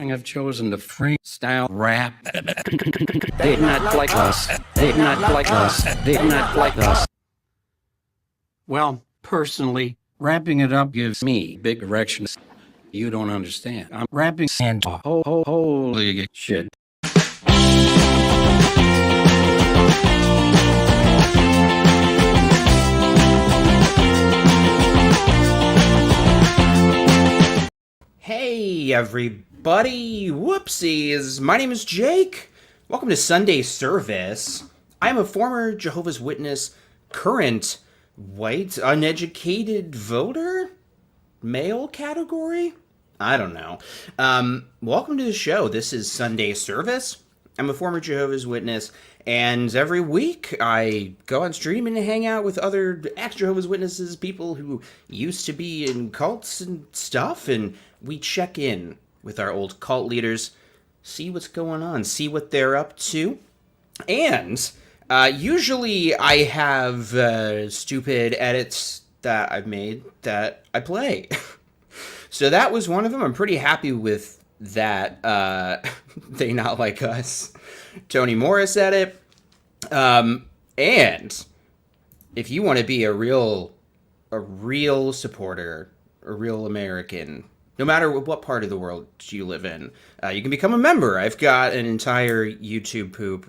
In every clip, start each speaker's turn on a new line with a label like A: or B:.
A: have chosen to freestyle rap. They not like us. They not like us. They not like us. Well, personally, wrapping it up gives me big erections. You don't understand. I'm rapping and holy shit.
B: Hey everybody, whoopsies, my name is Jake. Welcome to Sunday Service. I am a former Jehovah's Witness, current white, uneducated voter? Male category? I don't know. Welcome to the show. This is Sunday Service. I'm a former Jehovah's Witness, and every week I go on stream and hang out with other ex-Jehovah's Witnesses, people who used to be in cults and stuff, and we check in with our old cult leaders, see what's going on, see what they're up to. And usually I have stupid edits that I've made that I play. So that was one of them. I'm pretty happy with that. They Not Like Us, Toni Morris edit. And if you want to be a real supporter, a real American, no matter what part of the world you live in, you can become a member. I've got an entire YouTube poop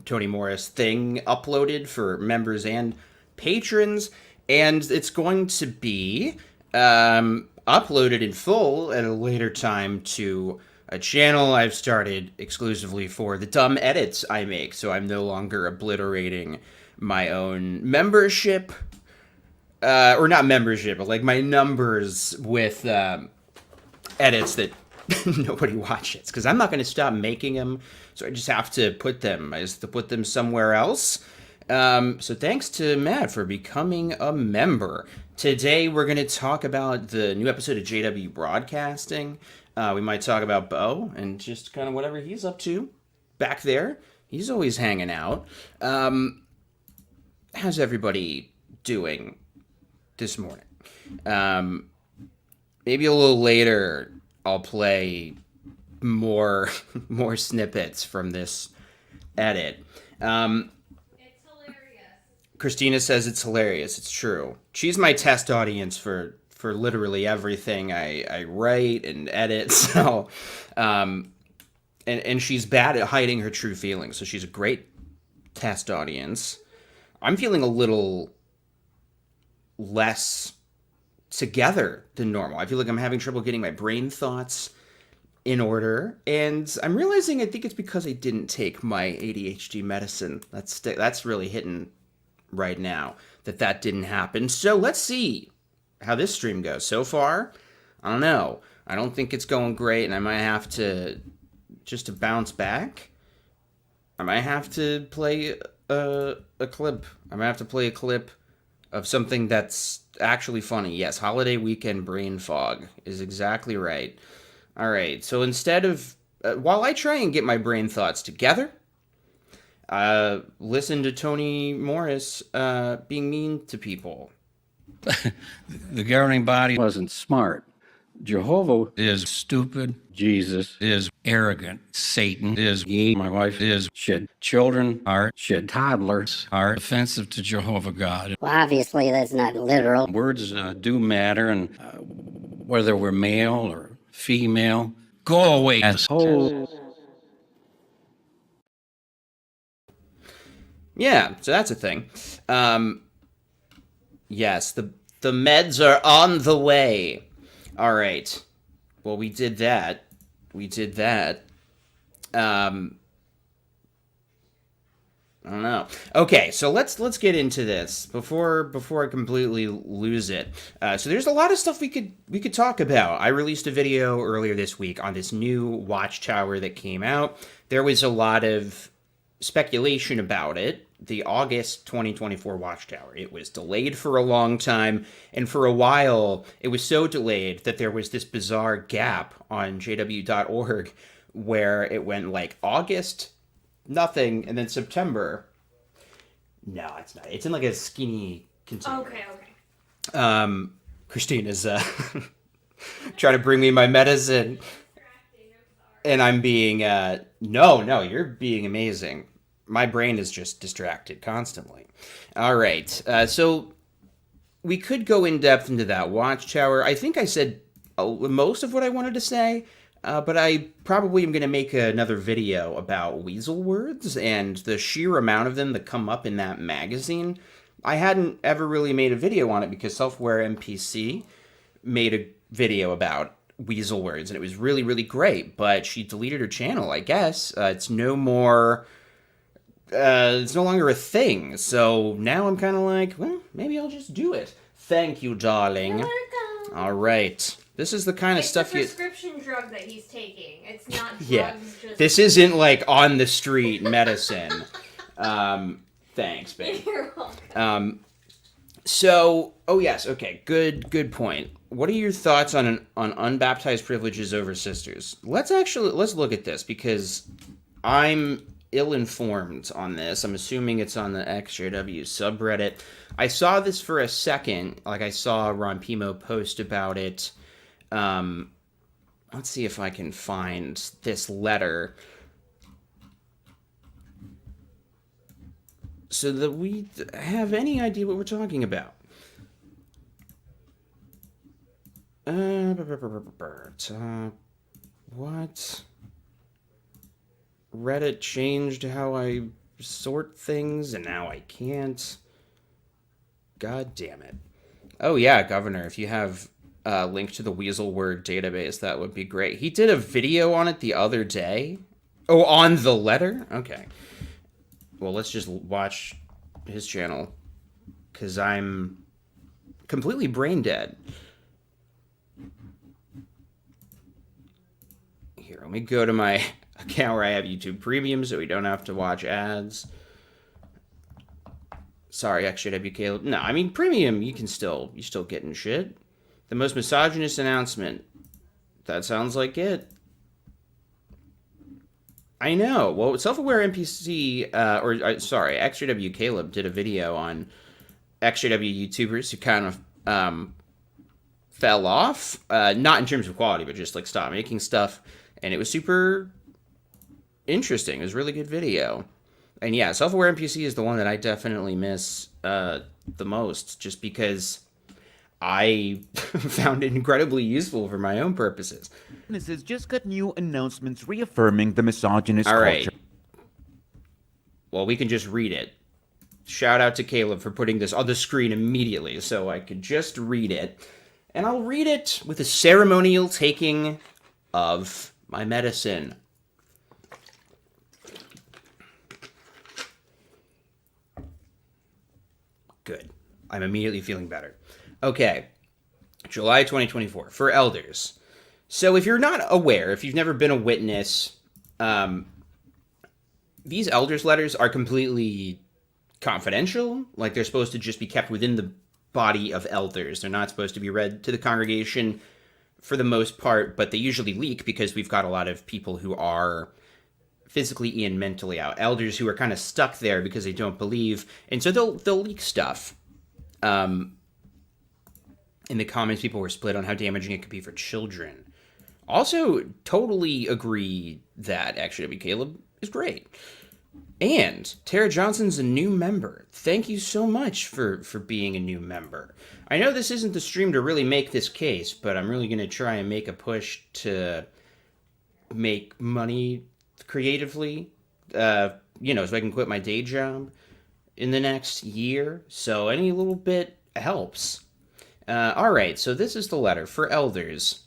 B: Toni Morris thing uploaded for members and patrons, and it's going to be uploaded in full at a later time to a channel I've started exclusively for the dumb edits I make, so I'm no longer obliterating my own membership, or not membership, but like my numbers with edits that nobody watches, because I'm not going to stop making them, so I just have to put them. I just have to put them somewhere else. So thanks to Matt for becoming a member. Today we're going to talk about the new episode of JW Broadcasting. We might talk about Bo and just kind of whatever he's up to back there. He's always hanging out. How's everybody doing this morning? Maybe a little later I'll play more snippets from this edit. Christina says it's hilarious. It's true. She's my test audience for literally everything I write and edit. So, and she's bad at hiding her true feelings. So she's a great test audience. I'm feeling a little less together than normal. I feel like I'm having trouble getting my brain thoughts in order, and I'm realizing I think it's because I didn't take my ADHD medicine. That's really hitting right now that didn't happen. So let's see how this stream goes. So far, I don't know. I don't think it's going great, and I might have to, just to bounce back, I might have to play a clip. I might have to play a clip of something that's actually funny. Yes, holiday weekend brain fog is exactly right. All right, so instead of, while I try and get my brain thoughts together, listen to Toni Morris being mean to people.
A: The governing body wasn't smart. Jehovah is stupid. Jesus is arrogant. Satan is gay. My wife is shit. Children are shit. Toddlers are offensive to Jehovah God.
C: Well, obviously that's not literal.
A: Words do matter, and whether we're male or female, go away, asshole.
B: Yeah, so that's a thing. Yes, the meds are on the way. All right. Well, we did that. I don't know. Okay, so let's get into this before I completely lose it. So there's a lot of stuff we could talk about. I released a video earlier this week on this new watchtower that came out. There was a lot of speculation about it. The August 2024 watchtower. It was delayed for a long time, and for a while it was so delayed that there was this bizarre gap on jw.org where it went like August, nothing, and then September. No, it's not. It's in like a skinny container.
D: Okay.
B: Christina's trying to bring me my medicine. And I'm being, no, you're being amazing. My brain is just distracted constantly. All right. So we could go in depth into that Watchtower. I think I said most of what I wanted to say, but I probably am going to make another video about weasel words and the sheer amount of them that come up in that magazine. I hadn't ever really made a video on it because Self-Aware NPC made a video about weasel words, and it was really, really great, but she deleted her channel, I guess. It's no more... it's no longer a thing, so now I'm kind of like, well, maybe I'll just do it. Thank you, darling.
D: You're welcome.
B: All right. This is the kind of stuff
D: It's a prescription drug that he's taking. It's not drugs.
B: Yeah.
D: Just...
B: This isn't like on the street medicine. Thanks, babe.
D: You're welcome.
B: So, oh yes, okay, good point. What are your thoughts on unbaptized privileges over sisters? Let's look at this because I'm ill-informed on this. I'm assuming it's on the XJW subreddit. I saw this for a second, like I saw Ron Pimo post about it. Let's see if I can find this letter so that we have any idea what we're talking about. What? Reddit changed how I sort things, and now I can't. God damn it. Oh yeah, Governor, if you have a link to the Weasel Word database, that would be great. He did a video on it the other day. Oh, on the letter? Okay. Well, let's just watch his channel, because I'm completely brain dead. Here, let me go to my account where I have YouTube Premium so we don't have to watch ads. Sorry, XJW Caleb. No, I mean, Premium, you're still getting shit. The most misogynist announcement. That sounds like it. I know. Well, Self-Aware NPC, XJW Caleb did a video on XJW YouTubers who kind of fell off. Not in terms of quality, but just like stopped making stuff. And it was super interesting. It was a really good video. And yeah, Self-Aware NPC is the one that I definitely miss the most, just because I found it incredibly useful for my own purposes.
E: This has just got new announcements reaffirming the misogynist
B: All
E: culture.
B: right. Well, we can just read it. Shout out to Caleb for putting this on the screen immediately so I could just read it. And I'll read it with a ceremonial taking of my medicine. Good. I'm immediately feeling better. Okay. July 2024. For elders. So if you're not aware, if you've never been a witness, these elders' letters are completely confidential. Like, they're supposed to just be kept within the body of elders. They're not supposed to be read to the congregation for the most part, but they usually leak because we've got a lot of people who are physically and mentally out. Elders who are kind of stuck there because they don't believe, and so they'll leak stuff. In the comments, people were split on how damaging it could be for children. Also, totally agree that actually Caleb is great. And Tara Johnson's a new member. Thank you so much for being a new member. I know this isn't the stream to really make this case, but I'm really going to try and make a push to make money creatively, so I can quit my day job in the next year. So any little bit helps. All right, so this is the letter for elders.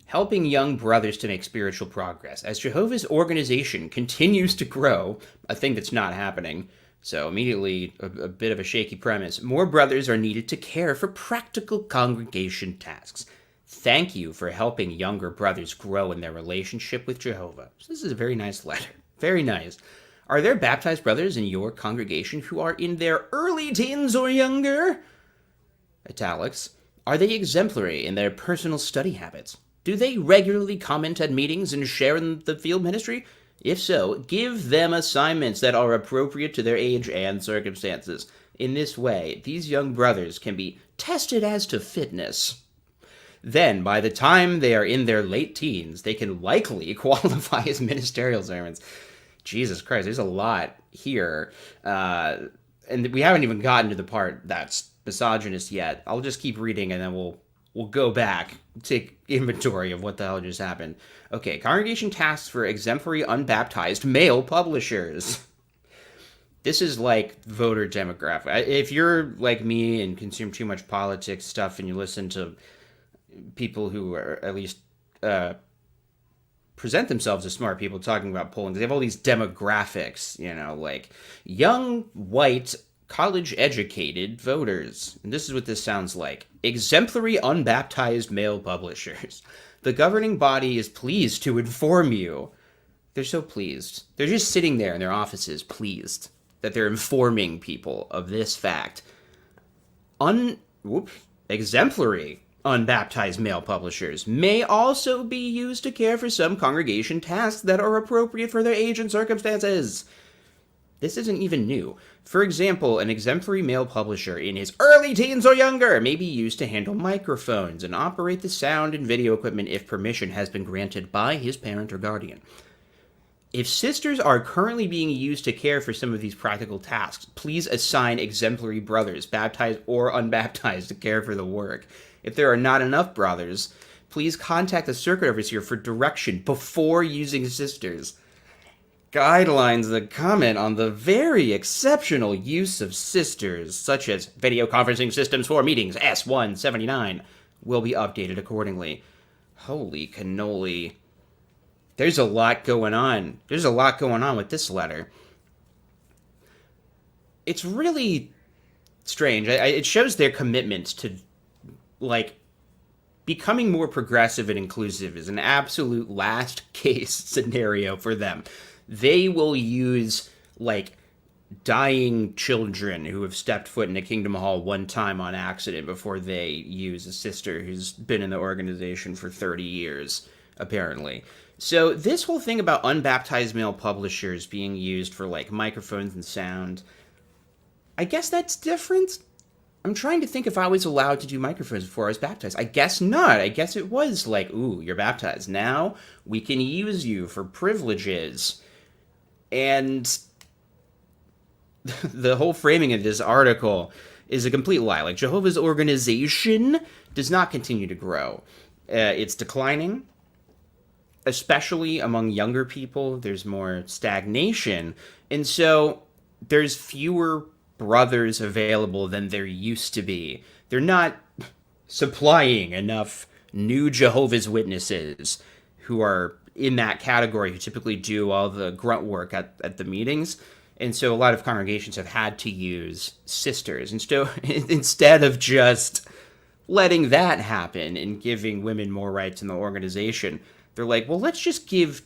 B: Helping young brothers to make spiritual progress. As Jehovah's organization continues to grow, a thing that's not happening, so immediately a bit of a shaky premise, more brothers are needed to care for practical congregation tasks. Thank you for helping younger brothers grow in their relationship with Jehovah. So this is a very nice letter. Very nice. Are there baptized brothers in your congregation who are in their early teens or younger? Italics. Are they exemplary in their personal study habits? Do they regularly comment at meetings and share in the field ministry? If so, give them assignments that are appropriate to their age and circumstances. In this way, these young brothers can be tested as to fitness. Then, by the time they are in their late teens, they can likely qualify as ministerial servants. Jesus Christ, there's a lot here. And we haven't even gotten to the part that's misogynist yet. I'll just keep reading and then we'll go back, take inventory of what the hell just happened. Okay, congregation tasks for exemplary unbaptized male publishers. This is like voter demographic. If you're like me and consume too much politics stuff and you listen to people who are at least present themselves as smart people talking about polling, they have all these demographics, like young, white, college-educated voters. And this is what this sounds like. Exemplary unbaptized male publishers. The governing body is pleased to inform you. They're so pleased. They're just sitting there in their offices pleased that they're informing people of this fact. Exemplary unbaptized male publishers may also be used to care for some congregation tasks that are appropriate for their age and circumstances. This isn't even new. For example, an exemplary male publisher in his early teens or younger may be used to handle microphones and operate the sound and video equipment if permission has been granted by his parent or guardian. If sisters are currently being used to care for some of these practical tasks, please assign exemplary brothers, baptized or unbaptized, to care for the work. If there are not enough brothers, please contact the circuit overseer for direction before using sisters. Guidelines that comment on the very exceptional use of sisters, such as video conferencing systems for meetings, S179, will be updated accordingly. Holy cannoli. There's a lot going on. There's a lot going on with this letter. It's really strange. It shows their commitment to, becoming more progressive and inclusive is an absolute last case scenario for them. They will use, dying children who have stepped foot in a Kingdom Hall one time on accident before they use a sister who's been in the organization for 30 years, apparently. So this whole thing about unbaptized male publishers being used for, microphones and sound, I guess that's different. I'm trying to think if I was allowed to do microphones before I was baptized. I guess not. I guess it was ooh, you're baptized. Now we can use you for privileges. And the whole framing of this article is a complete lie. Jehovah's organization does not continue to grow. It's declining, especially among younger people. There's more stagnation. And so there's fewer brothers available than there used to be. They're not supplying enough new Jehovah's Witnesses who are in that category, who typically do all the grunt work at the meetings. And so a lot of congregations have had to use sisters. And so instead of just letting that happen and giving women more rights in the organization, they're like, well, let's just give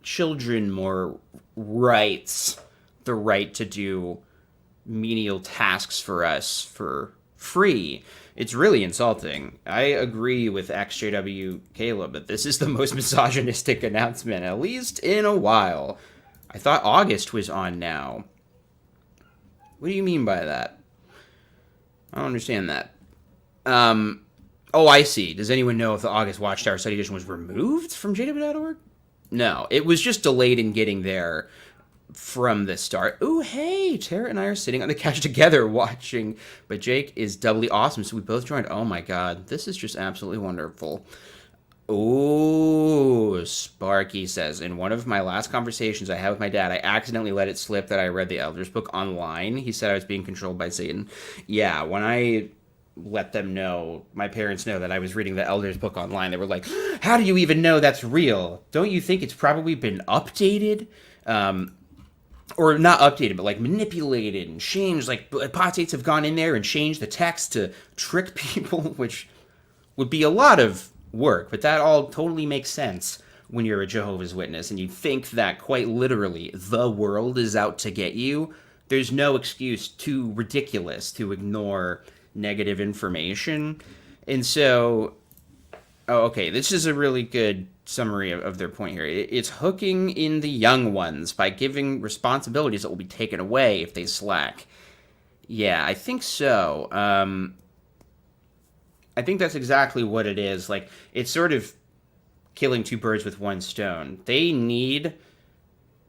B: children more rights, the right to do menial tasks for us for free. It's really insulting. I agree with XJW Caleb, but this is the most misogynistic announcement, at least in a while. I thought August was on now. What do you mean by that? I don't understand that. Oh, I see. Does anyone know if the August Watchtower Study Edition was removed from jw.org? No, it was just delayed in getting there from the start. Ooh, hey, Tara and I are sitting on the couch together watching, but Jake is doubly awesome, so we both joined. Oh my god, this is just absolutely wonderful. Ooh, Sparky says, in one of my last conversations I had with my dad, I accidentally let it slip that I read the Elders book online. He said I was being controlled by Satan. Yeah, when I let them know, my parents know that I was reading the Elders book online, they were like, how do you even know that's real? Don't you think it's probably been updated? Or not updated, but manipulated and changed. Apostates have gone in there and changed the text to trick people, which would be a lot of work. But that all totally makes sense when you're a Jehovah's Witness and you think that quite literally the world is out to get you. There's no excuse too ridiculous to ignore negative information. And so, okay, this is a really good summary of their point here. It's hooking in the young ones by giving responsibilities that will be taken away if they slack. Yeah, I think so. I think that's exactly what it is. Like, it's sort of killing two birds with one stone. They need,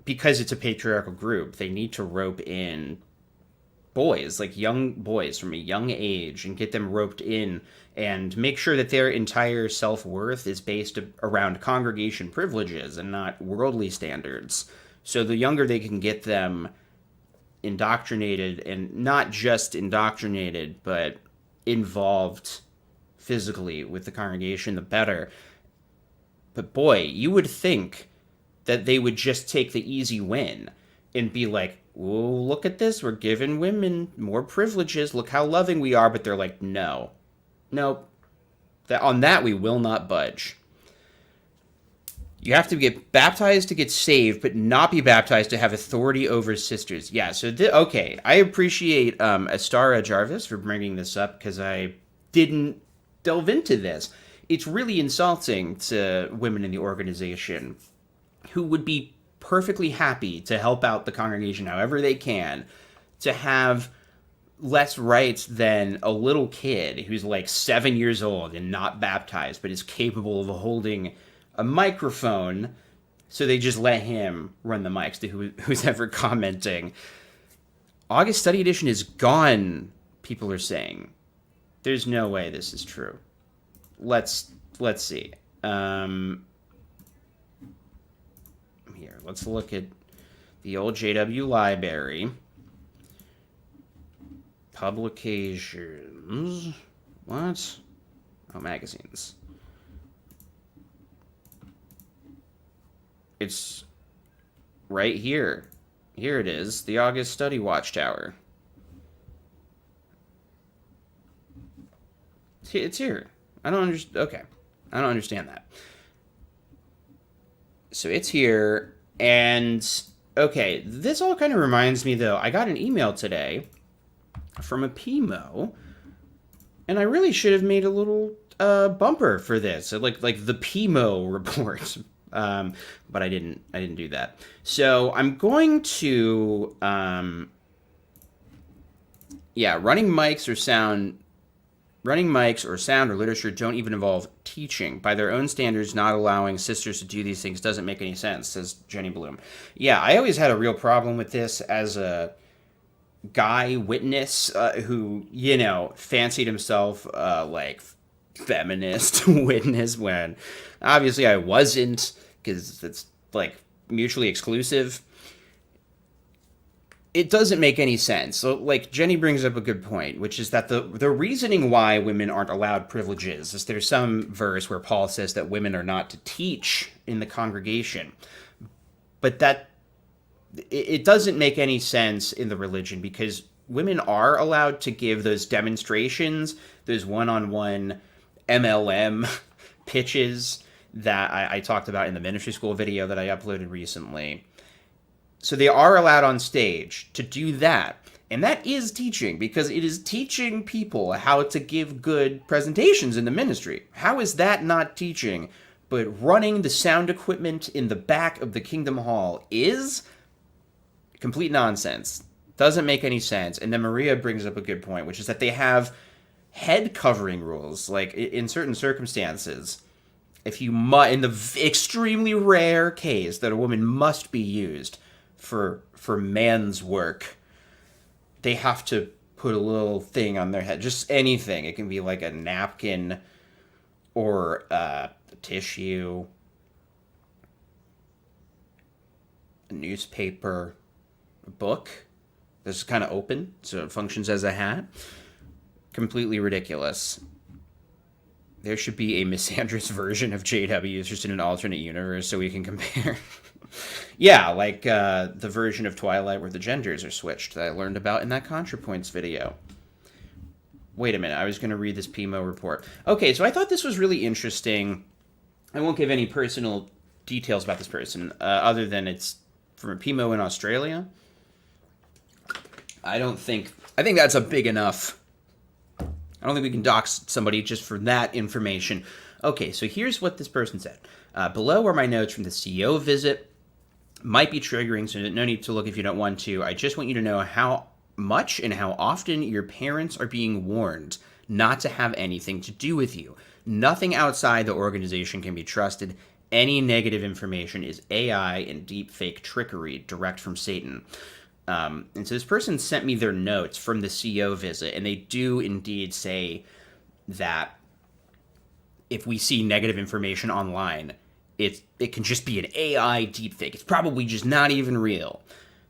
B: because it's a patriarchal group, they need to rope in boys, like young boys from a young age, and get them roped in and make sure that their entire self-worth is based around congregation privileges and not worldly standards. So the younger they can get them indoctrinated, and not just indoctrinated, but involved physically with the congregation, the better. But boy, you would think that they would just take the easy win and be like, oh, look at this, we're giving women more privileges, look how loving we are. But they're like, no, nope, on that we will not budge. You have to get baptized to get saved, but not be baptized to have authority over sisters. Yeah, so, okay, I appreciate Astara Jarvis for bringing this up, because I didn't delve into this. It's really insulting to women in the organization who would be perfectly happy to help out the congregation however they can, to have less rights than a little kid who's like 7 years old and not baptized, but is capable of holding a microphone. So they just let him run the mics to who's ever commenting. August Study Edition is gone, people are saying. There's no way this is true. Let's see. Here, let's look at the old JW library. Publications. What? Oh, magazines. It's right here. Here it is, the August Study Watchtower. It's here. I don't understand. Okay. I don't understand that. So it's here, and okay, this all kind of reminds me, though. I got an email today from a PMO, and I really should have made a little bumper for this, like the PMO report. But I didn't do that. So I'm going to, running mics or sound or literature don't even involve teaching. By their own standards, not allowing sisters to do these things doesn't make any sense, says Jenny Bloom. Yeah, I always had a real problem with this as a guy witness who, fancied himself like feminist witness, when obviously I wasn't, because it's like mutually exclusive. It doesn't make any sense. So, like, Jenny brings up a good point, which is that the reasoning why women aren't allowed privileges is there's some verse where Paul says that women are not to teach in the congregation. But it doesn't make any sense in the religion, because women are allowed to give those demonstrations, those one-on-one MLM pitches that I talked about in the ministry school video that I uploaded recently. So they are allowed on stage to do that. And that is teaching, because it is teaching people how to give good presentations in the ministry. How is that not teaching? But running the sound equipment in the back of the Kingdom Hall is complete nonsense. Doesn't make any sense. And then Maria brings up a good point, which is that they have head covering rules. Like, in certain circumstances, if you in the extremely rare case that a woman must be used for man's work, they have to put a little thing on their head. Just anything. It can be like a napkin or a tissue, a newspaper, a book that's kind of open, so it functions as a hat. Completely ridiculous. There should be a misandrous version of JW just in an alternate universe so we can compare. Yeah, like the version of Twilight where the genders are switched that I learned about in that ContraPoints video. Wait a minute, I was going to read this PMO report. Okay, so I thought this was really interesting. I won't give any personal details about this person, other than it's from a PMO in Australia. I think that's a big enough. I don't think we can dox somebody just for that information. Okay, so here's what this person said. Below are my notes from the CEO visit. Might be triggering, so no need to look if you don't want to. I just want you to know how much and how often your parents are being warned not to have anything to do with you. Nothing outside the organization can be trusted. Any negative information is AI and deepfake trickery direct from Satan. And so this person sent me their notes from the CEO visit, and they do indeed say that if we see negative information online, it can just be an AI deepfake. It's probably just not even real.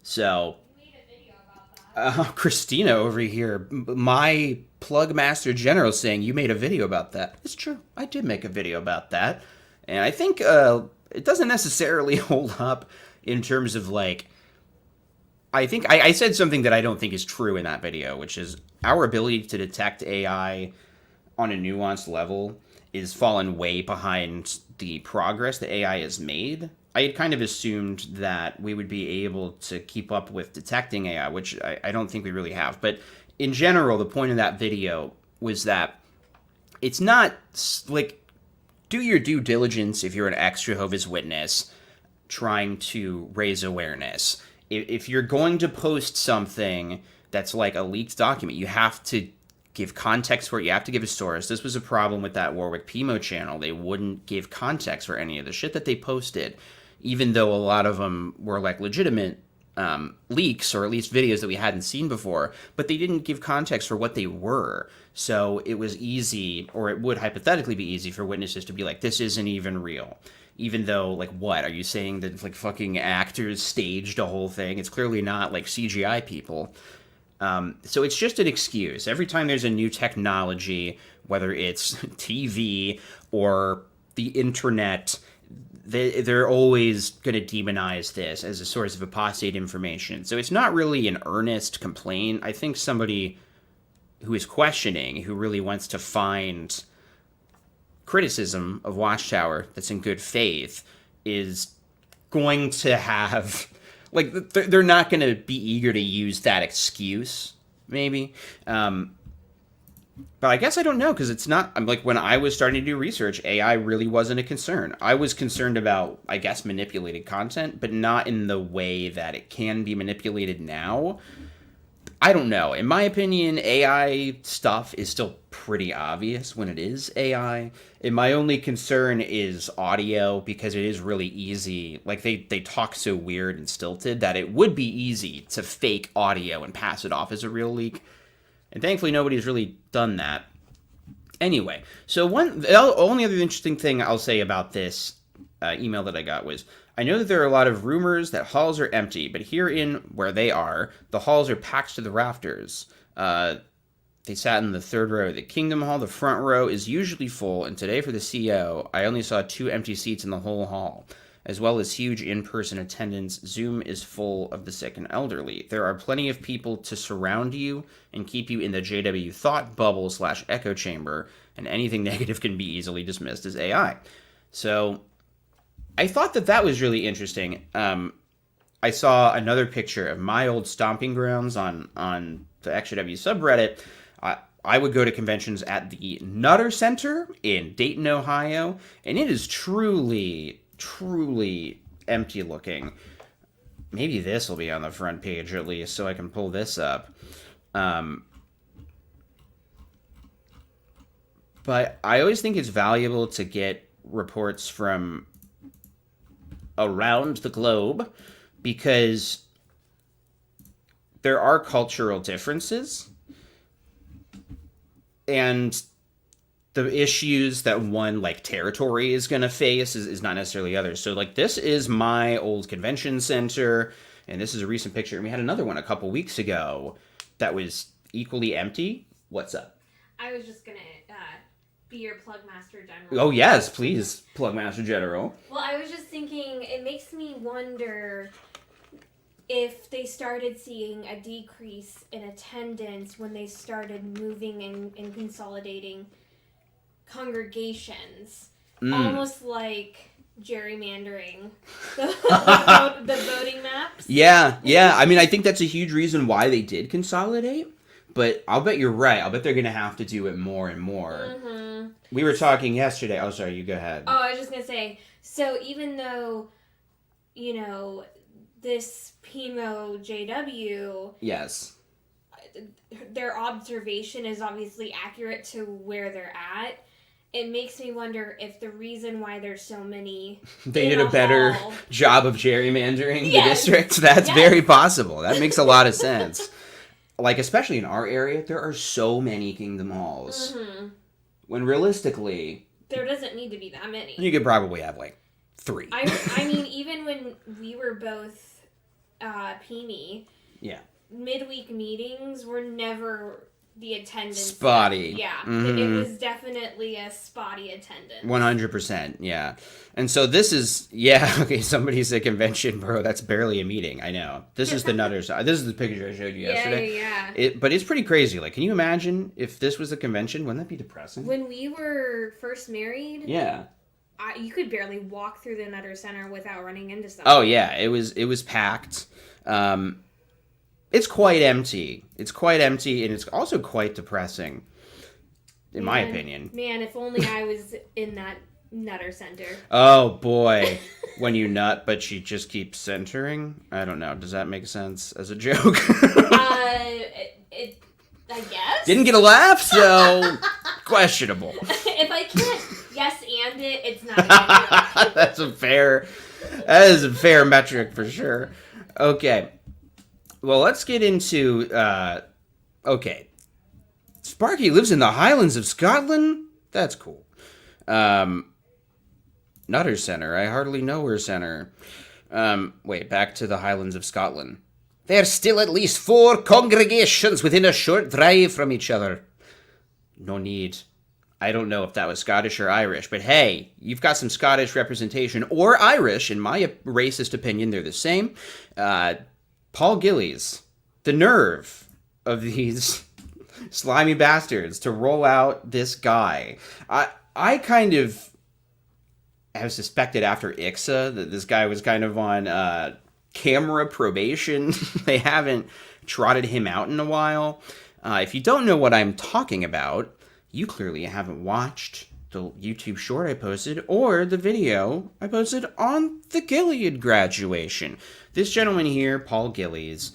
B: So, Christina over here, my plug master general, saying you made a video about that. It's true. I did make a video about that. And I think it doesn't necessarily hold up in terms of, like, I think I said something that I don't think is true in that video, which is our ability to detect AI on a nuanced level is fallen way behind the progress that AI has made. I had kind of assumed that we would be able to keep up with detecting AI, which I don't think we really have. But in general, the point of that video was that it's not, like, do your due diligence if you're an ex-Jehovah's Witness trying to raise awareness. If you're going to post something that's like a leaked document, you have to give context for it. You have to give a source. This was a problem with that Warwick Pimo channel. They wouldn't give context for any of the shit that they posted, even though a lot of them were like legitimate leaks, or at least videos that we hadn't seen before, but they didn't give context for what they were. So it was easy, or it would hypothetically be easy for witnesses to be like, this isn't even real. Even though, like, what? Are you saying that, like, fucking actors staged a whole thing? It's clearly not, like, CGI people. So it's just an excuse. Every time there's a new technology, whether it's TV or the internet, they're always going to demonize this as a source of apostate information. So it's not really an earnest complaint. I think somebody who is questioning, who really wants to find criticism of Watchtower that's in good faith, is going to have, like, they're not going to be eager to use that excuse, maybe. But I guess I don't know, because it's not, I'm like, when I was starting to do research, AI really wasn't a concern. I was concerned about, I guess, manipulated content, but not in the way that it can be manipulated now. I don't know. In my opinion, AI stuff is still pretty obvious when it is AI. And my only concern is audio, because it is really easy. Like, they talk so weird and stilted that it would be easy to fake audio and pass it off as a real leak. And thankfully, nobody's really done that. Anyway, so the only other interesting thing I'll say about this email that I got was, I know that there are a lot of rumors that halls are empty, but here in where they are, the halls are packed to the rafters. They sat in the third row of the Kingdom Hall. The front row is usually full, and today for the CO, I only saw 2 empty seats in the whole hall, as well as huge in-person attendance. Zoom is full of the sick and elderly. There are plenty of people to surround you and keep you in the JW thought bubble / echo chamber, and anything negative can be easily dismissed as AI. So I thought that was really interesting. I saw another picture of my old stomping grounds on the XJW subreddit. I would go to conventions at the Nutter Center in Dayton, Ohio, and it is truly empty looking. Maybe this will be on the front page at least, so I can pull this up. But I always think it's valuable to get reports from around the globe, because there are cultural differences, and the issues that one, like, territory is going to face is not necessarily others. So, like, this is my old convention center, and this is a recent picture. And we had another one a couple weeks ago that was equally empty. What's up?
D: I was just gonna be your plug master general.
B: Oh, yes, please, plug master general.
D: Well, I was just thinking, it makes me wonder if they started seeing a decrease in attendance when they started moving and consolidating congregations. Almost like gerrymandering the voting maps.
B: Yeah. I mean, I think that's a huge reason why they did consolidate. But I'll bet you're right. I'll bet they're going to have to do it more and more. Mm-hmm. We were talking yesterday. Oh, sorry, you go ahead.
D: Oh, I was just going to say, so even though, you know, this Pimo JW...
B: Yes.
D: their observation is obviously accurate to where they're at. It makes me wonder if the reason why there's so many
B: They did a better
D: hall,
B: job of gerrymandering the
D: Yes.
B: district. That's
D: Yes.
B: very possible. That makes a lot of sense. Like, especially in our area, there are so many Kingdom Halls. When realistically,
D: there doesn't need to be that many.
B: you could probably have, like, 3.
D: I mean, even when we were both PME,
B: Yeah.
D: midweek meetings were never the attendance.
B: Spotty.
D: Yeah,
B: Mhm.
D: it was definitely a spotty attendance.
B: 100%, yeah. And so this is, yeah, okay, somebody's at convention, bro, that's barely a meeting, I know. This is the Nutter side. This is the picture I showed you yesterday.
D: Yeah.
B: But it's pretty crazy. Like, can you imagine if this was a convention? Wouldn't that be depressing?
D: When we were first married,
B: Yeah.
D: you could barely walk through the Nutter Center without running into someone.
B: Oh, yeah, it was packed. It's quite empty. It's quite empty, and it's also quite depressing, in my opinion.
D: Man, if only I was in that Nutter Center.
B: Oh, boy. When you nut, but you just keep centering? I don't know. Does that make sense as a joke?
D: I guess.
B: Didn't get a laugh, so questionable.
D: If I can't yes and it, it's not a good joke.
B: That is a fair metric for sure. Okay. Well, let's get into, okay. Sparky lives in the Highlands of Scotland? That's cool. Nutter Center. I hardly know her center. Wait, back to the Highlands of Scotland. There's still at least 4 congregations within a short drive from each other. No need. I don't know if that was Scottish or Irish, but hey, you've got some Scottish representation, or Irish. In my racist opinion, they're the same. Paul Gillies, the nerve of these slimy bastards to roll out this guy. I kind of have suspected after IXA that this guy was kind of on camera probation. They haven't trotted him out in a while. If you don't know what I'm talking about, you clearly haven't watched the YouTube short I posted or the video I posted on the Gilead graduation. This gentleman here, Paul Gillies,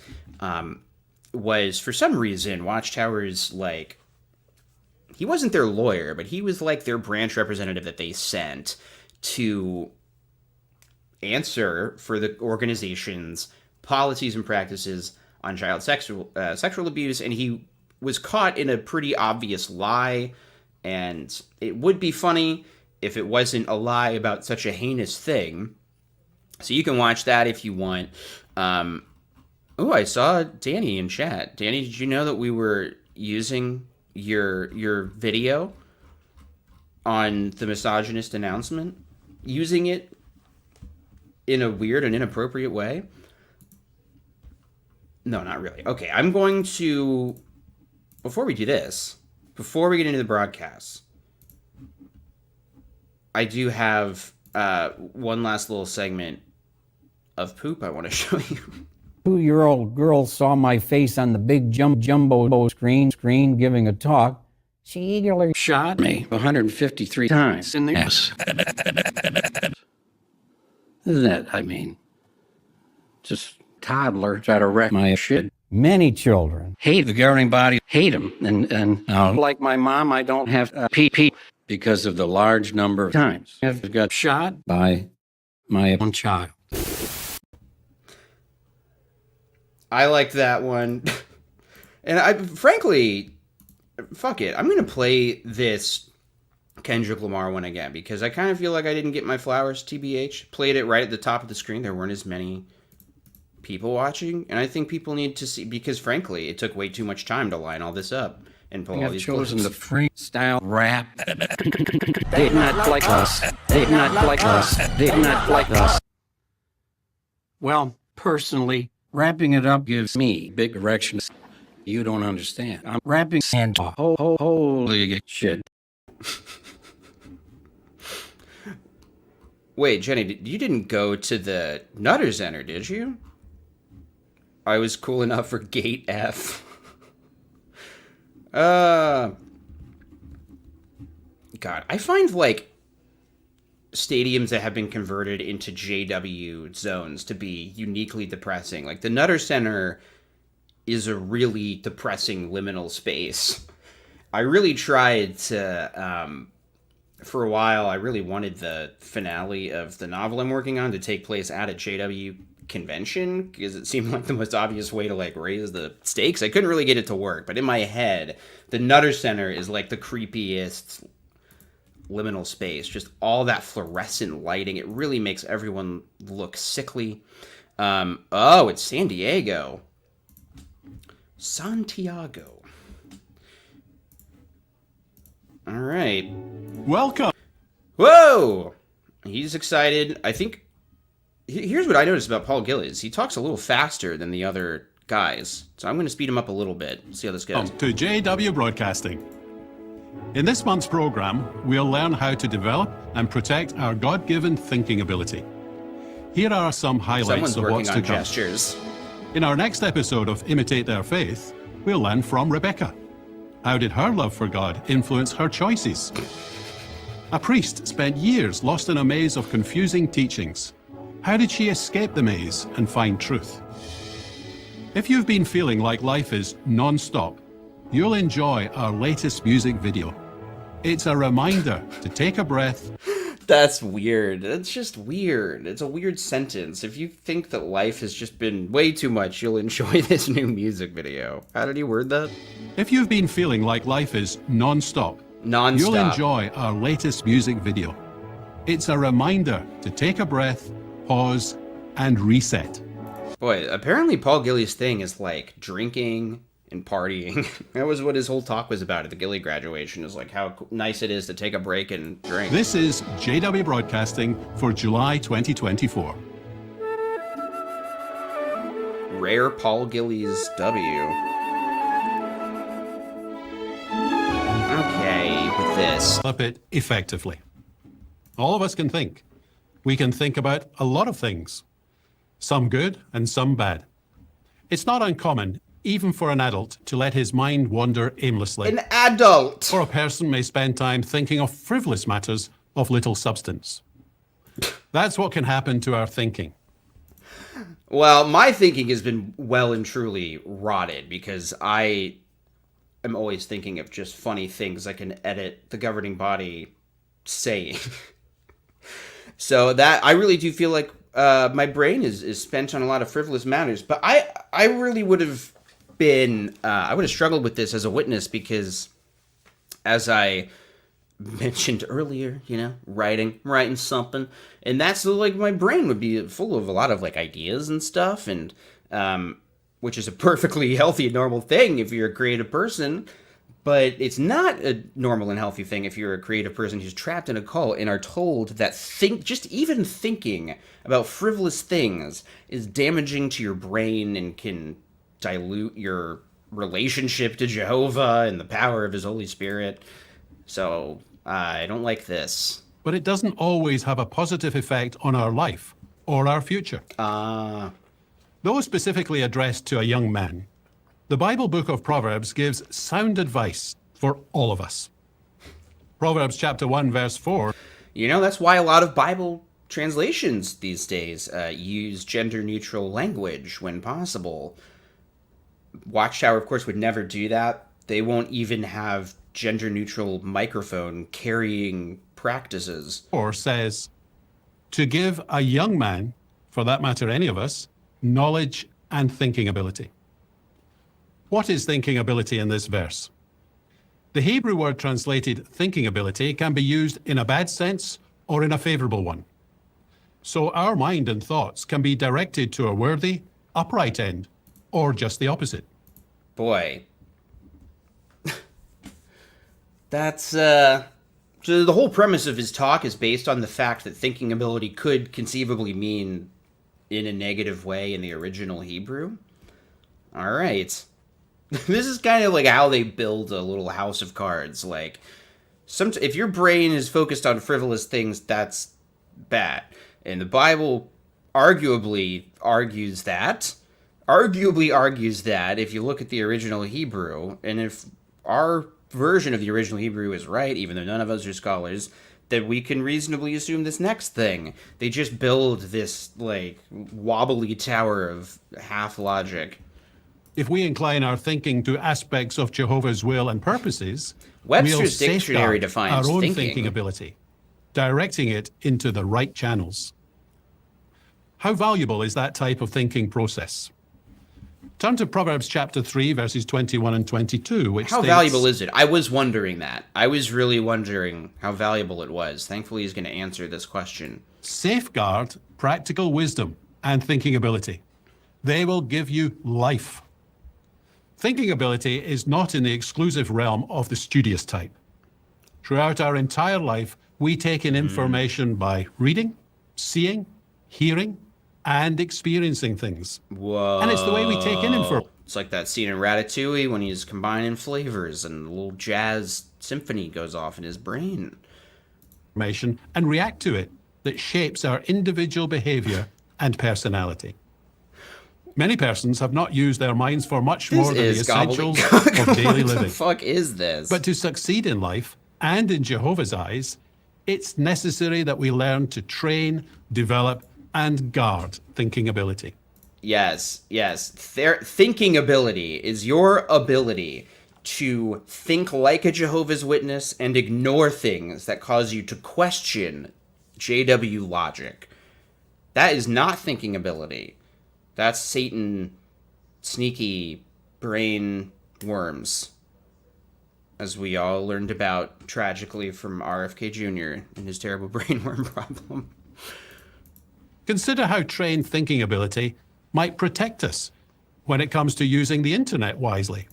B: was, for some reason, Watchtower's, like, he wasn't their lawyer, but he was, like, their branch representative that they sent to answer for the organization's policies and practices on child sexual abuse, and he was caught in a pretty obvious lie, and it would be funny if it wasn't a lie about such a heinous thing. So you can watch that if you want. Oh, I saw Danny in chat. Danny, did you know that we were using your video on the misogynist announcement? Using it in a weird and inappropriate way? No, not really. Okay, I'm going to... Before we do this, before we get into the broadcast, I do have one last little segment of poop I want to show you.
A: 2-year-old girl saw my face on the big jumbo screen giving a talk. She eagerly shot me 153 times in the ass. Isn't that, I mean, just toddler try to wreck my shit. Many children hate the governing body, hate them. And like my mom, I don't have pee because of the large number of times I've got shot by my own child.
B: I like that one. And I, frankly, fuck it. I'm going to play this Kendrick Lamar one again because I kind of feel like I didn't get my flowers, TBH. Played it right at the top of the screen. There weren't as many people watching. And I think people need to see, because frankly, it took way too much time to line all this up and pull all these
A: chosen
B: clips.
A: the freestyle rap. They not like us. They not like us. They not like us. Well, personally, wrapping it up gives me big erections. You don't understand. I'm rapping and holy shit.
B: Wait, Jenny, you didn't go to the Nutter Center, did you? I was cool enough for Gate F. God, I find, like, stadiums that have been converted into JW zones to be uniquely depressing. Like, the Nutter Center is a really depressing liminal space. I really tried to, for a while, I really wanted the finale of the novel I'm working on to take place at a JW convention, because it seemed like the most obvious way to like raise the stakes. I couldn't really get it to work, but in my head, the Nutter Center is like the creepiest liminal space. Just all that fluorescent lighting. It really makes everyone look sickly. Oh, it's San Diego. Santiago. All right.
F: Welcome.
B: Whoa! He's excited. I think... Here's what I noticed about Paul Gillies. He talks a little faster than the other guys. So I'm going to speed him up a little bit. See how this goes.
F: To JW Broadcasting. In this month's program, we'll learn how to develop and protect our God-given thinking ability. Here are some highlights
B: Someone's
F: of
B: working
F: what's
B: on
F: to come.
B: gestures.
F: In our next episode of Imitate Their Faith, we'll learn from Rebecca. How did her love for God influence her choices? A priest spent years lost in a maze of confusing teachings. How did she escape the maze and find truth? If you've been feeling like life is non-stop, you'll enjoy our latest music video. It's a reminder to take a breath.
B: That's weird. That's just weird. It's a weird sentence. If you think that life has just been way too much, you'll enjoy this new music video. How did he word that?
F: If you've been feeling like life is non-stop,
B: Non-stop.
F: you'll enjoy our latest music video. It's a reminder to take a breath, pause, and reset.
B: Boy, apparently Paul Gillies' thing is like drinking and partying. That was what his whole talk was about at the Gilly graduation, is like how nice it is to take a break and drink.
F: This is JW Broadcasting for July 2024.
B: Rare Paul Gillies W. Okay, with this.
F: Flip it effectively. All of us can think. We can think about a lot of things, some good and some bad. It's not uncommon, even for an adult, to let his mind wander aimlessly.
B: An adult!
F: Or a person may spend time thinking of frivolous matters of little substance. That's what can happen to our thinking.
B: Well, my thinking has been well and truly rotted, because I am always thinking of just funny things I can edit the governing body saying. So that, I really do feel like my brain is spent on a lot of frivolous matters. But I really would have been, I would have struggled with this as a witness, because as I mentioned earlier, you know, writing something, and that's like my brain would be full of a lot of like ideas and stuff, and which is a perfectly healthy and normal thing if you're a creative person. But it's not a normal and healthy thing if you're a creative person who's trapped in a cult and are told that just even thinking about frivolous things is damaging to your brain and can dilute your relationship to Jehovah and the power of his Holy Spirit. So I don't like this.
F: But it doesn't always have a positive effect on our life or our future. Though specifically addressed to a young man, the Bible book of Proverbs gives sound advice for all of us. Proverbs chapter 1, verse 4.
B: You know, that's why a lot of Bible translations these days use gender-neutral language when possible. Watchtower, of course, would never do that. They won't even have gender-neutral microphone carrying practices.
F: Or says, to give a young man, for that matter any of us, knowledge and thinking ability. What is thinking ability in this verse? The Hebrew word translated thinking ability can be used in a bad sense or in a favorable one. So our mind and thoughts can be directed to a worthy, upright end, or just the opposite.
B: Boy. That's, so the whole premise of his talk is based on the fact that thinking ability could conceivably mean in a negative way in the original Hebrew. All right. This is kind of like how they build a little house of cards. Like, if your brain is focused on frivolous things, that's bad. And the Bible arguably argues that if you look at the original Hebrew, and if our version of the original Hebrew is right, even though none of us are scholars, that we can reasonably assume this next thing. They just build this, like, wobbly tower of half logic.
F: If we incline our thinking to aspects of Jehovah's will and purposes,
B: Webster's
F: we'll
B: dictionary
F: safeguard
B: defines
F: our own
B: thinking.
F: thinking ability, directing it into the right channels. How valuable is that type of thinking process? Turn to Proverbs chapter 3, verses 21 and 22, which
B: How
F: states,
B: valuable is it? I was wondering that. I was really wondering how valuable it was. Thankfully, he's going to answer this question.
F: safeguard practical wisdom and thinking ability. They will give you life. Thinking ability is not in the exclusive realm of the studious type. Throughout our entire life, we take in information by reading, seeing, hearing, and experiencing things.
B: Whoa.
F: And it's the way we take in
B: It's like that scene in Ratatouille when he's combining flavors and a little jazz symphony goes off in his brain.
F: information and react to it that shapes our individual behavior and personality. Many persons have not used their minds for much more than the essentials of daily
B: What the
F: living.
B: fuck is this?
F: But to succeed in life, and in Jehovah's eyes, it's necessary that we learn to train, develop, and guard thinking ability.
B: Yes. Their thinking ability is your ability to think like a Jehovah's Witness and ignore things that cause you to question JW logic. That is not thinking ability. That's Satan sneaky brain worms, as we all learned about tragically from RFK Jr. and his terrible brainworm problem.
F: Consider how trained thinking ability might protect us when it comes to using the internet wisely.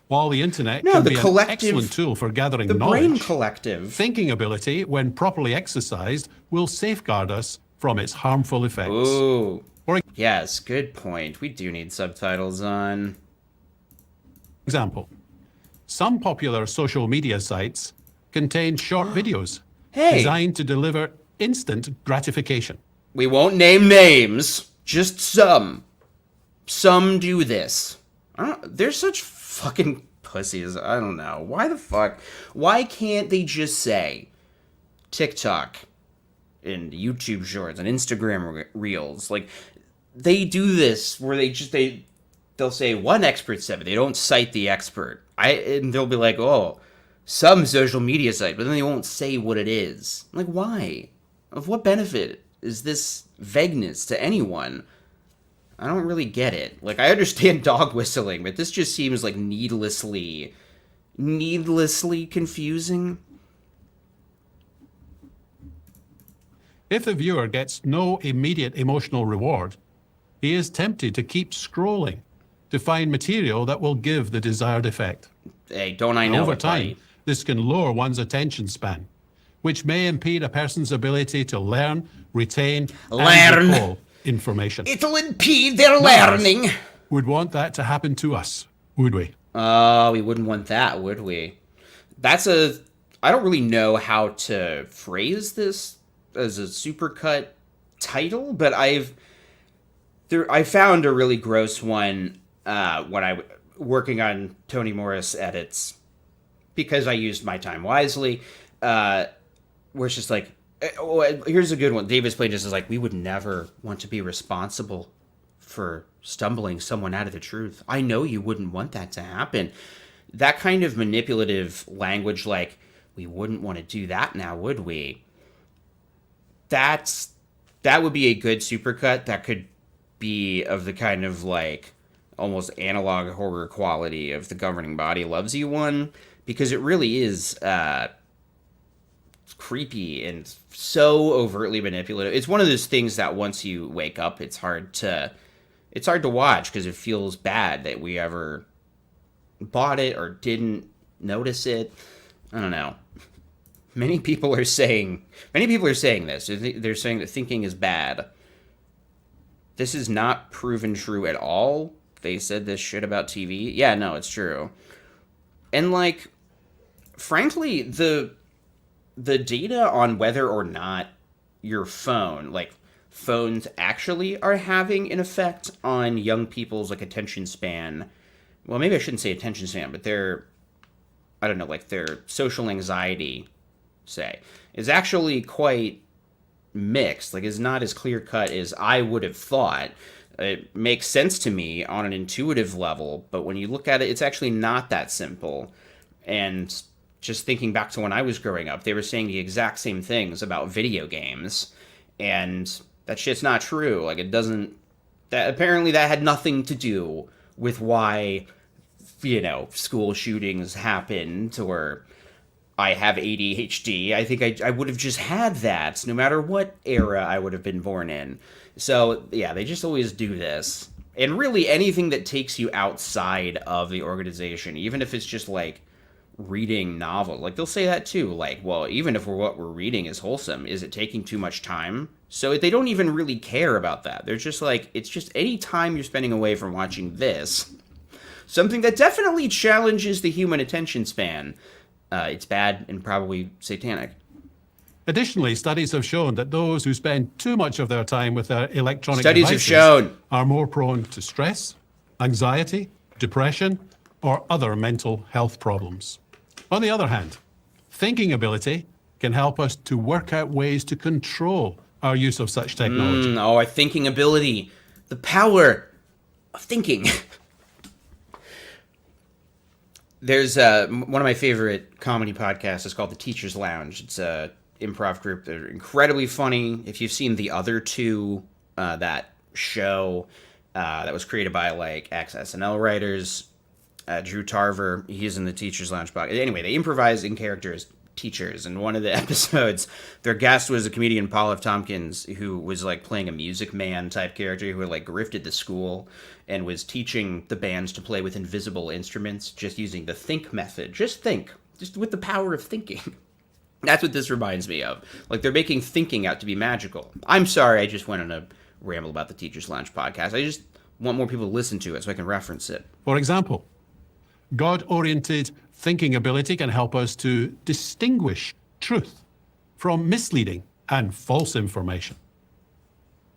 F: While the internet can be an excellent tool for gathering
B: The
F: knowledge,
B: brain collective.
F: thinking ability, when properly exercised, will safeguard us from its harmful effects.
B: Ooh.
F: For
B: Yes, good point. We do need subtitles on.
F: example, some popular social media sites contain short videos
B: Hey.
F: designed to deliver instant gratification.
B: We won't name names, just some. Some do this. They're such fucking pussies. I don't know. Why the fuck? Why can't they just say TikTok and YouTube Shorts and Instagram Reels? Like, they do this where they'll say one expert said, but they don't cite the expert. And they'll be like, oh, some social media site, but then they won't say what it is. Like, why? Of what benefit is this vagueness to anyone? I don't really get it. Like, I understand dog whistling, but this just seems like needlessly confusing.
F: If the viewer gets no immediate emotional reward, he is tempted to keep scrolling to find material that will give the desired effect.
B: Hey, don't I know
F: Over
B: it,
F: time,
B: buddy?
F: this can lower one's attention span, which may impede a person's ability to learn, retain, and recall information.
B: It'll impede their
F: None of us
B: learning.
F: would want that to happen to us, would we?
B: Oh, we wouldn't want that, would we? I don't really know how to phrase this as a supercut title, but I found a really gross one when I working on Toni Morris edits, because I used my time wisely, where it's just like, here's a good one. Davis Plain just is like, we would never want to be responsible for stumbling someone out of the truth. I know you wouldn't want that to happen. That kind of manipulative language, like, we wouldn't want to do that now, would we? That would be a good supercut that could be of the kind of, like, almost analog horror quality of The Governing Body Loves You one, because it really is creepy and so overtly manipulative. It's one of those things that once you wake up, it's hard to watch, because it feels bad that we ever bought it or didn't notice it. I don't know. Many people are saying this. They're saying that thinking is bad. This is not proven true at all. They said this shit about TV. Yeah, no, it's true. And, like, frankly, the data on whether or not your phone, like, phones actually are having an effect on young people's, like, attention span. Well, maybe I shouldn't say attention span, but their social anxiety, say, is actually quite mixed. Like, is not as clear cut as I would have thought. It makes sense to me on an intuitive level, but when you look at it, it's actually not that simple. And just thinking back to when I was growing up, they were saying the exact same things about video games, and that shit's not true. Like, it doesn't... That apparently that had nothing to do with why, school shootings happened, or I have ADHD. I think I would have just had that, no matter what era I would have been born in. So, yeah, they just always do this. And really, anything that takes you outside of the organization, even if it's just, like, reading novels, like, they'll say that too. Like, well, even if what we're reading is wholesome, is it taking too much time? So they don't even really care about that. They're just like, it's just any time you're spending away from watching this, something that definitely challenges the human attention span, it's bad and probably satanic.
F: Additionally, studies have shown that those who spend too much of their time with their electronic
B: Studies have
F: devices
B: shown
F: are more prone to stress, anxiety, depression, or other mental health problems. On the other hand, thinking ability can help us to work out ways to control our use of such technology.
B: Our thinking ability, the power of thinking. There's one of my favorite comedy podcasts is called The Teacher's Lounge. It's a improv group. They're incredibly funny. If you've seen the other two, that show that was created by like ex-SNL writers, Drew Tarver, he's in the Teacher's Lounge podcast. Anyway, they improvise in character as teachers. And one of the episodes, their guest was a comedian, Paul F. Tompkins, who was like playing a Music Man type character who had like grifted the school and was teaching the bands to play with invisible instruments, just using the think method. Just think, just with the power of thinking. That's what this reminds me of. Like, they're making thinking out to be magical. I'm sorry, I just went on a ramble about the Teacher's Lounge podcast. I just want more people to listen to it so I can reference it.
F: For example, God-oriented thinking ability can help us to distinguish truth from misleading and false information.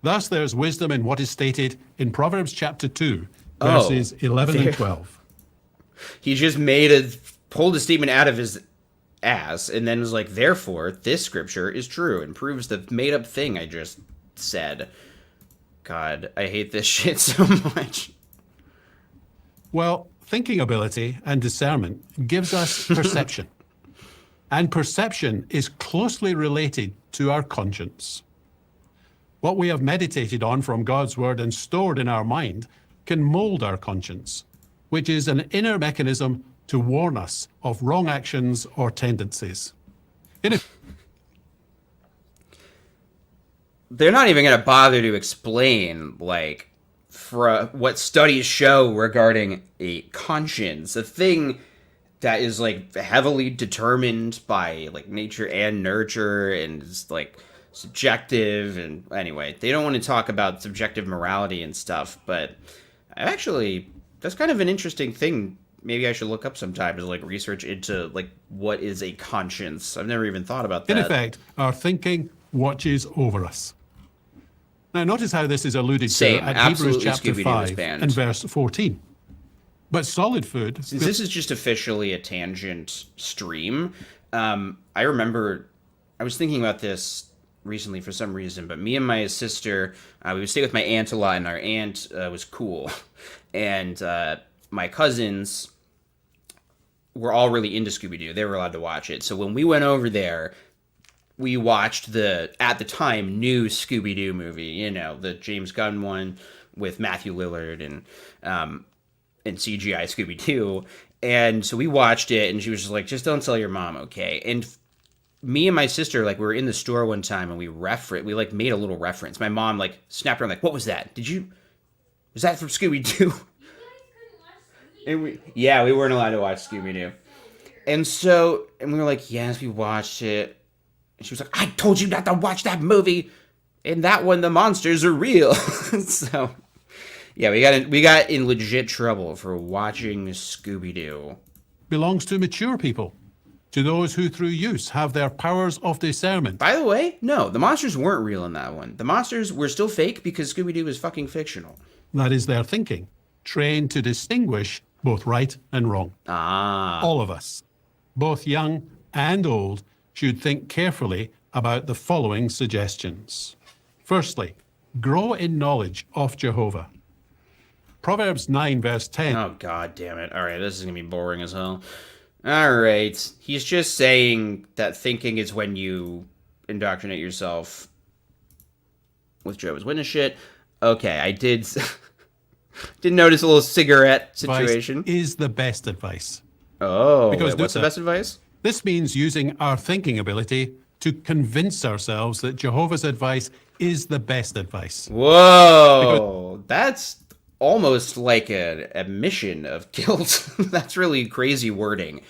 F: Thus, there's wisdom in what is stated in Proverbs chapter 2, verses 11 and 12.
B: He just pulled a statement out of his ass and then was like, therefore, this scripture is true and proves the made-up thing I just said. God, I hate this shit so much.
F: Well, thinking ability and discernment gives us perception. And perception is closely related to our conscience. What we have meditated on from God's word and stored in our mind can mold our conscience, which is an inner mechanism to warn us of wrong actions or tendencies.
B: They're not even going to bother to explain, like, what studies show regarding a conscience, a thing that is like heavily determined by like nature and nurture and is like subjective. And anyway, they don't want to talk about subjective morality and stuff, but actually that's kind of an interesting thing. Maybe I should look up sometime to like research into like what is a conscience. I've never even thought about that.
F: In effect, our thinking watches over us. Now, notice how this is alluded to at Hebrews chapter 5 and verse 14. But solid food...
B: This is just officially a tangent stream. I remember... I was thinking about this recently for some reason, but me and my sister, we would stay with my aunt a lot, and our aunt was cool. And my cousins were all really into Scooby-Doo. They were allowed to watch it. So when we went over there... we watched the, at the time, new Scooby-Doo movie, you know, the James Gunn one with Matthew Lillard and CGI Scooby-Doo. And so we watched it, and she was just like, just don't tell your mom, okay? And me and my sister, like, we were in the store one time, and we like, made a little reference. My mom, like, snapped around, like, what was that? Was that from Scooby-Doo? And we weren't allowed to watch Scooby-Doo. And we were like, yes, we watched it. And she was like, I told you not to watch that movie. In that one, the monsters are real. So, yeah, we got in legit trouble for watching Scooby-Doo.
F: Belongs to mature people, to those who through use have their powers of discernment.
B: By the way, no, the monsters weren't real in that one. The monsters were still fake because Scooby-Doo is fucking fictional.
F: That is their thinking, trained to distinguish both right and wrong. All of us, both young and old, should think carefully about the following suggestions. Firstly, grow in knowledge of Jehovah. Proverbs 9, verse 10.
B: Oh, god damn it. Alright, this is gonna be boring as hell. Alright. He's just saying that thinking is when you indoctrinate yourself with Jehovah's Witness shit. Okay, I did notice a little cigarette situation.
F: Advice is the best advice.
B: Oh,
F: Because
B: wait, what's the best advice?
F: This means using our thinking ability to convince ourselves that Jehovah's advice is the best advice.
B: Whoa, that's almost like an admission of guilt. That's really crazy wording.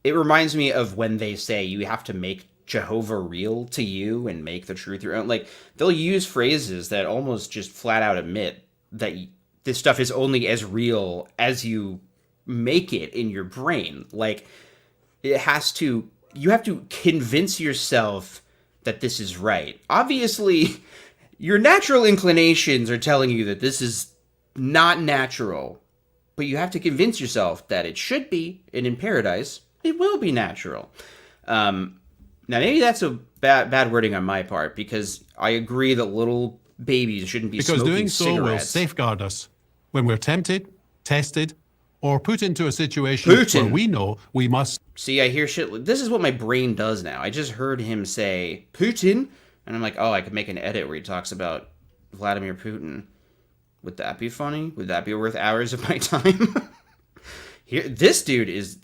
B: It reminds me of when they say you have to make Jehovah real to you and make the truth your own. Like, they'll use phrases that almost just flat out admit that this stuff is only as real as you make it in your brain. Like, you have to convince yourself that this is right. Obviously, your natural inclinations are telling you that this is not natural, but you have to convince yourself that it should be, and in paradise, it will be natural. Now, maybe that's a bad wording on my part, because I agree that little babies shouldn't be
F: Because
B: smoking
F: doing so will
B: cigarettes.
F: safeguard us when we're tempted, tested, or put into a situation where we know we must.
B: See, I hear shit. This is what my brain does now. I just heard him say Putin, and I'm like, oh, I could make an edit where he talks about Vladimir Putin. Would that be funny? Would that be worth hours of my time? This dude is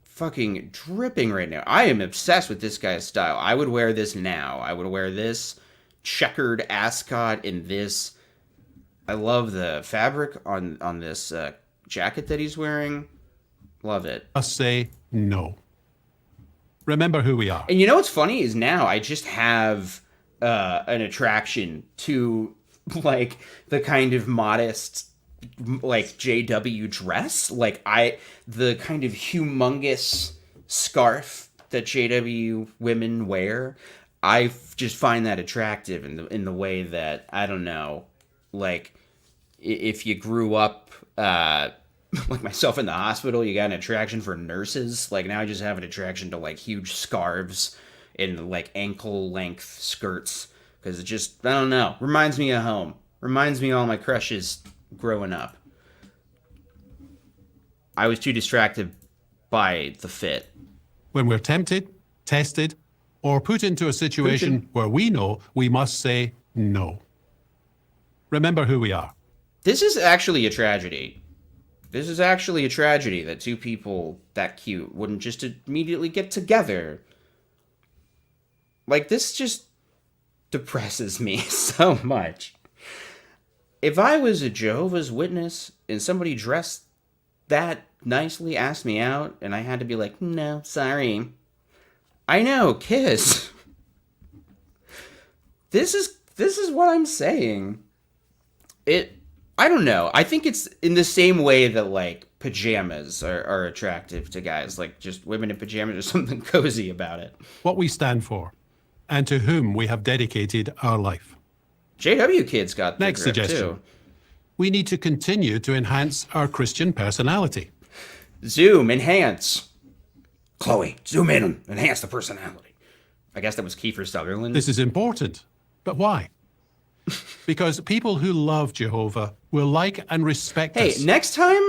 B: fucking dripping right now. I am obsessed with this guy's style. I would wear this now. I would wear this checkered ascot in this. I love the fabric on this jacket that he's wearing. Love it.
F: Must say no. Remember who we are.
B: And you know what's funny is now I just have an attraction to like the kind of modest like JW dress, like the kind of humongous scarf that JW women wear. I just find that attractive in the way that, I don't know, like if you grew up like myself in the hospital, you got an attraction for nurses. Like now I just have an attraction to like huge scarves and like ankle length skirts, because it just, I don't know, reminds me of home. Reminds me of all my crushes growing up. I was too distracted by the fit.
F: When we're tempted, tested, or put into a situation where we know we must say no. Remember who we are.
B: This is actually a tragedy. This is actually a tragedy that two people that cute wouldn't just immediately get together. Like, this just depresses me so much. If I was a Jehovah's Witness and somebody dressed that nicely, asked me out, and I had to be like, no, sorry. I know, kiss. This is what I'm saying. I don't know. I think it's in the same way that, like, pajamas are attractive to guys. Like, just women in pajamas, there's something cozy about it.
F: What we stand for, and to whom we have dedicated our life.
B: JW kids got the
F: Next
B: grip,
F: suggestion.
B: too.
F: We need to continue to enhance our Christian personality.
B: Zoom, enhance. Chloe, zoom in, enhance the personality. I guess that was Kiefer Sutherland.
F: This is important. But why? Because people who love Jehovah will like and respect
B: Hey,
F: us.
B: next time,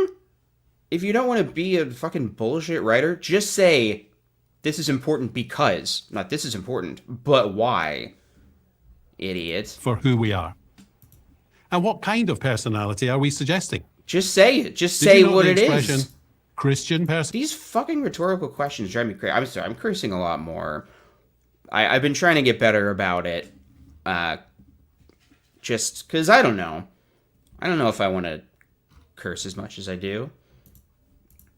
B: if you don't want to be a fucking bullshit writer, just say, this is important because, not this is important, but why, idiot.
F: For who we are. And what kind of personality are we suggesting?
B: Just say it. Just
F: Did
B: say
F: you know
B: what
F: the
B: it
F: expression,
B: is.
F: Christian person?
B: These fucking rhetorical questions drive me crazy. I'm sorry, I'm cursing a lot more. I've been trying to get better about it. Just because I don't know. I don't know if I want to curse as much as I do.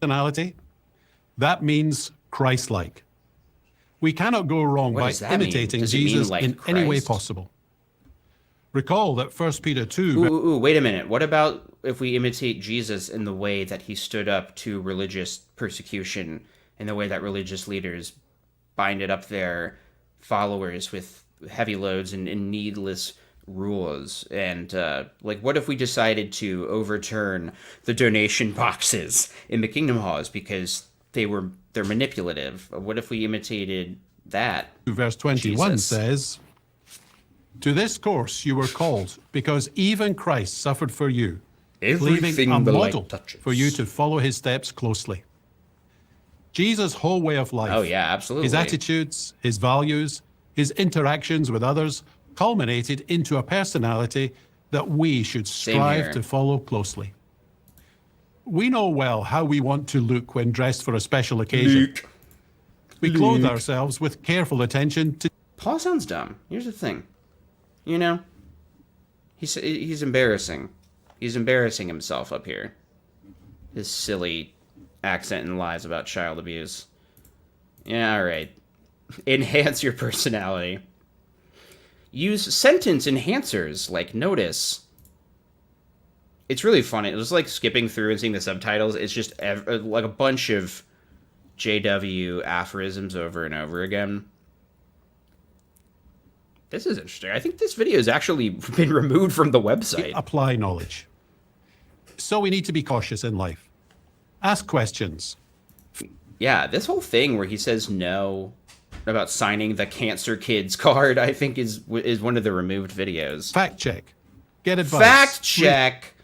F: Personality? That means Christ-like. We cannot go wrong
B: What
F: by
B: does that mean?
F: imitating
B: Does it mean
F: Jesus
B: like
F: in any way
B: Christ?
F: possible. Recall that 1 Peter 2...
B: Ooh, wait a minute. What about if we imitate Jesus in the way that he stood up to religious persecution, in the way that religious leaders binded up their followers with heavy loads and needless rules? And, like, what if we decided to overturn the donation boxes in the Kingdom Halls because they're manipulative? What if we imitated that?
F: verse 21
B: Jesus.
F: says, To this course you were called, because even Christ suffered for you, leaving
B: Everything
F: a
B: the light
F: model
B: touches.
F: for you to follow his steps closely. Jesus' whole way of life,
B: Oh, yeah, absolutely.
F: his attitudes, his values, his interactions with others, culminated into a personality that we should strive
B: here.
F: to follow closely. We know well how we want to look when dressed for a special occasion. We clothe ourselves with careful attention to
B: Paul sounds dumb. Here's the thing. You know, he's embarrassing. He's embarrassing himself up here. His silly accent and lies about child abuse. Yeah, all right. Enhance your personality. Use sentence enhancers like notice. It's really funny. It was like skipping through and seeing the subtitles. It's just like a bunch of JW aphorisms over and over again. This is interesting. I think this video has actually been removed from the website.
F: apply knowledge. So we need to be cautious in life. Ask questions.
B: Yeah, this whole thing where he says no about signing the Cancer Kids card, I think is one of the removed videos.
F: Fact check. Get advice.
B: Fact check.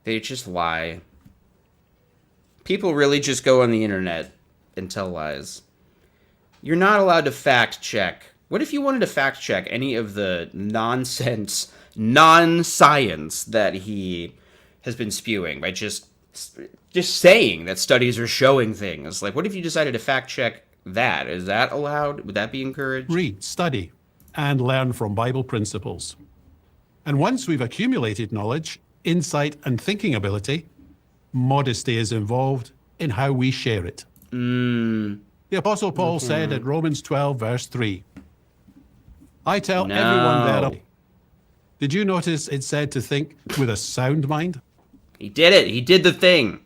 B: They just lie. People really just go on the internet and tell lies. You're not allowed to fact check. What if you wanted to fact check any of the nonsense, non-science that he has been spewing by just saying that studies are showing things? Like, what if you decided to fact check that? Is that allowed? Would that be encouraged?
F: Read, study, and learn from Bible principles. And once we've accumulated knowledge, insight, and thinking ability, modesty is involved in how we share it. The Apostle Paul said at Romans 12, verse 3, I tell everyone that. Did you notice it said to think with a sound mind?
B: He did it. He did the thing.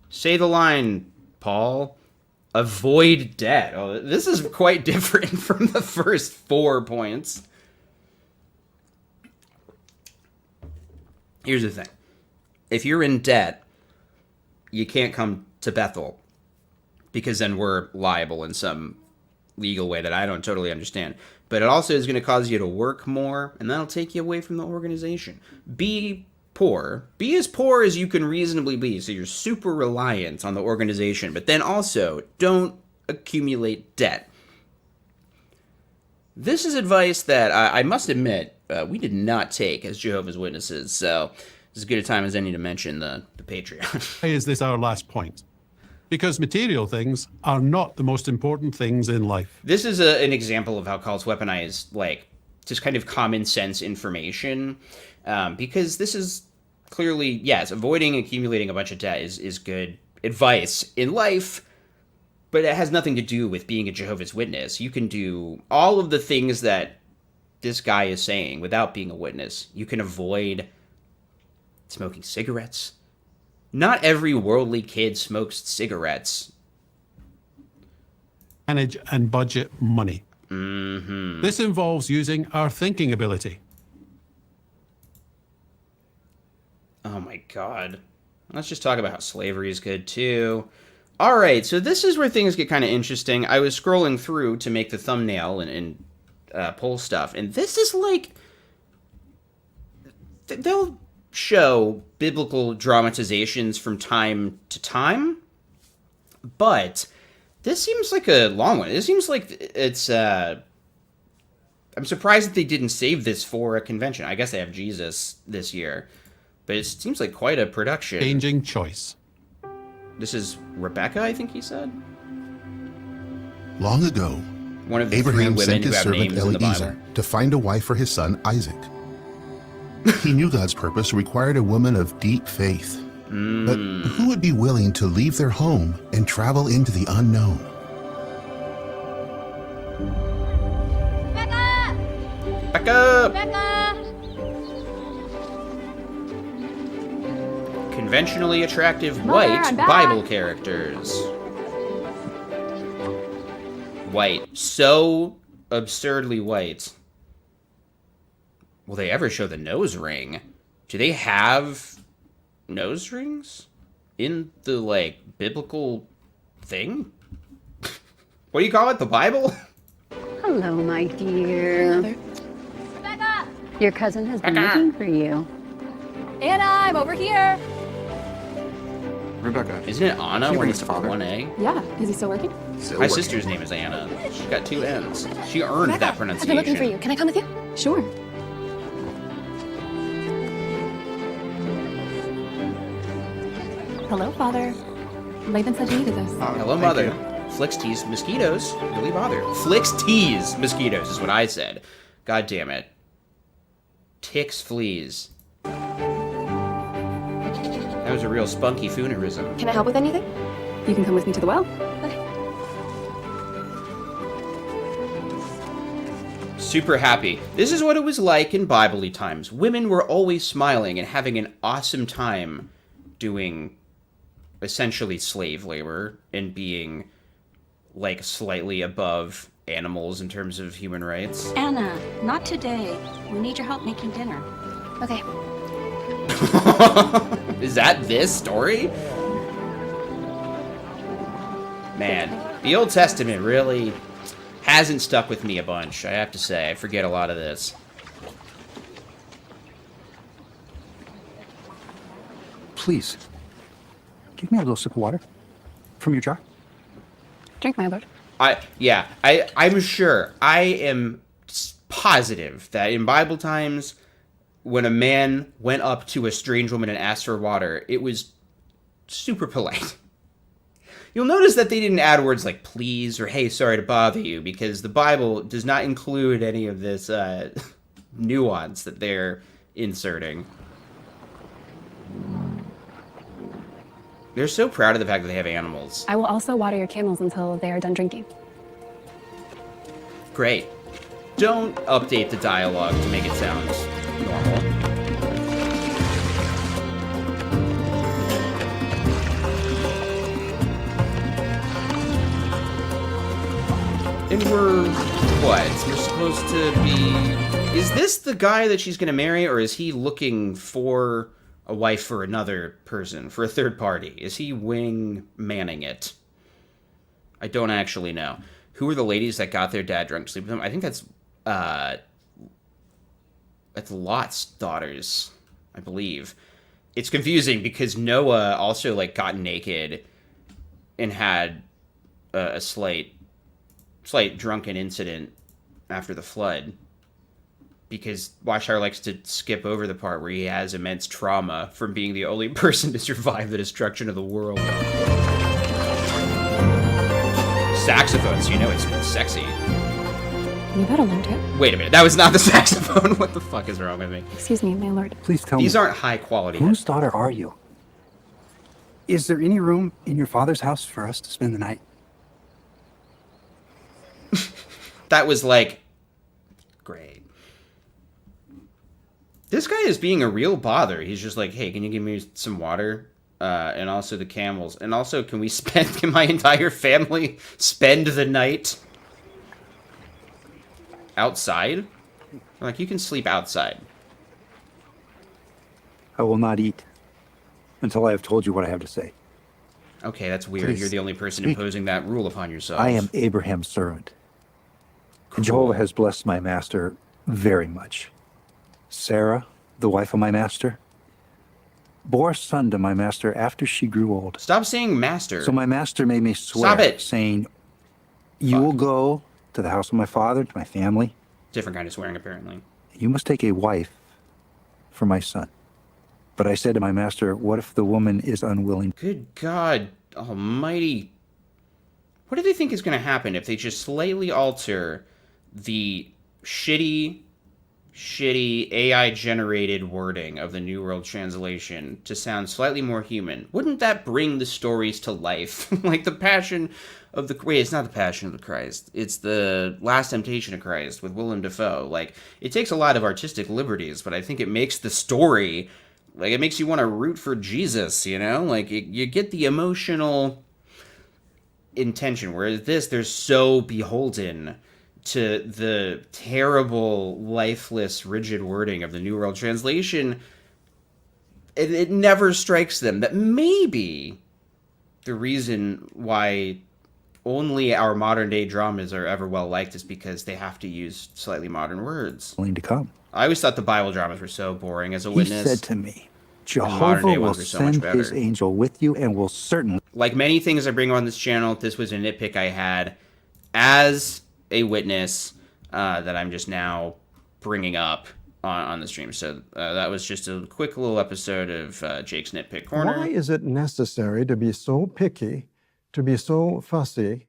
B: Say the line, Paul. Avoid debt. Oh, this is quite different from the first 4 points. Here's the thing. If you're in debt, you can't come to Bethel, because then we're liable in some legal way that I don't totally understand. But it also is going to cause you to work more, and that'll take you away from the organization. Be poor. Be as poor as you can reasonably be, so you're super reliant on the organization. But then also, don't accumulate debt. This is advice that I must admit we did not take as Jehovah's Witnesses, so this is as good a time as any to mention the Patreon.
F: Why is this our last point? Because material things are not the most important things in life.
B: This is an example of how cults weaponize, like, just kind of common sense information, because this is clearly, yes, avoiding accumulating a bunch of debt is good advice in life, but it has nothing to do with being a Jehovah's Witness. You can do all of the things that this guy is saying without being a witness. You can avoid smoking cigarettes. Not every worldly kid smokes cigarettes.
F: Manage and budget money. This involves using our thinking ability.
B: Oh my god. Let's just talk about how slavery is good too. Alright, so this is where things get kind of interesting. I was scrolling through to make the thumbnail and pull stuff, and this is like... They'll show biblical dramatizations from time to time, but this seems like a long one. It seems like it's... I'm surprised that they didn't save this for a convention. I guess they have Jesus this year, but it seems like quite a production.
F: Changing choice.
B: This is Rebecca, I think he said.
G: Long ago,
B: One of the
G: Abraham
B: three women
G: sent
B: who
G: his
B: have
G: servant
B: names in the Bible.
G: Eliezer to find a wife for his son Isaac. He knew God's purpose required a woman of deep faith. But who would be willing to leave their home and travel into the unknown?
B: Back up! Conventionally attractive white Bible characters. White. So absurdly white. Will they ever show the nose ring? Do they have nose rings in the, biblical thing? What do you call it? The Bible?
H: Hello, my dear.
I: Rebecca!
H: Your cousin has been looking for you.
I: Anna, I'm over here.
J: Rebecca.
B: Isn't it Anna
J: Can you
B: when
J: bring
B: it's
J: us to Father?
B: 1A?
I: Yeah, is he still working?
B: My sister's name is Anna. She got 2 N's. She earned
I: Rebecca,
B: that
I: I've
B: pronunciation.
I: been looking for you. Can I come with you? Sure. Hello, Father. Laban said you needed this.
B: Hello, Mother. Flicks tease mosquitoes really bother. Flicks tease mosquitoes is what I said. God damn it. Ticks fleas. That was a real spunky foonerism.
I: Can I help with anything? You can come with me to the well. Okay.
B: Super happy. This is what it was like in Bible-y times. Women were always smiling and having an awesome time doing essentially slave labor and being like slightly above animals in terms of human rights.
K: Anna, not today. We need your help making dinner.
I: Okay.
B: Is that this story? Man, the Old Testament really hasn't stuck with me a bunch, I have to say. I forget a lot of this.
J: Please, give me a little sip of water from your jar.
I: Drink, my lord.
B: I'm sure, I am positive that in Bible times, when a man went up to a strange woman and asked for water, it was super polite. You'll notice that they didn't add words like please or hey, sorry to bother you, because the Bible does not include any of this nuance that they're inserting. They're so proud of the fact that they have animals.
I: I will also water your camels until they are done drinking.
B: Great. Don't update the dialogue to make it sound normal. And we're supposed to be... Is this the guy that she's gonna marry, or is he looking for a wife for another person, for a third party? Is he wing manning it? I don't actually know. Who are the ladies that got their dad drunk to sleep with them? I think that's Lot's daughters, I believe. It's confusing because Noah also like got naked and had a slight drunken incident after the flood, because Watchtower likes to skip over the part where he has immense trauma from being the only person to survive the destruction of the world. Saxophone, so you know it's sexy.
I: Leave that alone, too.
B: Wait a minute, that was not the saxophone. What the fuck is wrong with me?
I: Excuse me, my lord.
J: Please tell me.
B: These aren't high quality.
J: Whose daughter are you? Is there any room in your father's house for us to spend the night?
B: That was like, great. This guy is being a real bother. He's just like, hey, can you give me some water? And also the camels. And also, can my entire family spend the night outside? Like, you can sleep outside.
J: I will not eat until I have told you what I have to say.
B: Okay, that's weird.
J: Please,
B: You're the only person
J: speak.
B: imposing that rule upon yourself.
J: I am Abraham's servant. And Jehovah has blessed my master very much. Sarah, the wife of my master, bore a son to my master after she grew old.
B: Stop saying master.
J: So my master made me swear,
B: Stop it.
J: saying, you will go to the house of my father, to my family.
B: Different kind of swearing, apparently.
J: You must take a wife for my son. But I said to my master, what if the woman is unwilling?
B: Good God almighty. What do they think is going to happen if they just slightly alter the shitty AI-generated wording of the New World Translation to sound slightly more human? Wouldn't that bring the stories to life? Like the Passion of the... Wait, it's not the Passion of the Christ. It's the Last Temptation of Christ with Willem Dafoe. Like, it takes a lot of artistic liberties, but I think it makes the story... Like, it makes you want to root for Jesus, you know? Like, you get the emotional intention, whereas this, they're so beholden to the terrible, lifeless, rigid wording of the New World Translation. It never strikes them that maybe the reason why only our modern day dramas are ever well liked is because they have to use slightly modern words.
J: Willing to come.
B: I always thought the Bible dramas were so boring as a
J: He
B: witness.
J: said to me,
B: modern
J: Jehovah
B: day
J: will
B: ones are so much
J: send his
B: better.
J: angel with you and will certainly...
B: Like many things I bring on this channel, this was a nitpick I had as a witness that I'm just now bringing up on the stream. So that was just a quick little episode of Jake's Nitpick Corner.
L: Why is it necessary to be so picky, to be so fussy?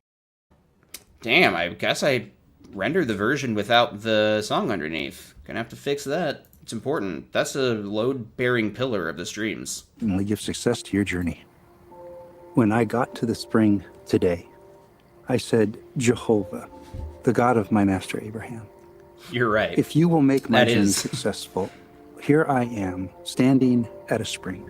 B: Damn, I guess I rendered the version without the song underneath. Gonna have to fix that. It's important. That's a load-bearing pillar of the streams.
J: Only give success to your journey. When I got to the spring today, I said, Jehovah, the God of my master Abraham.
B: You're right.
J: If you will make my
B: That
J: journey
B: is.
J: successful, here I am, standing at a spring.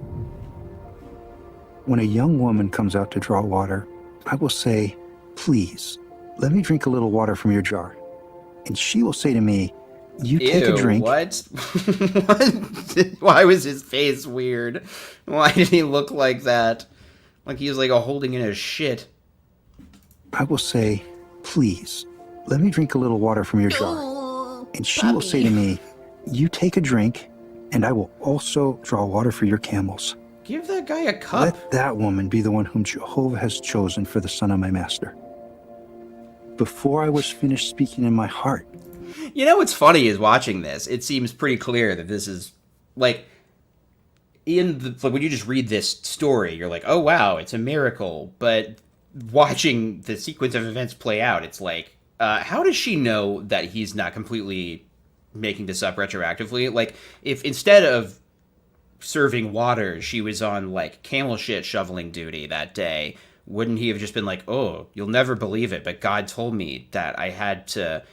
J: When a young woman comes out to draw water, I will say, please, let me drink a little water from your jar. And she will say to me, you take a drink.
B: What? What? Why was his face weird? Why did he look like that? Like he was like holding in his shit.
J: I will say, please, let me drink a little water from your jar. And she will say to me, you take a drink, and I will also draw water for your camels.
B: Give that guy a cup.
J: Let that woman be the one whom Jehovah has chosen for the son of my master. Before I was finished speaking in my heart.
B: You know what's funny is watching this, it seems pretty clear that this is, like, like when you just read this story, you're like, oh wow, it's a miracle. But watching the sequence of events play out, it's like, how does she know that he's not completely making this up retroactively? Like, if instead of serving water, she was on, like, camel shit shoveling duty that day, wouldn't he have just been like, oh, you'll never believe it, but God told me that I had to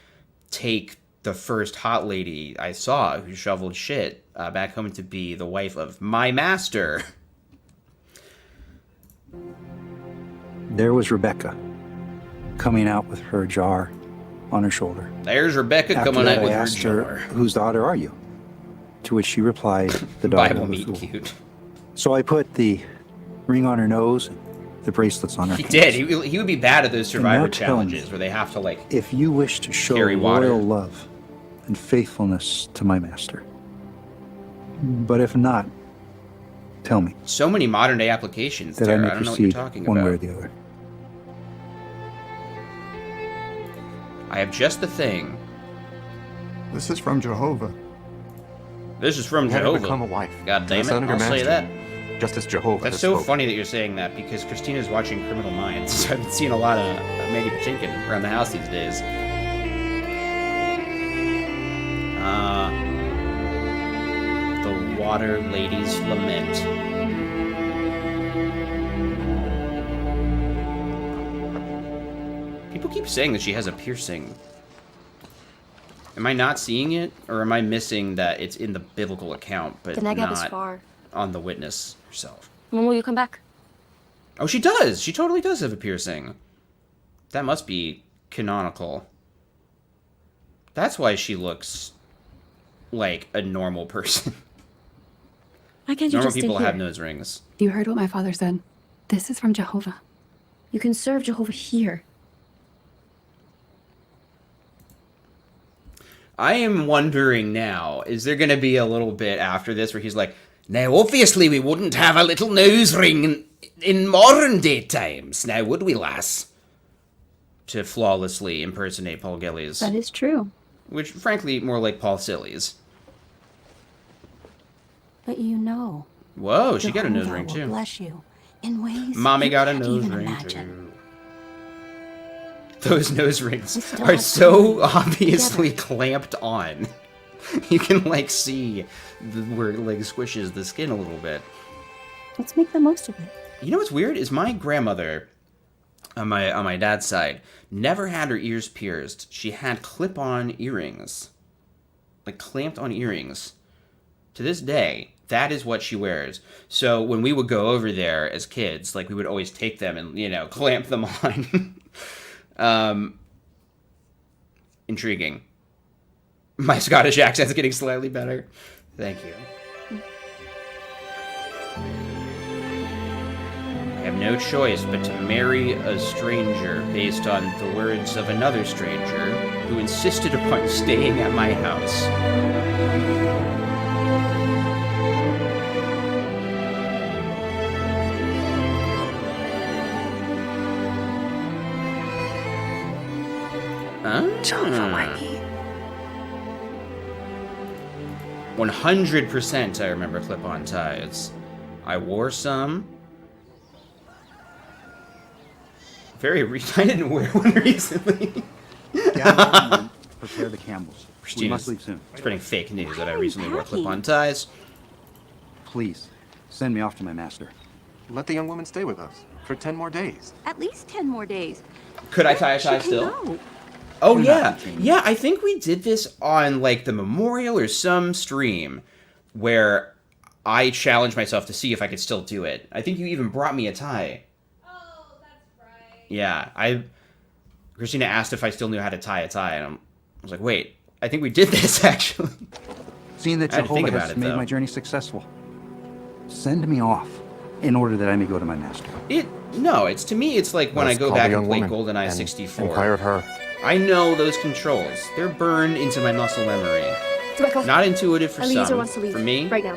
B: take the first hot lady I saw who shoveled shit back home to be the wife of my master.
J: There was Rebecca, coming out with her jar on her shoulder.
B: There's Rebecca
J: After
B: coming
J: that,
B: out with
J: I
B: her
J: asked
B: jar.
J: her, whose daughter are you? To which she replied, the daughter
B: Bible
J: of a
B: meet
J: fool.
B: cute.
J: So I put the ring on her nose and the bracelets on her
B: He
J: hands.
B: did. He would be bad at those Survivor
J: now tell me,
B: challenges where they have to, like,
J: if you wish to show
B: carry water.
J: loyal love and faithfulness to my master. But if not, tell me
B: so many modern day applications,
J: that I
B: Tara.
J: may
B: I don't know what you're
J: proceed
B: talking
J: one way or
B: about.
J: the other.
B: I have just the thing.
M: This is from Jehovah.
B: This is from
N: Had her
B: Jehovah.
N: become a wife.
B: God
N: to the
B: damn it,
N: son of your
B: I'll say
N: master,
B: that.
N: Just as Jehovah
B: That's
N: has
B: so
N: spoken.
B: funny that you're saying that because Christina's watching Criminal Minds. So I've been seeing a lot of Mandy Patinkin around the house these days. The Water Lady's Lament. People keep saying that she has a piercing. Am I not seeing it, or am I missing that it's in the biblical account, but
K: The Negev is
B: not
K: far.
B: on the witness herself?
K: When will you come back?
B: Oh, she does! She totally does have a piercing. That must be canonical. That's why she looks like a normal person.
I: Why can't you
B: Normal
I: just stay
B: people
I: here?
B: have nose rings.
I: You heard what my father said. This is from Jehovah.
K: You can serve Jehovah here.
B: I am wondering now, is there going to be a little bit after this where he's like, now obviously we wouldn't have a little nose ring in modern day times, now would we, lass? To flawlessly impersonate Paul Gillies.
I: That is true.
B: Which, frankly, more like Paul Sillies.
K: But you know.
B: Whoa, she got a nose
K: Jehovah
B: ring
K: will
B: too.
K: bless you in ways
B: Mommy
K: you
B: got a
K: can't
B: nose
K: even
B: ring
K: imagine.
B: too. Those nose rings
K: still
B: are
K: have
B: so
K: time
B: obviously clamped on. You can, like, see where it, like, squishes the skin a little bit.
K: Let's make the most of it.
B: You know what's weird is my grandmother, on my dad's side, never had her ears pierced. She had clip-on earrings, like clamped on earrings. To this day, that is what she wears. So when we would go over there as kids, like, we would always take them and, you know, clamp them on. Intriguing. My Scottish accent's getting slightly better. Thank you. I have no choice but to marry a stranger based on the words of another stranger who insisted upon staying at my house.
H: Jehovah might be.
B: 100% I remember clip-on ties. I wore some. I didn't wear one recently.
J: Prepare the camels. We must leave soon.
B: Spreading fake news that I recently wore clip-on ties.
J: Please, send me off to my master.
M: Let the young woman stay with us for 10 more days.
K: At least 10 more days.
B: Could I tie a tie still?
K: No.
B: Oh, yeah. Yeah, I think we did this on, like, the memorial or some stream where I challenged myself to see if I could still do it. I think you even brought me a tie.
D: Oh, that's right.
B: Yeah, Christina asked if I still knew how to tie a tie, and I was like, wait, I think we did this, actually.
J: Seeing that
B: I had to think
J: Jehovah
B: about
J: has
B: it,
J: made
B: though.
J: my journey successful, send me off in order that I may go to my master.
B: No, to me, it's like when I go back and play GoldenEye 64.
M: Inquire of her.
B: I know those controls. They're burned into my muscle memory.
K: Rebecca,
B: Not intuitive for
K: Eliezer
B: some.
K: wants to leave
B: For me,
K: right now.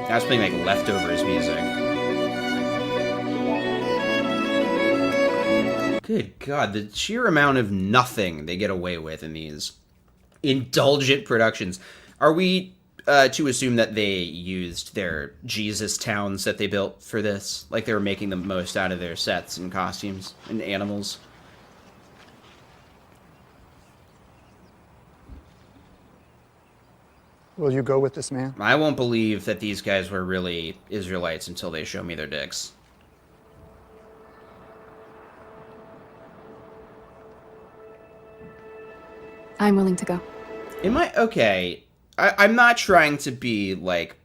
B: I was playing like leftovers music. Good God, the sheer amount of nothing they get away with in these indulgent productions. Are we to assume that they used their Jesus towns that they built for this? Like they were making the most out of their sets and costumes and animals?
M: Will you go with this man?
B: I won't believe that these guys were really Israelites until they show me their dicks.
I: I'm willing to go.
B: Am I? Okay. I'm not trying to be, like,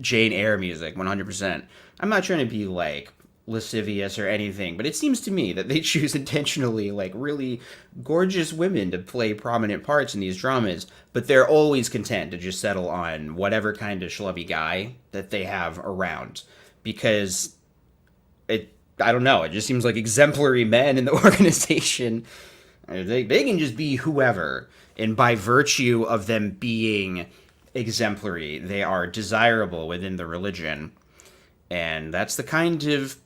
B: Jane Eyre music, 100%. I'm not trying to be, like, lascivious or anything, but it seems to me that they choose intentionally, like, really gorgeous women to play prominent parts in these dramas, but they're always content to just settle on whatever kind of schlubby guy that they have around. Because I don't know, it just seems like exemplary men in the organization. They can just be whoever, and by virtue of them being exemplary, they are desirable within the religion. And that's the kind of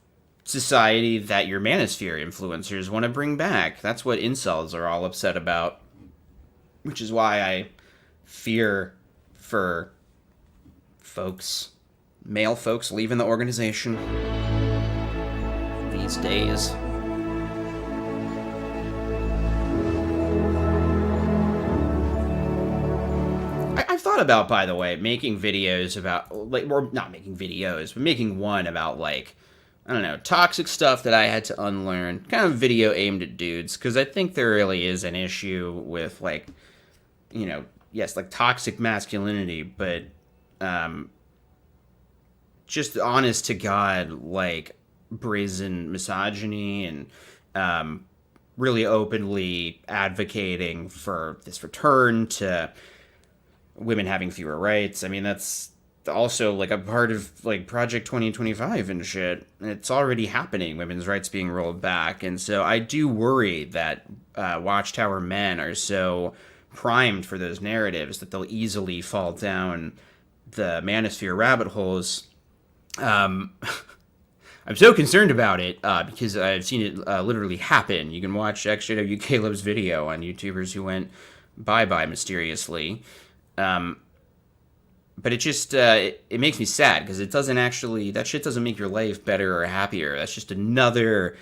B: society that your manosphere influencers want to bring back. That's what incels are all upset about. Which is why I fear for male folks leaving the organization these days. I've thought about, by the way, making videos about, like, or not making videos, but making one about, like, I don't know, toxic stuff that I had to unlearn. Kind of video aimed at dudes, because I think there really is an issue with, like, you know, yes, like, toxic masculinity, but, just honest to God, like, brazen misogyny and, really openly advocating for this return to women having fewer rights. I mean, that's also, like, a part of, like, Project 2025 and shit. It's already happening, women's rights being rolled back. And so I do worry that Watchtower men are so primed for those narratives that they'll easily fall down the manosphere rabbit holes. I'm so concerned about it because I've seen it literally happen. You can watch XJW Caleb's video on YouTubers who went bye-bye mysteriously. But it just, it makes me sad because it doesn't actually, that shit doesn't make your life better or happier. That's just another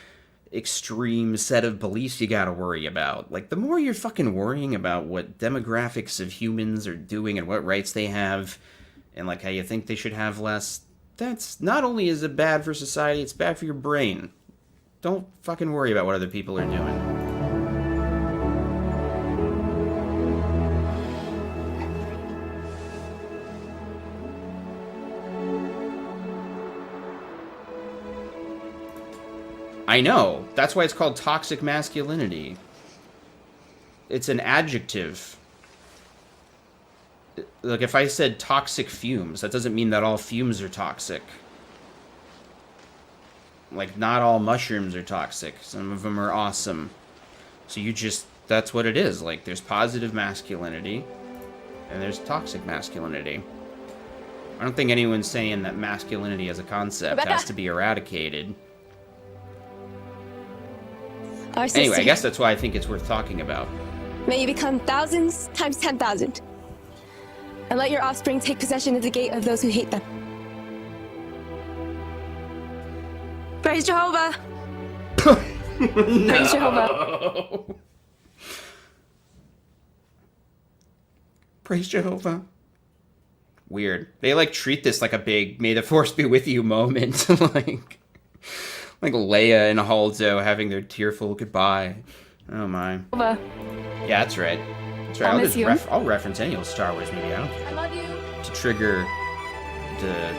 B: extreme set of beliefs you gotta worry about. Like, the more you're fucking worrying about what demographics of humans are doing and what rights they have, and, like, how you think they should have less, that's not only is it bad for society, it's bad for your brain. Don't fucking worry about what other people are doing. I know. That's why it's called toxic masculinity. It's an adjective. like, if I said toxic fumes, that doesn't mean that all fumes are toxic. Like, not all mushrooms are toxic. Some of them are awesome. So that's what it is. Like, there's positive masculinity, and there's toxic masculinity. I don't think anyone's saying that masculinity as a concept has to be eradicated. Anyway, I guess that's why I think it's worth talking about.
N: May you become thousands times 10,000. And let your offspring take possession of the gate of those who hate them. Praise Jehovah! Praise Jehovah!
B: Praise Jehovah. Weird. They, like, treat this like a big may the force be with you moment. like Leia and Haldo having their tearful goodbye. Oh, my.
N: Jehovah.
B: Yeah, that's right. That's right. I'll reference any old Star Wars movie. I don't care.
N: I love you.
B: To trigger the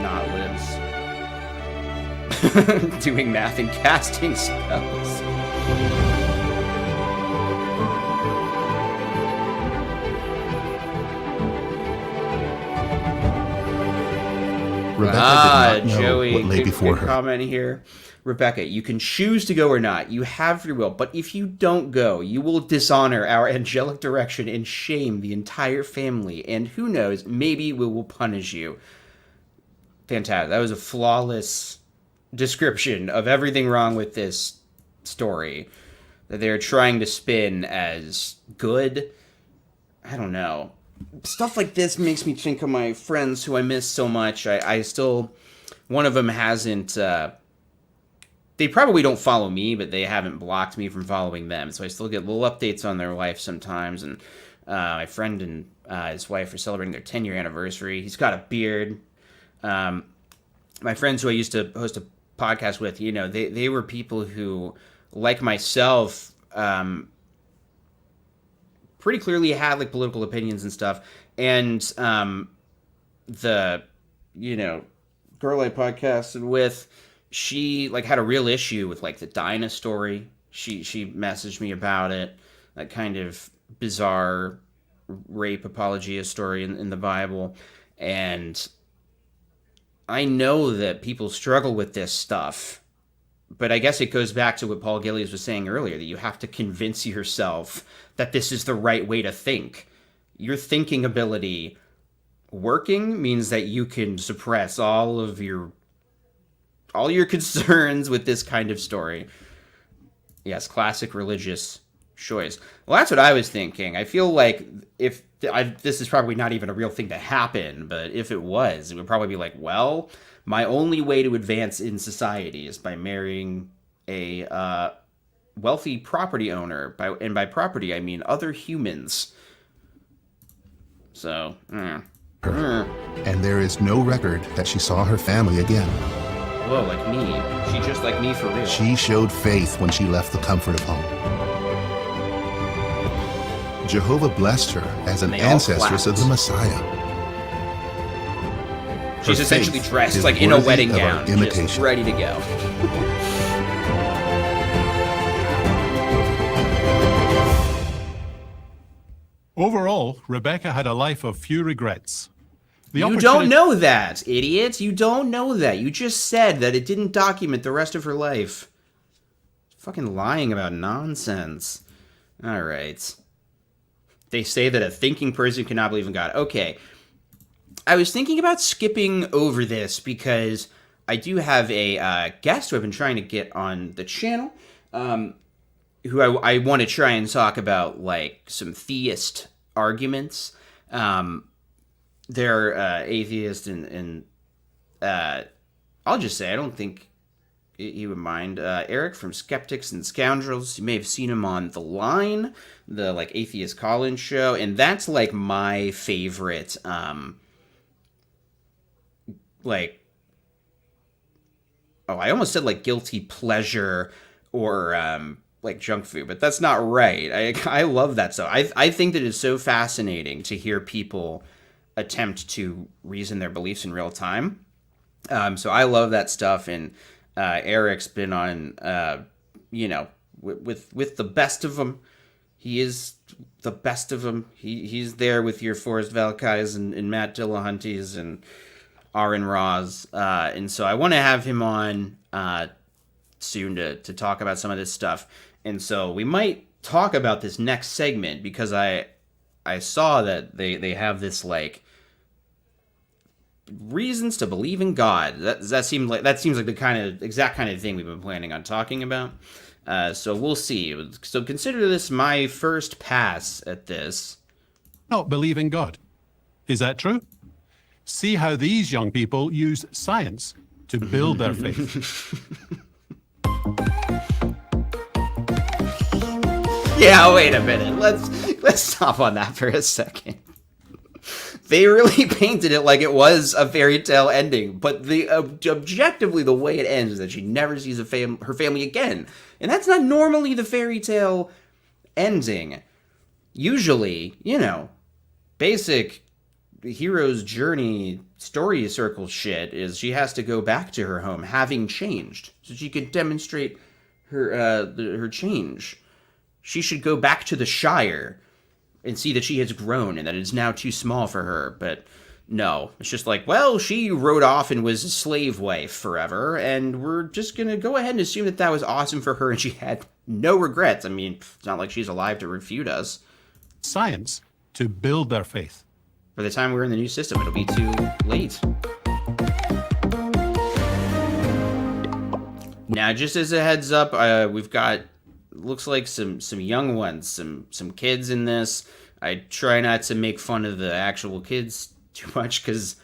B: not lives. Doing math and casting spells.
G: Rebecca did not know
B: Joey,
G: what lay before her.
B: Comment here. Rebecca, you can choose to go or not. You have free will. But if you don't go, you will dishonor our angelic direction and shame the entire family. And who knows, maybe we will punish you. Fantastic. That was a flawless description of everything wrong with this story that they're trying to spin as good. I don't know. Stuff like this makes me think of my friends who I miss so much. I still, one of them hasn't, they probably don't follow me, but they haven't blocked me from following them. So I still get little updates on their life sometimes. And my friend and his wife are celebrating their 10-year anniversary. He's got a beard. My friends who I used to host a podcast with, you know, they were people who, like myself, pretty clearly had like political opinions and stuff. And the, you know, girl I podcasted with, she like had a real issue with like the Dinah story. She messaged me about it, that kind of bizarre rape apologia story in the Bible. And I know that people struggle with this stuff, but I guess it goes back to what Paul Gillies was saying earlier, that you have to convince yourself that this is the right way to think. Your thinking ability working means that you can suppress all your concerns with this kind of story. Yes, classic religious choice. Well, that's what I was thinking. I feel like this is probably not even a real thing to happen, but if it was, it would probably be like, well, my only way to advance in society is by marrying a wealthy property owner. And by property, I mean other humans. So,
G: And there is no record that she saw her family again.
B: Whoa, like me. She just like me for real.
G: She showed faith when she left the comfort of home. Jehovah blessed her as an ancestress of the Messiah.
B: She's essentially dressed like in a wedding gown, just ready to go.
F: Overall, Rebecca had a life of few regrets.
B: You don't know that, idiot. You don't know that. You just said that it didn't document the rest of her life. Fucking lying about nonsense. All right. They say that a thinking person cannot believe in God. Okay. I was thinking about skipping over this because I do have a guest who I've been trying to get on the channel, who I want to try and talk about, like, some theist arguments. They're atheist, and I'll just say I don't think he would mind. Eric from Skeptics and Scoundrels, you may have seen him on The Line, the, like, atheist call-in show, and that's, like, my favorite, like, oh, I almost said, like, guilty pleasure or, like, junk food, but that's not right. I love that stuff. I think that it's so fascinating to hear people attempt to reason their beliefs in real time. So I love that stuff, and Eric's been on, you know, with the best of them. He is the best of them. He's there with your Forrest Valkais and Matt Dillahunties and Aaron Ross. And so I want to have him on soon to talk about some of this stuff. And so we might talk about this next segment because I saw that they have this like reasons to believe in God. That seems like the exact kind of thing we've been planning on talking about. So we'll see. So consider this my first pass at this.
F: Not believe in God. Is that true? See how these young people use science to build their faith.
B: Yeah, wait a minute. Let's stop on that for a second. They really painted it like it was a fairy tale ending, but objectively the way it ends is that she never sees her family again, and that's not normally the fairy tale ending. Usually, basic hero's journey story circle shit is she has to go back to her home having changed, so she could demonstrate her change. She should go back to the Shire and see that she has grown and that it's now too small for her. But no, it's just like, well, she rode off and was a slave wife forever, and we're just going to go ahead and assume that was awesome for her and she had no regrets. I mean, it's not like she's alive to refute us.
F: Science to build their faith.
B: By the time we're in the new system, it'll be too late. Now, just as a heads up, we've got looks like some young ones, some kids in this. I try not to make fun of the actual kids too much because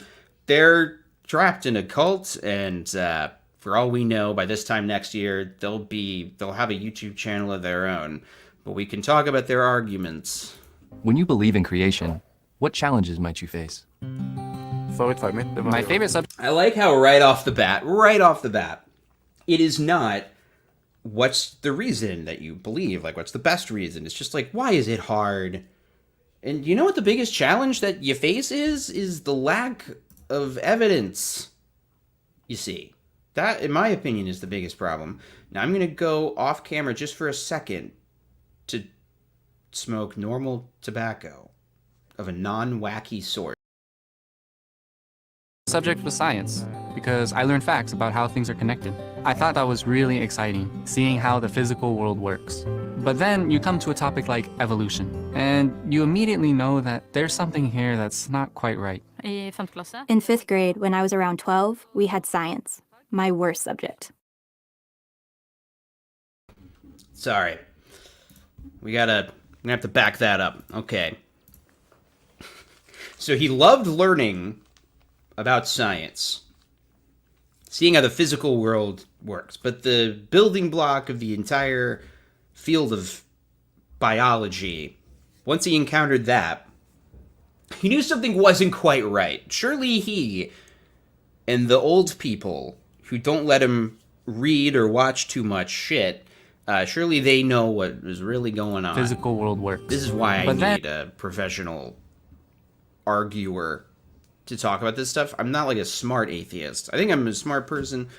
B: they're trapped in a cult, and for all we know, by this time next year they'll have a YouTube channel of their own. But we can talk about their arguments.
O: When you believe in creation, what challenges might you face? My favorite subject.
B: I like how right off the bat, it is not what's the reason that you believe, like what's the best reason. It's just like, why is it hard? And you know what the biggest challenge that you face is the lack of evidence. You see, that in my opinion is the biggest problem. Now I'm going to go off camera just for a second to smoke normal tobacco of a non-wacky sort.
O: Subject was science, because I learned facts about how things are connected. I thought that was really exciting, seeing how the physical world works. But then you come to a topic like evolution, and you immediately know that there's something here that's not quite right.
P: In 5th grade, when I was around 12, we had science, my worst subject.
B: Sorry. We're gonna have to back that up. Okay. So he loved learning about science, seeing how the physical world works. But the building block of the entire field of biology, once he encountered that, he knew something wasn't quite right. Surely he and the old people who don't let him read or watch too much shit, surely they know what is really going on.
O: Physical world works.
B: This is why I need a professional arguer to talk about this stuff. I'm not like a smart atheist. I think I'm a smart person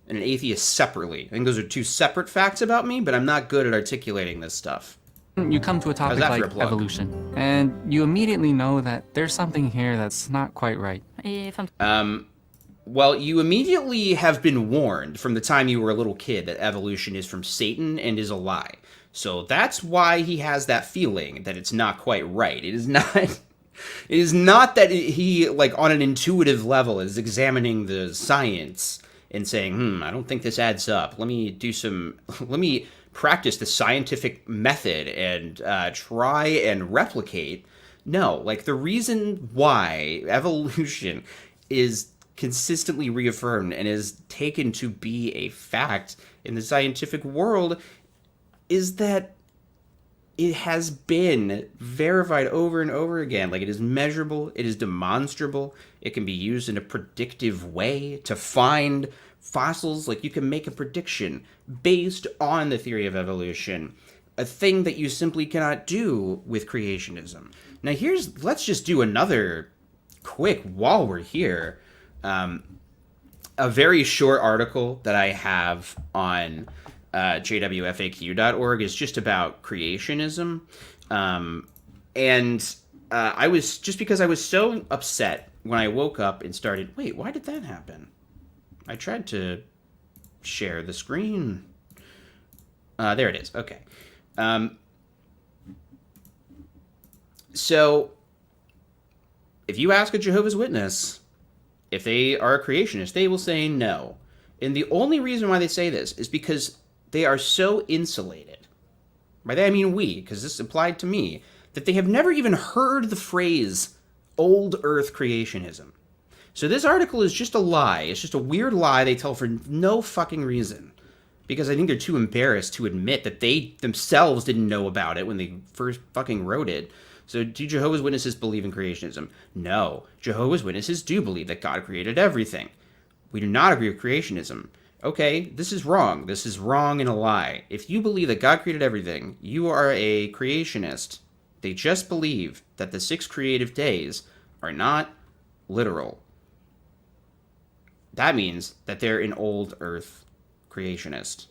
B: and an atheist separately. I think those are two separate facts about me, but I'm not good at articulating this stuff.
O: You come to a topic like evolution, and you immediately know that there's something here that's not quite right.
B: Well, you immediately have been warned from the time you were a little kid that evolution is from Satan and is a lie. So that's why he has that feeling that it's not quite right. It is not... It is not that he, like, on an intuitive level is examining the science and saying, I don't think this adds up. Let me practice the scientific method and try and replicate. No, like, the reason why evolution is consistently reaffirmed and is taken to be a fact in the scientific world is that it has been verified over and over again. Like, it is measurable, it is demonstrable, it can be used in a predictive way to find fossils. Like, you can make a prediction based on the theory of evolution, a thing that you simply cannot do with creationism. Now let's just do another quick, while we're here, a very short article that I have on jwfaq.org is just about creationism. I was, just because I was so upset when I woke up and started, wait, why did that happen? I tried to share the screen. There it is. Okay. So if you ask a Jehovah's Witness if they are a creationist, they will say no. And the only reason why they say this is because they are so insulated. By that I mean we, because this applied to me, that they have never even heard the phrase old earth creationism. So this article is just a lie. It's just a weird lie they tell for no fucking reason. Because I think they're too embarrassed to admit that they themselves didn't know about it when they first fucking wrote it. So do Jehovah's Witnesses believe in creationism? No. Jehovah's Witnesses do believe that God created everything. We do not agree with creationism. Okay, this is wrong. This is wrong and a lie. If you believe that God created everything, you are a creationist. They just believe that the 6 creative days are not literal. That means that they're an old earth creationist.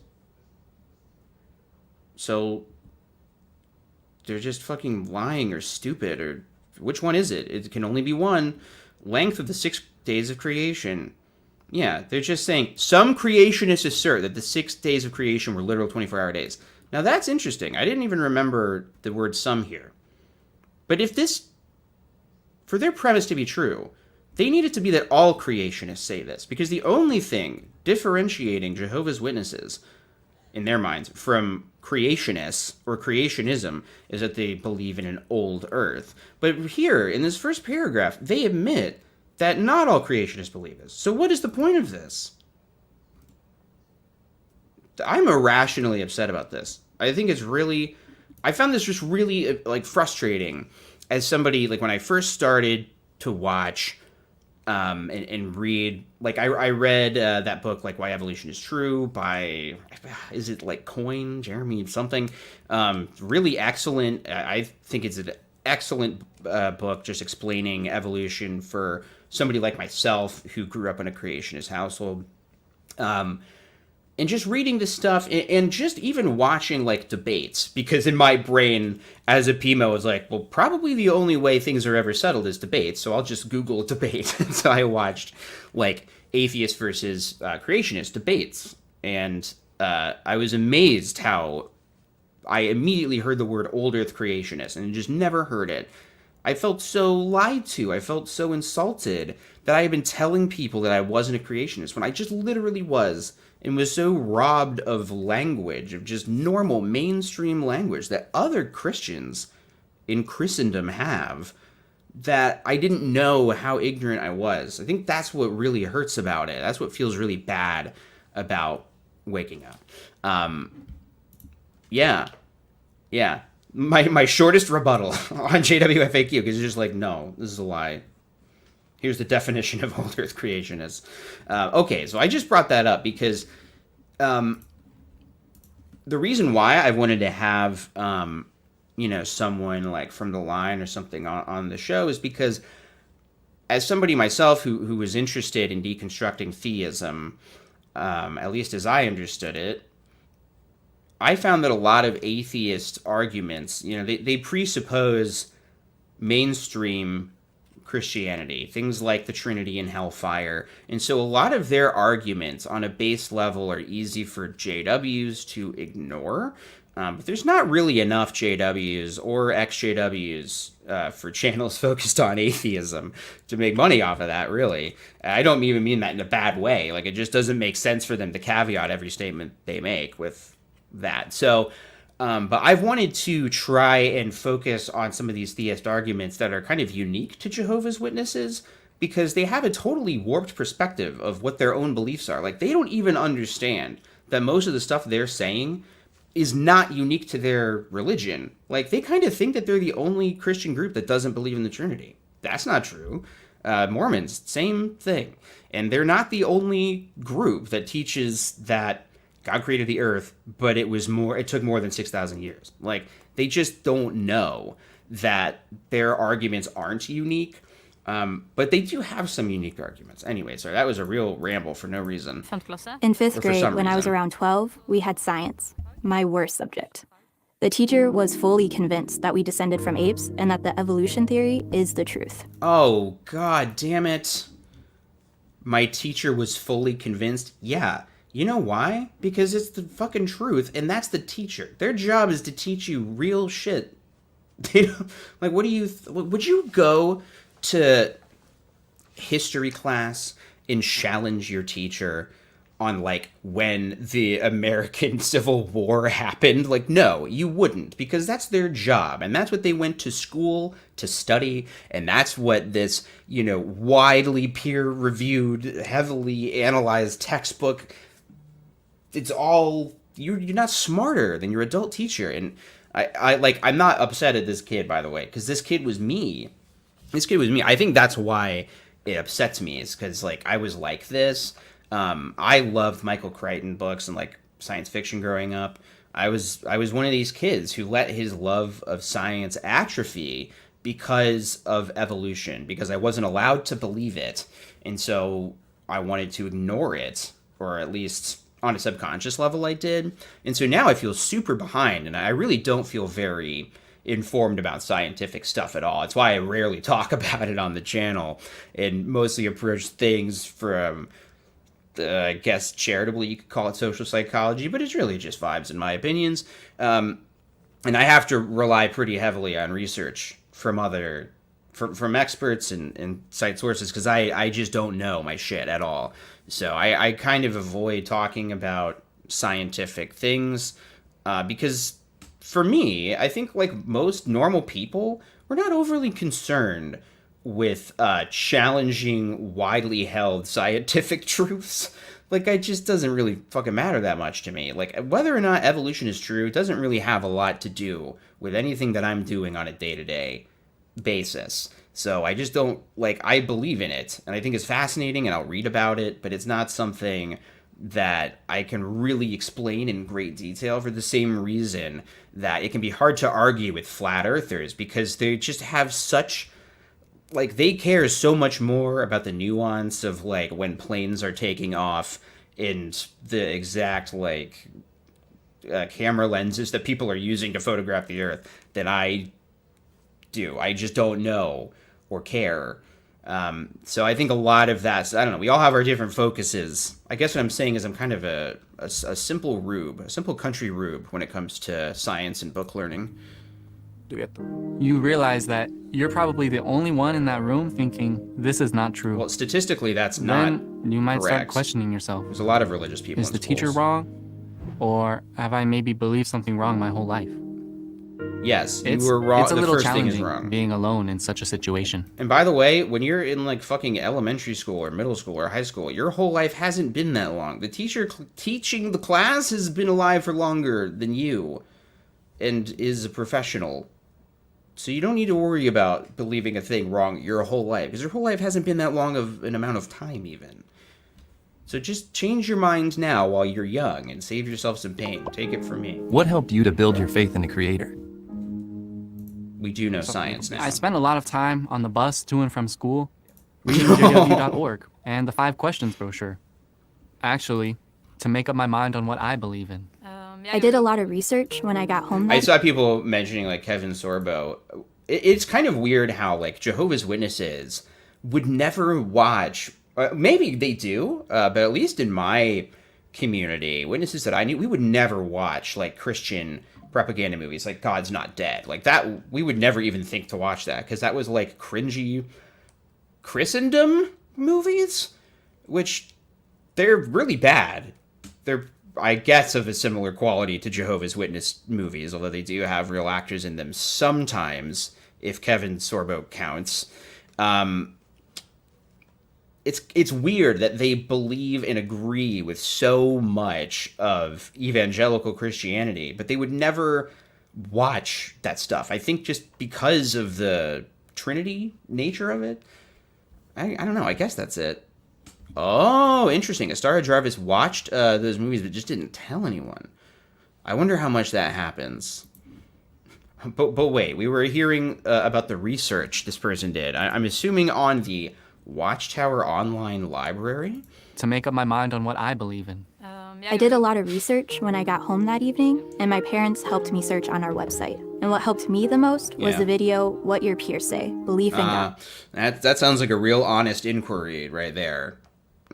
B: So they're just fucking lying or stupid, or which one is it? It can only be one. Length of the 6 days of creation. Yeah, they're just saying some creationists assert that the 6 days of creation were literal 24-hour days. Now that's interesting. I didn't even remember the word some here. But if this, for their premise to be true, they need it to be that all creationists say this, because the only thing differentiating Jehovah's Witnesses, in their minds, from creationists or creationism is that they believe in an old earth. But here, in this first paragraph, they admit that not all creationists believe this. So what is the point of this? I'm irrationally upset about this. I think it's really, I found this just really like frustrating as somebody, like when I first started to watch and read, like I read that book, like Why Evolution is True by, is it like Jeremy something, really excellent. I think it's an excellent book just explaining evolution for somebody like myself who grew up in a creationist household. And just reading this stuff and just even watching like debates, because in my brain as a PMO, I was like, well, probably the only way things are ever settled is debates. So I'll just Google debate. So I watched like atheist versus creationist debates. And I was amazed how I immediately heard the word old earth creationist and just never heard it. I felt so lied to. I felt so insulted that I had been telling people that I wasn't a creationist when I just literally was, and was so robbed of language, of just normal mainstream language that other Christians in Christendom have, that I didn't know how ignorant I was. I think that's what really hurts about it. That's what feels really bad about waking up. Yeah. My shortest rebuttal on JWFAQ, because it's just like, no, this is a lie. Here's the definition of old earth creationists. Okay, so I just brought that up because the reason why I wanted to have, someone like from the line or something on the show is because as somebody myself who was interested in deconstructing theism, at least as I understood it, I found that a lot of atheist arguments, they presuppose mainstream Christianity, things like the Trinity and hellfire. And so a lot of their arguments on a base level are easy for JWs to ignore. But there's not really enough JWs or ex-JWs for channels focused on atheism to make money off of that, really. I don't even mean that in a bad way. Like, it just doesn't make sense for them to caveat every statement they make with that. So, but I've wanted to try and focus on some of these theist arguments that are kind of unique to Jehovah's Witnesses, because they have a totally warped perspective of what their own beliefs are. Like, they don't even understand that most of the stuff they're saying is not unique to their religion. Like, they kind of think that they're the only Christian group that doesn't believe in the Trinity. That's not true. Mormons, same thing. And they're not the only group that teaches that God created the earth, but it took more than 6,000 years. Like, they just don't know that their arguments aren't unique. But they do have some unique arguments. Anyway, sorry, that was a real ramble for no reason.
P: In fifth
B: Or for
P: grade,
B: some
P: when I was
B: reason.
P: around 12, we had science, my worst subject. The teacher was fully convinced that we descended from apes and that the evolution theory is the truth.
B: Oh, god damn it. My teacher was fully convinced? Yeah. You know why? Because it's the fucking truth, and that's the teacher. Their job is to teach you real shit. Like, what do you... would you go to history class and challenge your teacher on, like, when the American Civil War happened? Like, no, you wouldn't, because that's their job, and that's what they went to school to study, and that's what this, you know, widely peer-reviewed, heavily analyzed textbook, it's all, you're not smarter than your adult teacher. And I'm not upset at this kid, by the way, because this kid was me. I think that's why it upsets me, is because, like, I was like this. I loved Michael Crichton books and, like, science fiction growing up. I was one of these kids who let his love of science atrophy because of evolution, because I wasn't allowed to believe it, and so I wanted to ignore it, or at least on a subconscious level I did. And so now I feel super behind, and I really don't feel very informed about scientific stuff at all. It's why I rarely talk about it on the channel, and mostly approach things from, I guess, charitably, you could call it social psychology, but it's really just vibes in my opinions. And I have to rely pretty heavily on research from from experts and site sources, because I just don't know my shit at all. So I kind of avoid talking about scientific things, because for me, I think, like most normal people, we're not overly concerned with challenging widely held scientific truths. Like, it just doesn't really fucking matter that much to me. Like, whether or not evolution is true doesn't really have a lot to do with anything that I'm doing on a day-to-day basis. So I just don't, like, I believe in it, and I think it's fascinating, and I'll read about it, but it's not something that I can really explain in great detail, for the same reason that it can be hard to argue with flat earthers, because they just have such, like, they care so much more about the nuance of, like, when planes are taking off and the exact, like, camera lenses that people are using to photograph the Earth than I do. I just don't know or care. So I think a lot of that, I don't know, we all have our different focuses. I guess what I'm saying is I'm kind of a simple rube, a simple country rube when it comes to science and book learning.
O: You realize that you're probably the only one in that room thinking this is not true.
B: Well, statistically, that's not
O: Then you might
B: correct.
O: start questioning yourself.
B: There's a lot of religious people
O: Is
B: in
O: the teacher
B: schools.
O: wrong? Or have I maybe believed something wrong my whole life?
B: Yes, you were wrong.
O: It's a
B: The
O: little
B: first thing is
O: challenging
B: wrong.
O: being alone in such a situation.
B: And by the way, when you're in, like, fucking elementary school or middle school or high school, your whole life hasn't been that long. The teacher teaching the class has been alive for longer than you and is a professional. So you don't need to worry about believing a thing wrong your whole life, because your whole life hasn't been that long of an amount of time even. So just change your mind now while you're young and save yourself some pain. Take it from me.
Q: What helped you to build your faith in the Creator?
B: We do know science now.
O: I spent a lot of time on the bus to and from school reading jw.org and the 5 questions brochure. Actually, to make up my mind on what I believe in.
P: I did a lot of research when I got home
B: I
P: then.
B: saw people mentioning, like, Kevin Sorbo. It's kind of weird how, like, Jehovah's Witnesses would never watch. Maybe they do, but at least in my community, witnesses that I knew, we would never watch, like, Christian propaganda movies, like God's Not Dead. Like, that, we would never even think to watch that, because that was, like, cringy Christendom movies, which they're really bad. They're, I guess, of a similar quality to Jehovah's Witness movies, although they do have real actors in them sometimes, if Kevin Sorbo counts. It's weird that they believe and agree with so much of evangelical Christianity, but they would never watch that stuff. I think just because of the Trinity nature of it. I don't know. I guess that's it. Oh, interesting. Astara Jarvis watched those movies but just didn't tell anyone. I wonder how much that happens. But wait, we were hearing about the research this person did. I'm assuming on the Watchtower Online Library?
O: To make up my mind on what I believe in.
P: I did a lot of research when I got home that evening, and my parents helped me search on our website. And what helped me the most was the video, What Your Peers Say, Believe in God.
B: That sounds like a real honest inquiry right there.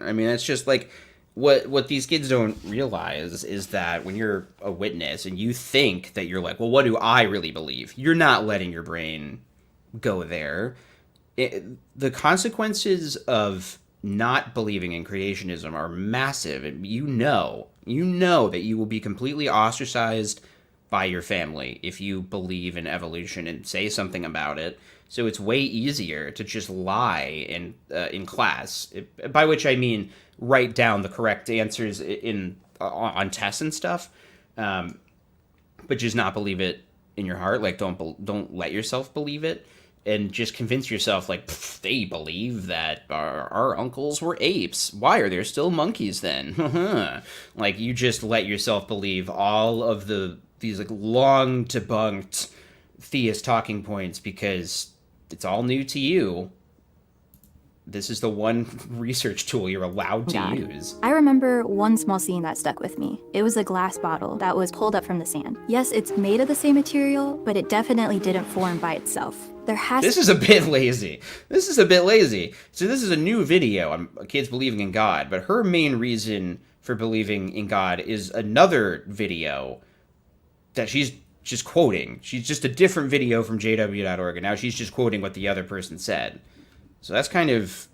B: I mean, it's just like, what these kids don't realize is that when you're a witness and you think that you're like, well, what do I really believe? You're not letting your brain go there. The consequences of not believing in creationism are massive, and you know that you will be completely ostracized by your family if you believe in evolution and say something about it. So it's way easier to just lie in class, by which I mean write down the correct answers on tests and stuff, but just not believe it in your heart. Like don't let yourself believe it. And just convince yourself, like, they believe that our uncles were apes. Why are there still monkeys then? Like, you just let yourself believe all of these like long debunked theist talking points because it's all new to you. This is the one research tool you're allowed to use.
P: I remember one small scene that stuck with me. It was a glass bottle that was pulled up from the sand. Yes, it's made of the same material, but it definitely didn't form by itself.
B: This is a bit lazy. So this is a new video on kids believing in God, but her main reason for believing in God is another video that she's just quoting. She's just a different video from jw.org, and now she's just quoting what the other person said. So that's kind of,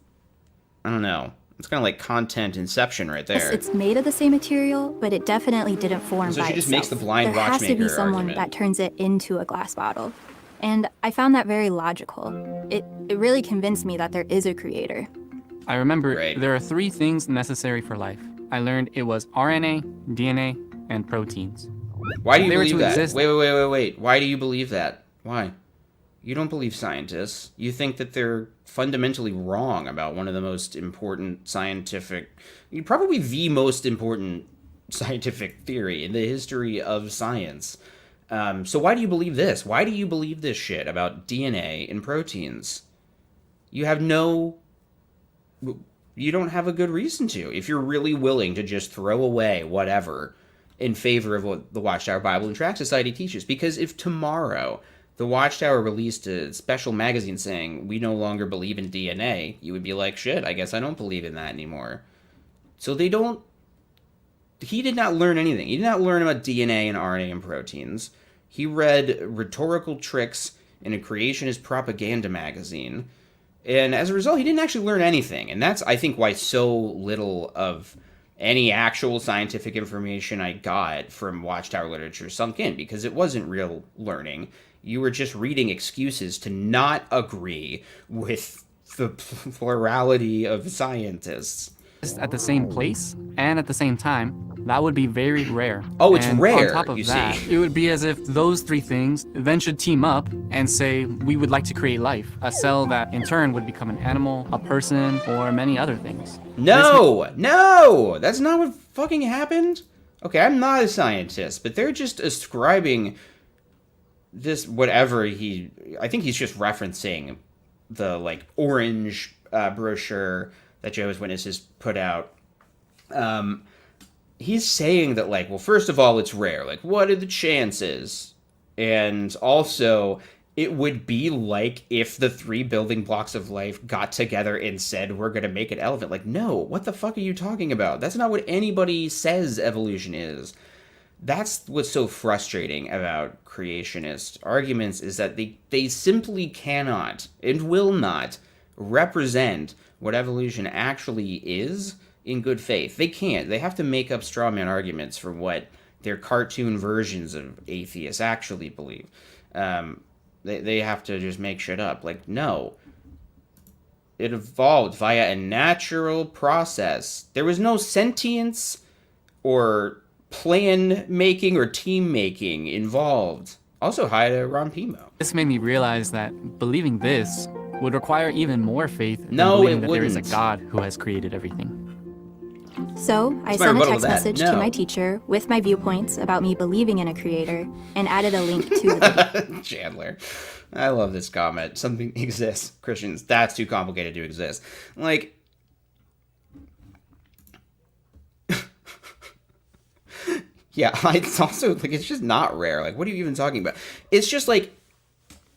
B: I don't know. It's kind of like content inception right there.
P: Yes, it's made of the same material, but it definitely didn't form by itself.
B: So she just makes the blind watchmaker
P: There has to be someone
B: argument.
P: that turns it into a glass bottle. And I found that very logical. It really convinced me that there is a creator.
O: I remember there are 3 things necessary for life. I learned it was RNA, DNA, and proteins.
B: Why do you
O: If they were
B: believe
O: to
B: that?
O: exist-
B: Wait. Why do you believe that? Why? You don't believe scientists. You think that they're fundamentally wrong about one of the most important probably the most important scientific theory in the history of science. So why do you believe this? Why do you believe this shit about DNA and proteins? You don't have a good reason to. If you're really willing to just throw away whatever in favor of what the Watchtower Bible and Tract Society teaches. Because if tomorrow the Watchtower released a special magazine saying, we no longer believe in DNA, you would be like, shit, I guess I don't believe in that anymore. So he did not learn anything. He did not learn about DNA and RNA and proteins. He read rhetorical tricks in a creationist propaganda magazine. And as a result, he didn't actually learn anything. And that's, I think, why so little of any actual scientific information I got from Watchtower literature sunk in, because it wasn't real learning. You were just reading excuses to not agree with the plurality of scientists.
O: At the same place and at the same time, that would be very rare.
B: Oh, it's
O: and
B: rare,
O: on top of
B: you
O: that,
B: see.
O: it would be as if those 3 things then should team up and say, we would like to create life. A cell that in turn would become an animal, a person, or many other things.
B: No! That's not what fucking happened. Okay, I'm not a scientist, but they're just ascribing this whatever I think he's just referencing the like orange brochure that Jehovah's Witnesses put out. He's saying that, like, well, first of all, it's rare. Like, what are the chances? And also, it would be like if the 3 building blocks of life got together and said, we're going to make an elephant. Like, no, what the fuck are you talking about? That's not what anybody says evolution is. That's what's so frustrating about creationist arguments, is that they simply cannot and will not represent what evolution actually is in good faith. They can't. They have to make up straw man arguments for what their cartoon versions of atheists actually believe. They have to just make shit up. Like, no. It evolved via a natural process. There was no sentience or plan making or team making involved. Also, hi to Ron Pimo.
O: This made me realize that believing this would require even more faith than
B: No,
O: believing
B: it
O: that there is a
B: wouldn't.
O: God who has created everything.
P: So I
B: What's my
P: sent a
B: rebuttal
P: text
B: to that?
P: message
B: No.
P: to my teacher with my viewpoints about me believing in a creator and added a link to the video.
B: Chandler. I love this comment. Something exists. Christians, that's too complicated to exist. Like, yeah, it's also, like, it's just not rare. Like, what are you even talking about? It's just, like,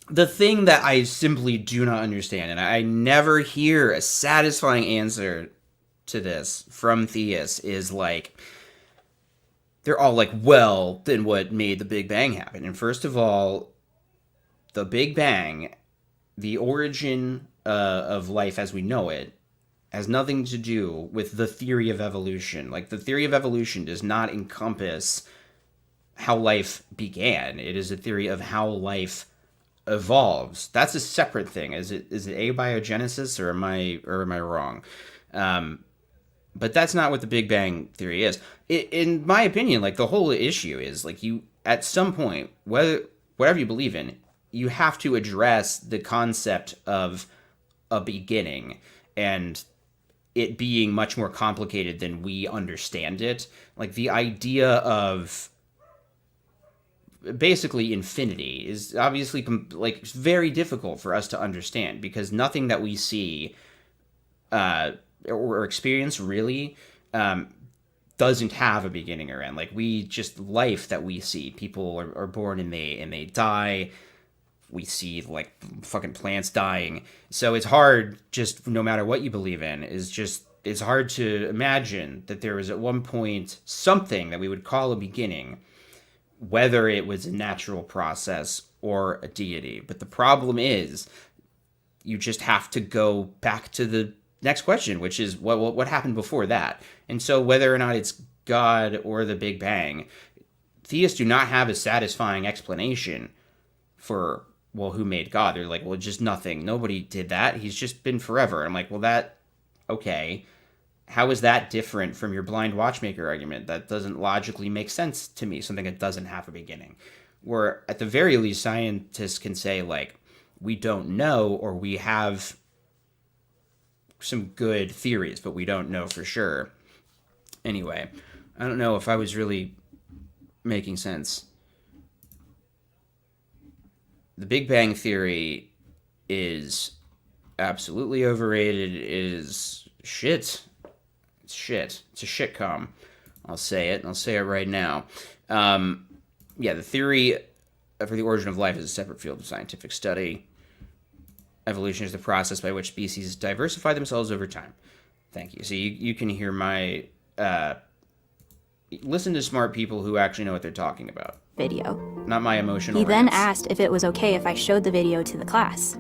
B: the thing that I simply do not understand, and I never hear a satisfying answer to this from theists, is, like, they're all like, well, then what made the Big Bang happen? And first of all, the Big Bang, the origin of life as we know it, has nothing to do with the theory of evolution. Like, the theory of evolution does not encompass how life began. It is a theory of how life evolves. That's a separate thing. Is it abiogenesis, or am I wrong? But that's not what the Big Bang theory is. In my opinion, like, the whole issue is, like, you, at some point, whatever you believe in, you have to address the concept of a beginning and it being much more complicated than we understand it. Like, the idea of basically infinity is obviously, like, very difficult for us to understand, because nothing that we see or experience really doesn't have a beginning or end. Like, we just, life that we see, people are born and they die. We see, like, fucking plants dying. So it's hard, just no matter what you believe in, it's hard to imagine that there was at one point something that we would call a beginning, whether it was a natural process or a deity. But the problem is, you just have to go back to the next question, which is what happened before that. And so whether or not it's God or the Big Bang, theists do not have a satisfying explanation for, well, who made God? They're like, well, just nothing. Nobody did that. He's just been forever. I'm like, well, okay. How is that different from your blind watchmaker argument? That doesn't logically make sense to me, something that doesn't have a beginning. Where, at the very least, scientists can say, like, we don't know, or we have some good theories, but we don't know for sure. Anyway, I don't know if I was really making sense. The Big Bang Theory is absolutely overrated. It is shit. It's shit. It's a shitcom. I'll say it, and I'll say it right now. Yeah, the theory for the origin of life is a separate field of scientific study. Evolution is the process by which species diversify themselves over time. Thank you. So you can hear my... listen to smart people who actually know what they're talking about.
P: Video.
B: Not my emotional
P: He then
B: rants.
P: asked if it was okay if I showed the video to the class.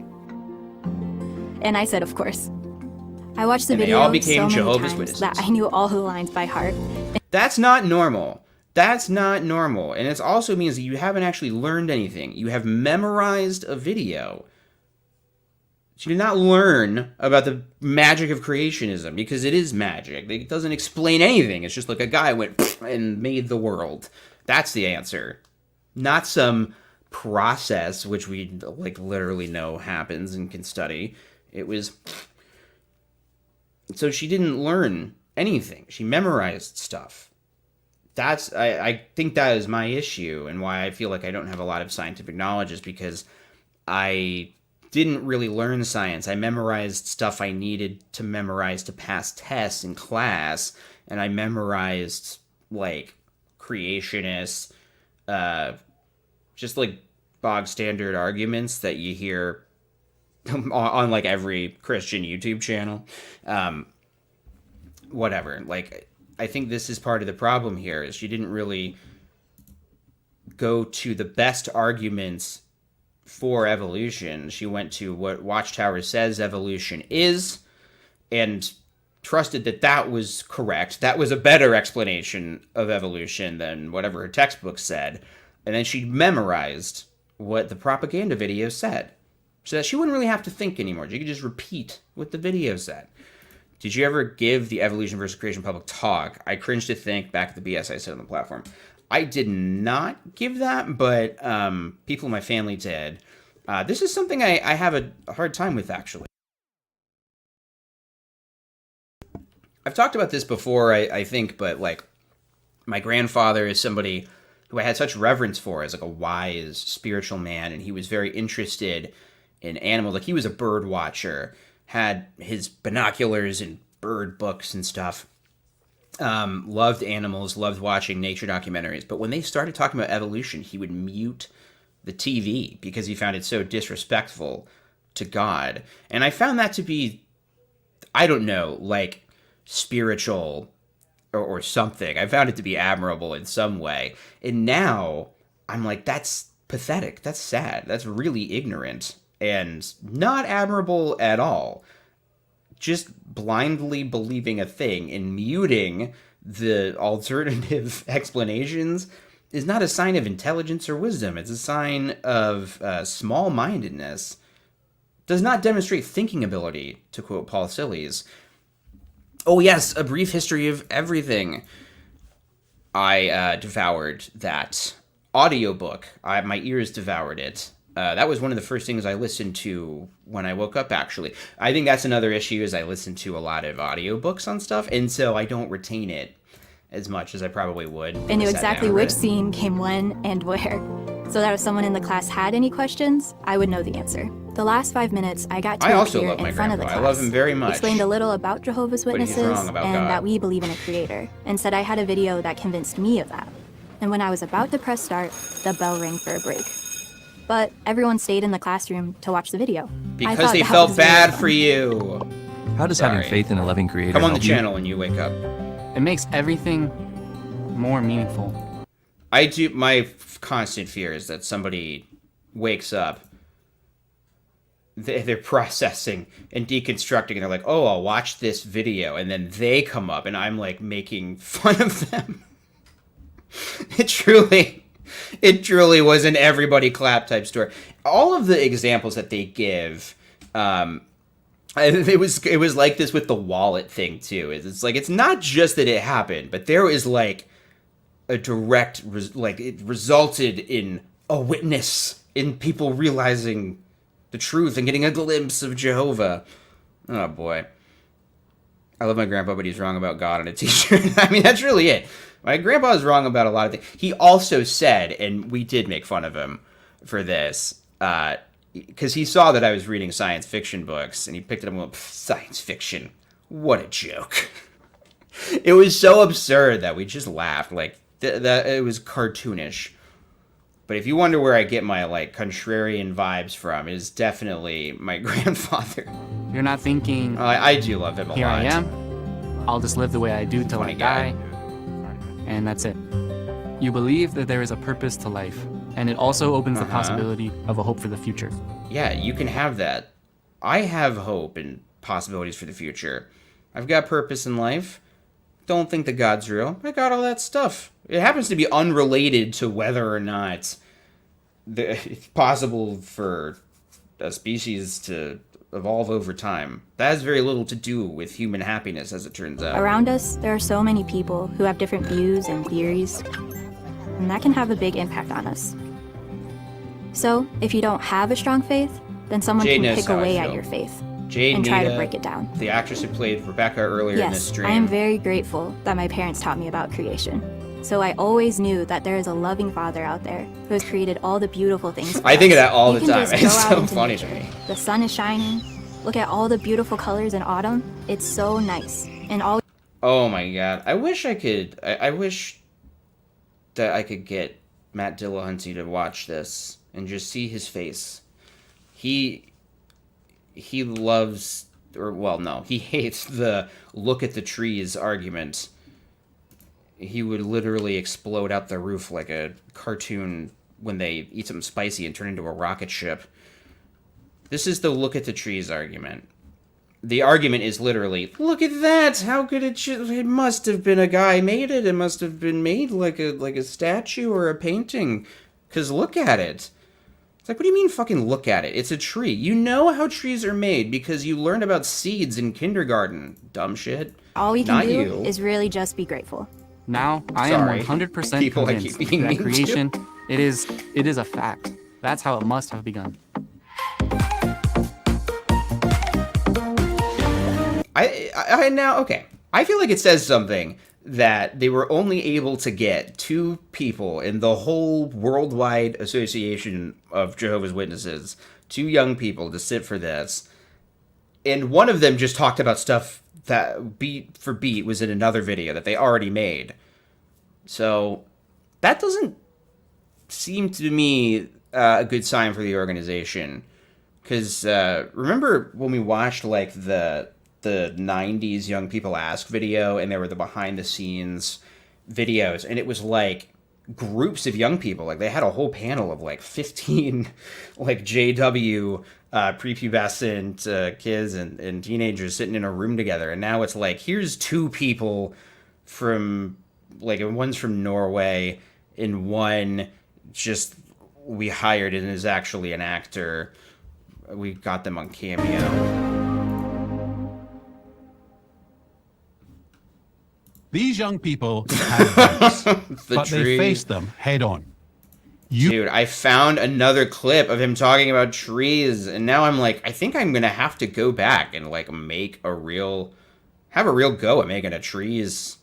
P: And I said, of course. I watched the
B: And they
P: video
B: all became
P: so
B: Jehovah's
P: many times
B: Witnesses.
P: that I knew all the lines by heart.
B: That's not normal. That's not normal. And it also means that you haven't actually learned anything. You have memorized a video. So you did not learn about the magic of creationism, because it is magic. It doesn't explain anything. It's just like a guy went and made the world. That's the answer. Not some process which we, like, literally know happens and can study. It was... So she didn't learn anything. She memorized stuff. I think that is my issue, and why I feel like I don't have a lot of scientific knowledge, is because I didn't really learn science. I memorized stuff I needed to memorize to pass tests in class, and I memorized, like, creationists, just, like, bog standard arguments that you hear on like every Christian YouTube channel. Whatever. Like, I think this is part of the problem here, is she didn't really go to the best arguments for evolution. She went to what Watchtower says evolution is, and trusted that that was correct. That was a better explanation of evolution than whatever her textbook said. And then she memorized what the propaganda video said, so that she wouldn't really have to think anymore. She could just repeat what the video said. Did you ever give the evolution versus creation public talk? I cringe to think back at the BS I said on the platform. I did not give that, but people in my family did. This is something I have a hard time with, actually. I've talked about this before, I think, but like my grandfather is somebody who I had such reverence for as like a wise spiritual man, and he was very interested in animals. Like he was a bird watcher, had his binoculars and bird books and stuff. Loved animals, loved watching nature documentaries. But when they started talking about evolution, he would mute the TV because he found it so disrespectful to God. And I found that to be, I don't know, like spiritual or something. I found it to be admirable in some way. And now I'm like, that's pathetic. That's sad. That's really ignorant and not admirable at all. Just blindly believing a thing and muting the alternative explanations is not a sign of intelligence or wisdom. It's a sign of small-mindedness. Does not demonstrate thinking ability, to quote Paul Sillies. Oh yes, A Brief History of Everything. I devoured that audiobook. My ears devoured it. That was one of the first things I listened to when I woke up, actually. I think that's another issue, is I listen to a lot of audiobooks on stuff, and so I don't retain it as much as I probably would.
P: I knew exactly which scene came when and where, so that if someone in the class had any questions, I would know the answer. The last 5 minutes, I got to appear in front of the class.
B: I love him very much.
P: Explained a little about Jehovah's Witnesses and that we believe in a creator, and said I had a video that convinced me of that. And when I was about to press start, the bell rang for a break. But everyone stayed in the classroom to watch the video.
B: Because they felt bad for you.
Q: How does having faith in a loving creator
B: come on the
Q: help you?
B: channel when you wake up?
O: It makes everything more meaningful.
B: My constant fear is that somebody wakes up, they're processing and deconstructing, and they're like, oh, I'll watch this video, and then they come up, and I'm like making fun of them. It truly was an everybody clap type story. All of the examples that they give, it was like this with the wallet thing too. It's like, it's not just that it happened, but there is like a direct, it resulted in a witness, in people realizing the truth and getting a glimpse of Jehovah. Oh boy. I love my grandpa, but he's wrong about God on a t-shirt. I mean, that's really it. My grandpa is wrong about a lot of things. He also said, and we did make fun of him for this, because he saw that I was reading science fiction books, and he picked it up and went, science fiction, what a joke. It was so absurd that we just laughed. Like, it was cartoonish. But if you wonder where I get my, like, contrarian vibes from, it is definitely my grandfather.
O: You're not thinking,
B: I do love him a lot.
O: Here I am, I'll just live the way I do till I die, and that's it. You believe that there is a purpose to life, and it also opens the possibility of a hope for the future.
B: Yeah, you can have that. I have hope and possibilities for the future. I've got purpose in life. Don't think that God's real. I got all that stuff. It happens to be unrelated to whether or not it's possible for a species to evolve over time. That has very little to do with human happiness, as it turns out.
P: Around us, there are so many people who have different views and theories, and that can have a big impact on us. So, if you don't have a strong faith, then someone can pick away at your faith and try to break it down.
B: The actress who played Rebecca earlier in this stream.
P: I am very grateful that my parents taught me about creation. So I always knew that there is a loving Father out there who has created all the beautiful things.
B: I think of that all the time.
P: You can just
B: It's
P: go out
B: so
P: into
B: funny
P: nature.
B: to me.
P: The sun is shining. Look at all the beautiful colors in autumn. It's so nice. And all.
B: Oh my god! I wish I could. I wish that I could get Matt Dillahunty to watch this and just see his face. He loves, or well, no, he hates the look at the trees argument. He would literally explode out the roof like a cartoon when they eat something spicy and turn into a rocket ship. This is the look at the trees argument. The argument is literally, look at that! How could it must have been a guy made it. It must have been made like a statue or a painting. 'Cause look at it. It's like, what do you mean fucking look at it? It's a tree. You know how trees are made because you learned about seeds in kindergarten. Dumb shit.
P: All we can do is really just be grateful.
O: Now, I am 100% convinced that creation, it is a fact. That's how it must have begun.
B: I feel like it says something that they were only able to get 2 people in the whole worldwide association of Jehovah's Witnesses, 2 young people to sit for this. And one of them just talked about stuff that beat for beat was in another video that they already made. So that doesn't seem to me a good sign for the organization. Because remember when we watched like the 90s Young People Ask video, and there were the behind the scenes videos, and it was like groups of young people, like they had a whole panel of like 15 like JW prepubescent kids and teenagers sitting in a room together. And now it's like, here's 2 people from like, one's from Norway and one just we hired and is actually an actor. We got them on Cameo.
F: These young people had doubts, but they faced them head on.
B: Dude, I found another clip of him talking about trees, and now I'm like, I think I'm gonna have to go back and like have a real go at making a trees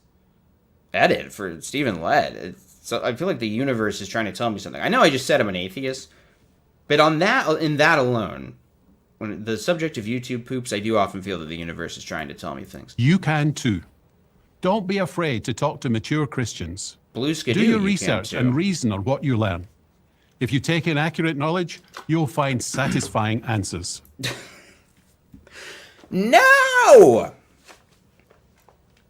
B: edit for Stephen Lett. So I feel like the universe is trying to tell me something. I know I just said I'm an atheist, but in that alone, when the subject of YouTube poops, I do often feel that the universe is trying to tell me things.
F: You can too. Don't be afraid to talk to mature Christians.
B: Blue Skidoo,
F: do your research and reason on what you learn. If you take in accurate knowledge, you'll find satisfying answers.
B: No!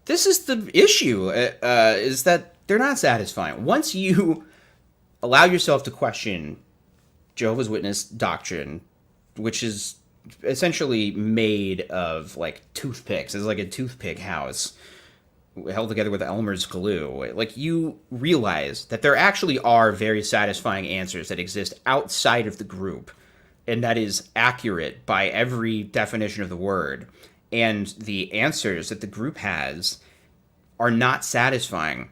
B: This is the issue, is that they're not satisfying. Once you allow yourself to question Jehovah's Witness doctrine, which is essentially made of like toothpicks, it's like a toothpick house held together with Elmer's glue, like you realize that there actually are very satisfying answers that exist outside of the group, and that is accurate by every definition of the word. And the answers that the group has are not satisfying.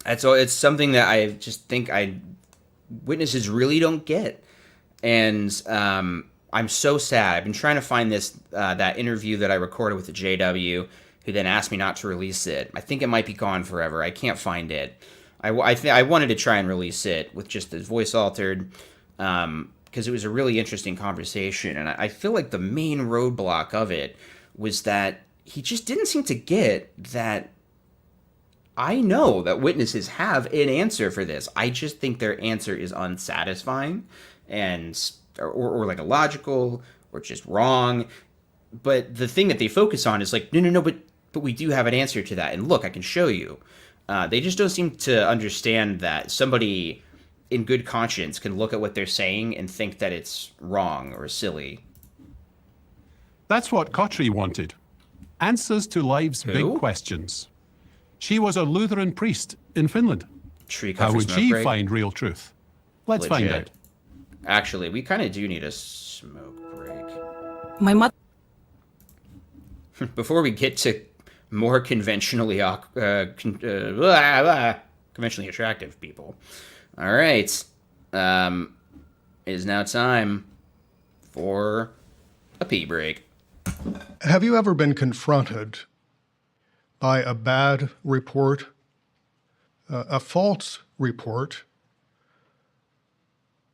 B: And so it's something that I just think witnesses really don't get. And I'm so sad. I've been trying to find that interview that I recorded with the JW, who then asked me not to release it. I think it might be gone forever. I can't find it. I wanted to try and release it with just the voice altered, because it was a really interesting conversation. And I feel like the main roadblock of it was that he just didn't seem to get that I know that witnesses have an answer for this. I just think their answer is unsatisfying and or like illogical or just wrong. But the thing that they focus on is like, no, but we do have an answer to that. And look, I can show you. They just don't seem to understand that somebody in good conscience can look at what they're saying and think that it's wrong or silly.
F: That's what Kotri wanted. Answers to life's big questions. She was a Lutheran priest in Finland. How would she find real truth? Let's find out.
B: Actually, we kind of do need a smoke break.
R: My mother.
B: Before we get to more conventionally conventionally attractive people. All right. It is now time for a pee break.
S: Have you ever been confronted by a bad report, a false report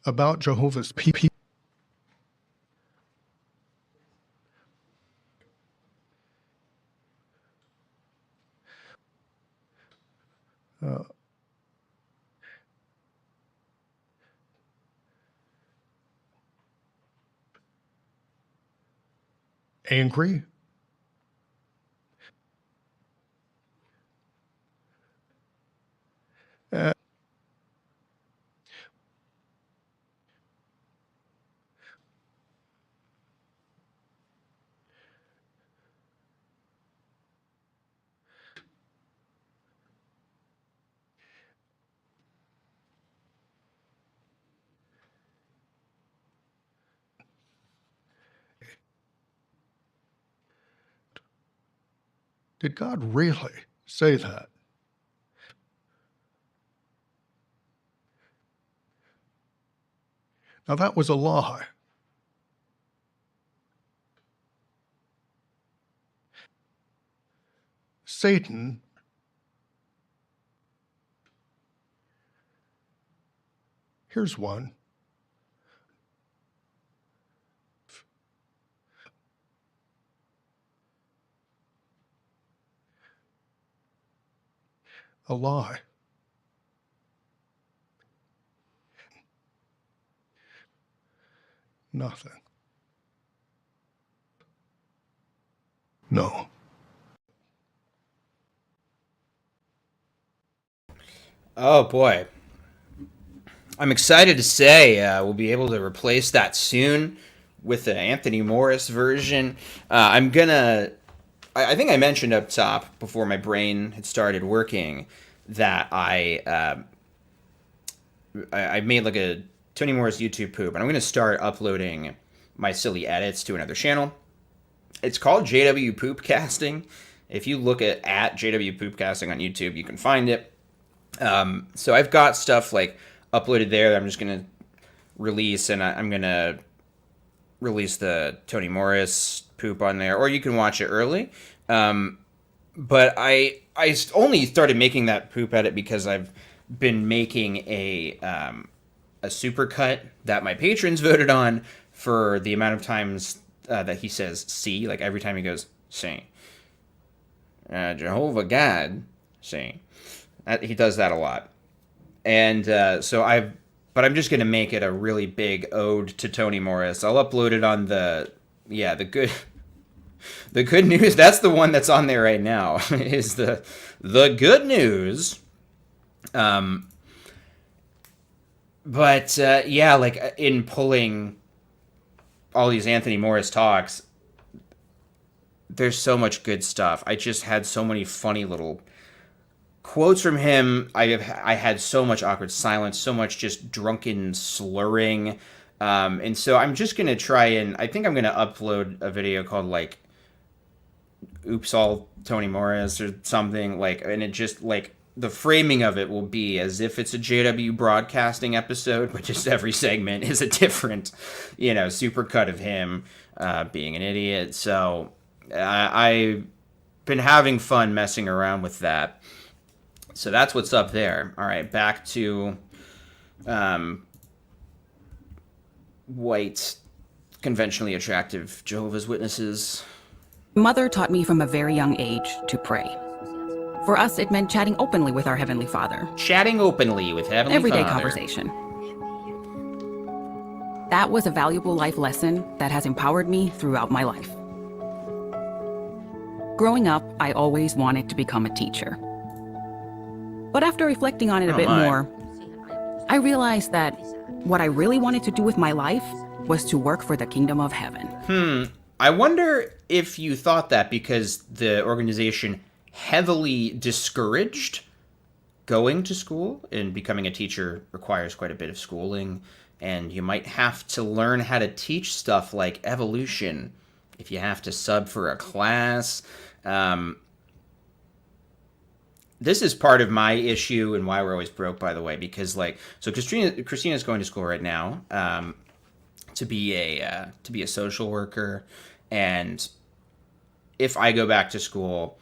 S: about Jehovah's people? Angry? Did God really say that? Now that was a lie. Satan here's one. A lie. Nothing. No.
B: Oh boy. I'm excited to say we'll be able to replace that soon with the Anthony Morris version. I think I mentioned up top before my brain had started working that I made like a Tony Morris YouTube poop, and I'm going to start uploading my silly edits to another channel. It's called JW Poopcasting. If you look at JW Poopcasting on YouTube, you can find it. So I've got stuff like uploaded there that I'm just going to release, and I'm going to release the Tony Morris poop on there, or you can watch it early. But I only started making that poop edit because I've been making a supercut that my patrons voted on for the amount of times that he says "see," like every time he goes "see." Jehovah God, see. He does that a lot. And but I'm just going to make it a really big ode to Tony Morris. I'll upload it on the good news. That's the one that's on there right now is the good news. But like in pulling all these Anthony Morris talks, there's so much good stuff. I just had so many funny little quotes from him. I had so much awkward silence, so much just drunken slurring. And so I'm just going to try and I think I'm going to upload a video called like Oops All Tony Morris or something, like, and it just like the framing of it will be as if it's a JW broadcasting episode, but just every segment is a different, supercut of him being an idiot. So I've been having fun messing around with that. So that's what's up there. All right, back to white, conventionally attractive Jehovah's Witnesses.
R: Mother taught me from a very young age to pray. For us, it meant chatting openly with our Heavenly Father.
B: Chatting openly with Heavenly
R: Everyday
B: Father.
R: conversation. That was a valuable life lesson that has empowered me throughout my life. Growing up, I always wanted to become a teacher. But after reflecting on it a bit more, I realized that what I really wanted to do with my life was to work for the kingdom of heaven.
B: I wonder if you thought that because the organization heavily discouraged going to school, and becoming a teacher requires quite a bit of schooling, and you might have to learn how to teach stuff like evolution if you have to sub for a class. This is part of my issue and why we're always broke, by the way, because so Christina's going to school right now to be a social worker, and if I go back to school,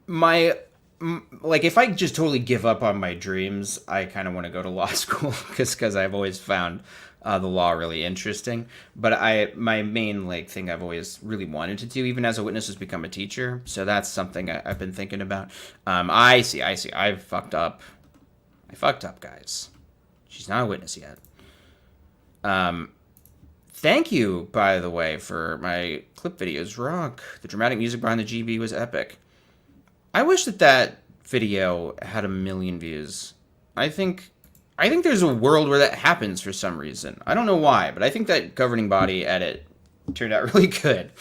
B: if I just totally give up on my dreams, I kind of want to go to law school because I've always found the law really interesting. But my main thing I've always really wanted to do, even as a witness, is become a teacher. So that's something I've been thinking about. I see. I've fucked up. I fucked up, guys. She's not a witness yet. Thank you, by the way, for my clip videos. Rock. The dramatic music behind the GB was epic. I wish that video had 1 million views. I think there's a world where that happens for some reason. I don't know why, but I think that governing body edit turned out really good.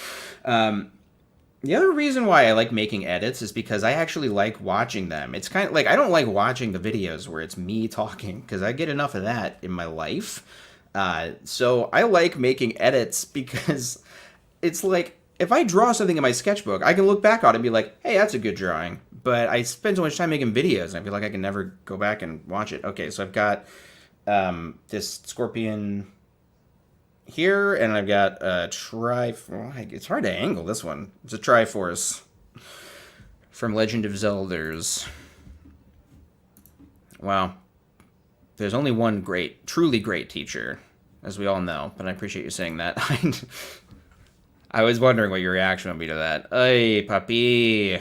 B: The other reason why I like making edits is because I actually like watching them. It's kind of like I don't like watching the videos where it's me talking because I get enough of that in my life. So I like making edits because it's like if I draw something in my sketchbook, I can look back on it and be like, hey, that's a good drawing. But I spend so much time making videos, and I feel like I can never go back and watch it. Okay, so I've got this scorpion here, and I've got a it's hard to angle this one. It's a Triforce from Legend of Zelders. Well, there's only one truly great teacher, as we all know, but I appreciate you saying that. I was wondering what your reaction would be to that. Ay, papi.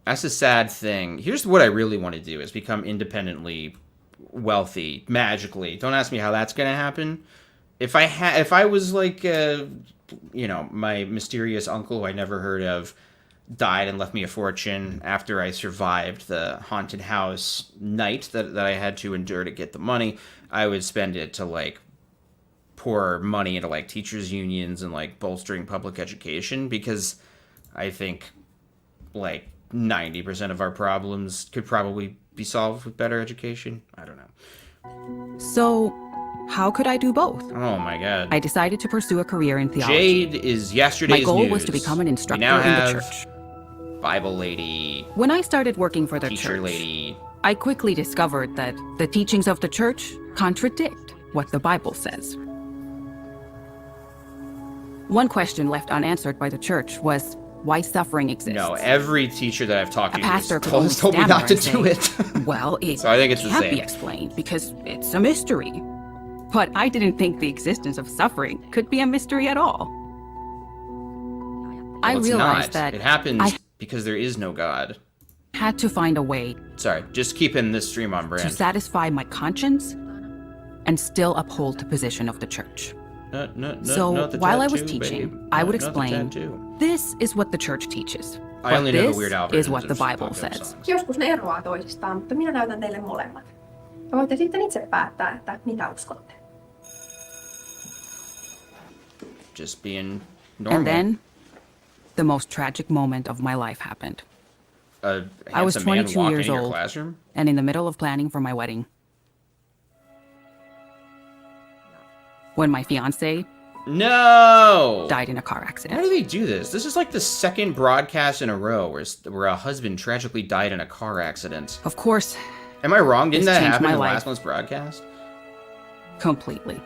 B: That's a sad thing. Here's what I really want to do, is become independently wealthy, magically. Don't ask me how that's going to happen. If I was like, my mysterious uncle who I never heard of died and left me a fortune after I survived the haunted house night that I had to endure to get the money, I would spend it to, like, pour money into, like, teachers' unions and, like, bolstering public education, because I think, like, 90% of our problems could probably be solved with better education. I don't know.
R: So, how could I do both?
B: Oh my god.
R: I decided to pursue a career in theology.
B: Jade is yesterday's
R: My goal
B: news.
R: was to become an instructor
B: We now
R: in
B: have
R: the church.
B: Bible lady.
R: When I started working for the
B: teacher
R: church,
B: lady.
R: I quickly discovered that the teachings of the church contradict what the Bible says. One question left unanswered by the church was why suffering exists.
B: No, every teacher that I've talked to
R: A pastor could
B: has told me
R: stammer
B: not to
R: and
B: do
R: say,
B: it.
R: Well, it
B: so I think it's the
R: can't
B: same.
R: be explained because it's a mystery. But I didn't think the existence of suffering could be a mystery at all. I
B: Well, it's
R: realized
B: not.
R: that
B: It happens
R: I
B: because there is no God.
R: had to find a way
B: Sorry, just keeping this stream on
R: to
B: brand.
R: satisfy my conscience and still uphold the position of the church. So
B: not the
R: while I was
B: tattoo,
R: teaching,
B: babe.
R: I would
B: Not the
R: explain,
B: tattoo.
R: this is what the church teaches.
B: I
R: But
B: only know the
R: this
B: Weird Al
R: is
B: versions
R: what the
B: of
R: Bible
B: Pop-Up
R: says.
B: songs.
N: Joskus ne eroaa toisistaan, mutta minä näytän teille molemmat. Ja voitte sitten itse päättää, että mitä uskotte.
B: Just being normal.
R: And then, the most tragic moment of my life happened.
B: A
R: I was
B: handsome man
R: 22
B: walked
R: years
B: into your
R: old
B: classroom?
R: and in the middle of planning for my wedding. When my fiance
B: No!
R: died in a car accident.
B: How do they do this? This is like the second broadcast in a row where a husband tragically died in a car accident.
R: Of course.
B: Am I wrong? Didn't
R: this
B: that
R: changed
B: happen
R: my
B: in the
R: life
B: last month's broadcast?
R: completely.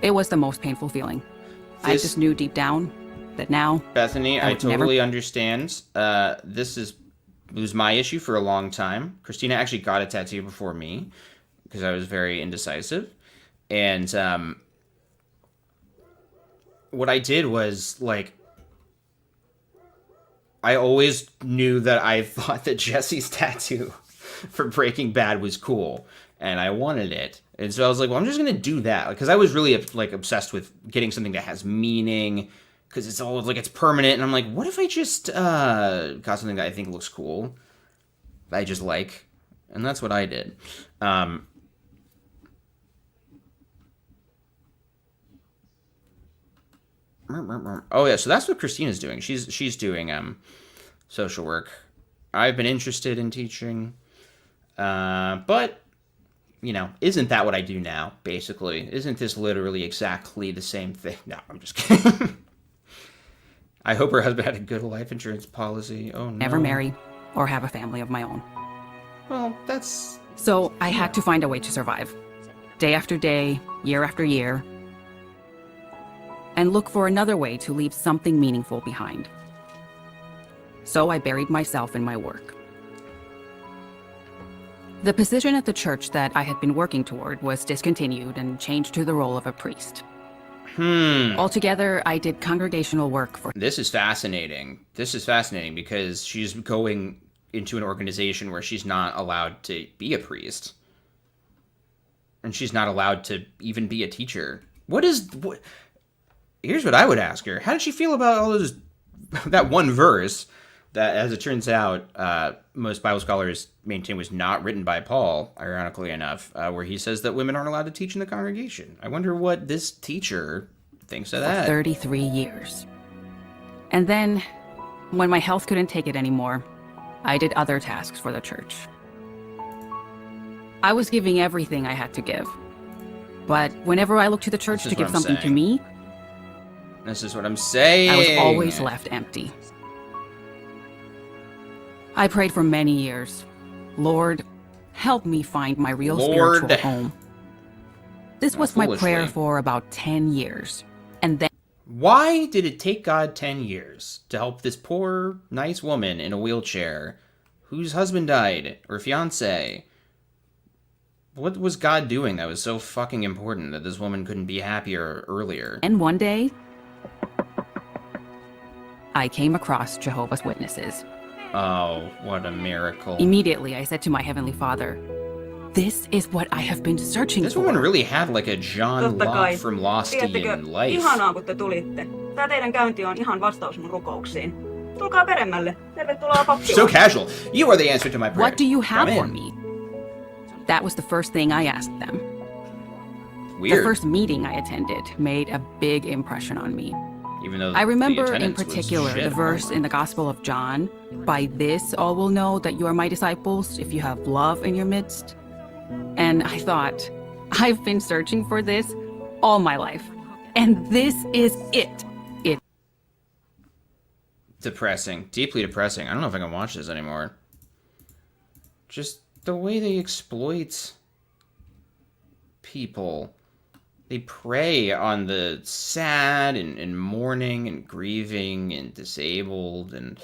R: It was the most painful feeling. I
B: This-
R: just knew deep down that now,
B: Bethany,
R: I
B: I
R: would never-
B: totally understand. It was my issue for a long time. Christina actually got a tattoo before me because I was very indecisive. And what I did was, like, I always knew that I thought that Jesse's tattoo for Breaking Bad was cool, and I wanted it. And so I was like, well, I'm just going to do that. Because I was really, like, obsessed with getting something that has meaning, because it's all, like, it's permanent. And I'm like, what if I just got something that I think looks cool, that I just like? And that's what I did. Oh yeah, so that's what Christina's doing. She's doing social work. I've been interested in teaching, but you know, isn't that what I do now? Basically, isn't this literally exactly the same thing? No, I'm just kidding. I hope her husband had a good life insurance policy. Oh no.
R: never marry or have a family of my own.
B: Well, that's...
R: So I had to find a way to survive. Day after day, year after year. And look for another way to leave something meaningful behind. So I buried myself in my work. The position at the church that I had been working toward was discontinued and changed to the role of a priest. Altogether, I did congregational work for...
B: This is fascinating. This is fascinating because she's going into an organization where she's not allowed to be a priest. And she's not allowed to even be a teacher. Here's what I would ask her. How did she feel about all those... that one verse that, as it turns out, most Bible scholars maintain was not written by Paul, ironically enough, where he says that women aren't allowed to teach in the congregation. I wonder what this teacher thinks of that.
R: 33 years. And then, when my health couldn't take it anymore, I did other tasks for the church. I was giving everything I had to give. But whenever I looked to the church
B: This is
R: to
B: what
R: give
B: I'm
R: something to
B: saying.
R: me,
B: This is what I'm saying.
R: I was always left empty. I prayed for many years. Lord, help me find my real
B: Lord.
R: spiritual home. This
B: Not
R: was my
B: foolishly.
R: prayer for about 10 years. And then
B: Why did it take God 10 years to help this poor, nice woman in a wheelchair whose husband died, or fiance? What was God doing that was so fucking important that this woman couldn't be happier earlier?
R: And one day, I came across Jehovah's Witnesses.
B: Oh, what a miracle.
R: Immediately, I said to my Heavenly Father, this is what I have been searching
B: This
R: for.
B: woman really had like a John Locke from Lost in life.
K: Ihanaa, kun te tulitte. Tää teidän käynti on ihan vastaus mun rukouksiin. Tulkaa peremmälle. Tervetuloa pappilaan.
B: So casual. You are the answer to my prayer.
R: What do you have
B: Come
R: for
B: in.
R: me? That was the first thing I asked them.
B: Weird.
R: The first meeting I attended made a big impression on me.
B: Even though
R: I remember
B: the
R: in
B: attendance was
R: particular
B: shit.
R: the verse in the Gospel of John, "By this all will know that you are my disciples if you have love in your midst." And I thought, I've been searching for this all my life. And this is it.
B: Depressing. Deeply depressing. I don't know if I can watch this anymore. Just the way they exploit people. They prey on the sad and mourning and grieving and disabled and...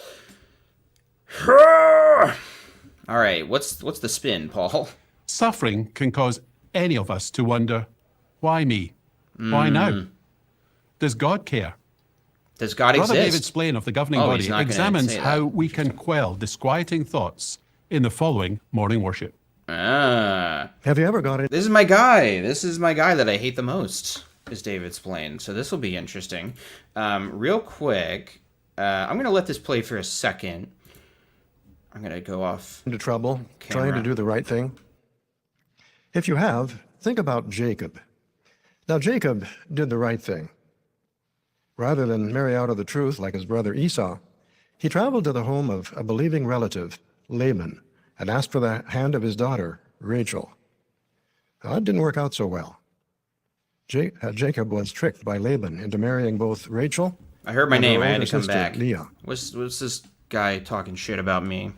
B: All right, what's the spin, Paul?
F: Suffering can cause any of us to wonder, why me? Why now? Does God care?
B: Does God
F: Brother
B: exist?
F: David Splain of the Governing
B: Oh,
F: Body
B: he's not gonna
F: examines
B: say that.
F: how we can quell disquieting thoughts in the following morning worship.
L: Have you ever got it?
B: This is my guy. This is my guy that I hate the most, is David Splain. So this will be interesting. Real quick, I'm going to let this play for a second. I'm going to go off
L: Into trouble,
B: camera.
L: trying to do the right thing? If you have, think about Jacob. Now, Jacob did the right thing. Rather than marry out of the truth like his brother Esau, he traveled to the home of a believing relative, Laban, and asked for the hand of his daughter, Rachel. Now, that didn't work out so well. Jacob was tricked by Laban into marrying both Rachel
B: I heard my
L: and her
B: name. I had
L: older
B: to come
L: sister,
B: back.
L: Leah.
B: What's this guy talking shit about me?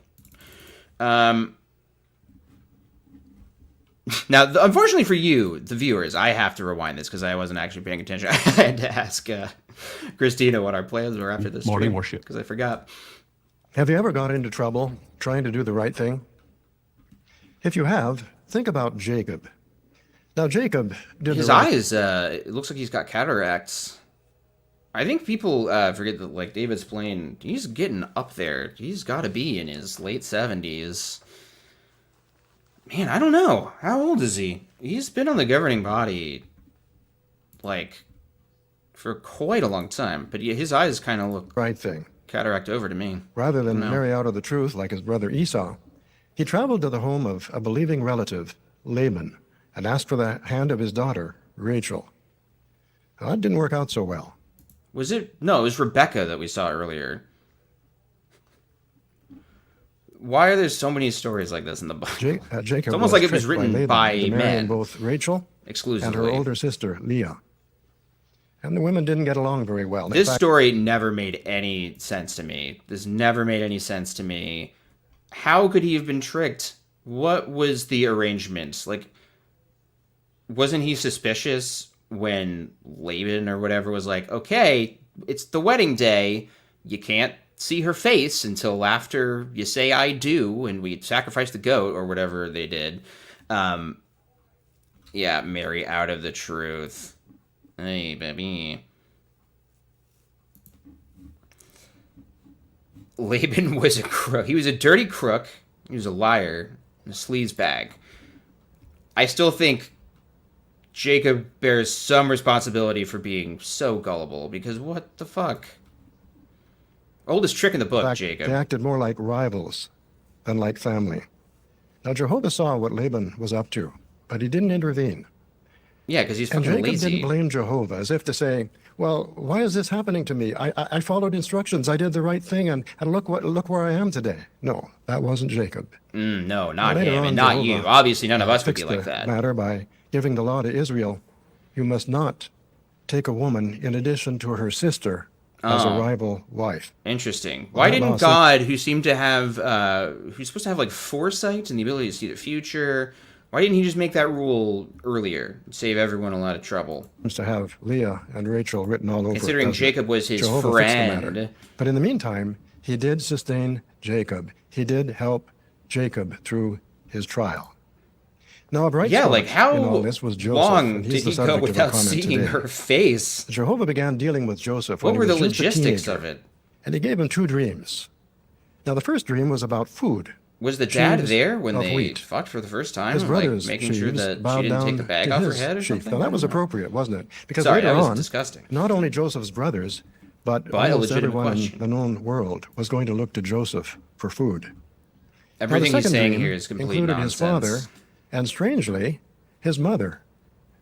B: Now, unfortunately for you, the viewers, I have to rewind this because I wasn't actually paying attention. I had to ask Christina what our plans were after this
F: Morning
B: stream,
F: worship.
B: because I forgot.
L: Have you ever got into trouble trying to do the right thing? If you have, think about Jacob. Now, Jacob did
B: His
L: the right
B: eyes, it looks like he's got cataracts. I think people forget that, like, David Splain, he's getting up there. He's got to be in his late 70s. Man, I don't know. How old is he? He's been on the governing body, like, for quite a long time. But yeah, his eyes kind of look
L: right thing.
B: Cataract over to me.
L: Rather than
B: No.
L: marry out of the truth like his brother Esau, he traveled to the home of a believing relative, Laban, and asked for the hand of his daughter, Rachel. Now, that didn't work out so well.
B: Was it? No, it was Rebecca that we saw earlier. Why are there so many stories like this in the book?
L: Jacob
B: It's almost like it was
L: tricked
B: written
L: Laban
B: by
L: into marrying
B: men.
L: both Rachel
B: Exclusively.
L: and her older sister, Leah. And the women didn't get along very well. In
B: This
L: fact,
B: story never made any sense to me. This never made any sense to me. How could he have been tricked? What was the arrangement? Like, wasn't he suspicious when Laban or whatever was like, okay, it's the wedding day. You can't see her face until after you say I do, and we sacrifice the goat or whatever they did. Yeah, marry out of the truth. Hey, baby. Laban was a crook. He was a dirty crook. He was a liar. And a sleazebag. I still think Jacob bears some responsibility for being so gullible, because what the fuck? Oldest trick in the book,
L: in fact,
B: Jacob.
L: they acted more like rivals than like family. Now, Jehovah saw what Laban was up to, but he didn't intervene.
B: Yeah, because he's
L: And
B: fucking
L: Jacob
B: lazy.
L: didn't blame Jehovah, as if to say, well, why is this happening to me? I followed instructions, I did the right thing, and look where I am today. No, that wasn't Jacob.
B: No, not
L: Later
B: him,
L: on,
B: and not
L: Jehovah,
B: you. Obviously, none of us would be
L: fixed
B: like
L: the
B: that.
L: matter by giving the law to Israel. You must not take a woman in addition to her sister as a
B: Oh.
L: rival wife.
B: Interesting.
L: Well,
B: Why
L: that law
B: didn't
L: said-
B: God, who seemed to have, who's supposed to have like foresight and the ability to see the future, Why didn't he just make that rule earlier? Save everyone a lot of trouble.
L: To have Leah and Rachel written all over.
B: Considering Jacob was his
L: Jehovah
B: friend.
L: But in the meantime, he did sustain Jacob. He did help Jacob through his trial. Now, a bright spot
B: how
L: in all this was Joseph,
B: long
L: and
B: did
L: he's the
B: he go
L: subject of
B: without
L: our comment
B: seeing
L: today.
B: her face?
L: Jehovah began dealing with Joseph
B: What
L: when
B: were
L: he
B: the
L: was just a
B: logistics
L: teenager,
B: of it?
L: and he gave him 2 dreams. Now, the first dream was about food.
B: Was the dad
L: Sheaves
B: there when
L: of
B: they
L: wheat.
B: fucked for the first time?
L: His brothers,
B: making sure
L: sheaves,
B: that she
L: bowed
B: didn't take the
L: down
B: bag
L: to
B: off her
L: his
B: head or
L: sheaf.
B: something?
L: Now, that was appropriate, wasn't it? Because
B: Sorry,
L: later
B: that was
L: on,
B: disgusting.
L: not only Joseph's brothers, but
B: a
L: almost
B: legitimate
L: everyone
B: question.
L: in the known world was going to look to Joseph for food.
B: Everything
L: now, the
B: he's
L: second
B: saying
L: dream
B: here is complete
L: included
B: nonsense.
L: his father, and strangely, his mother,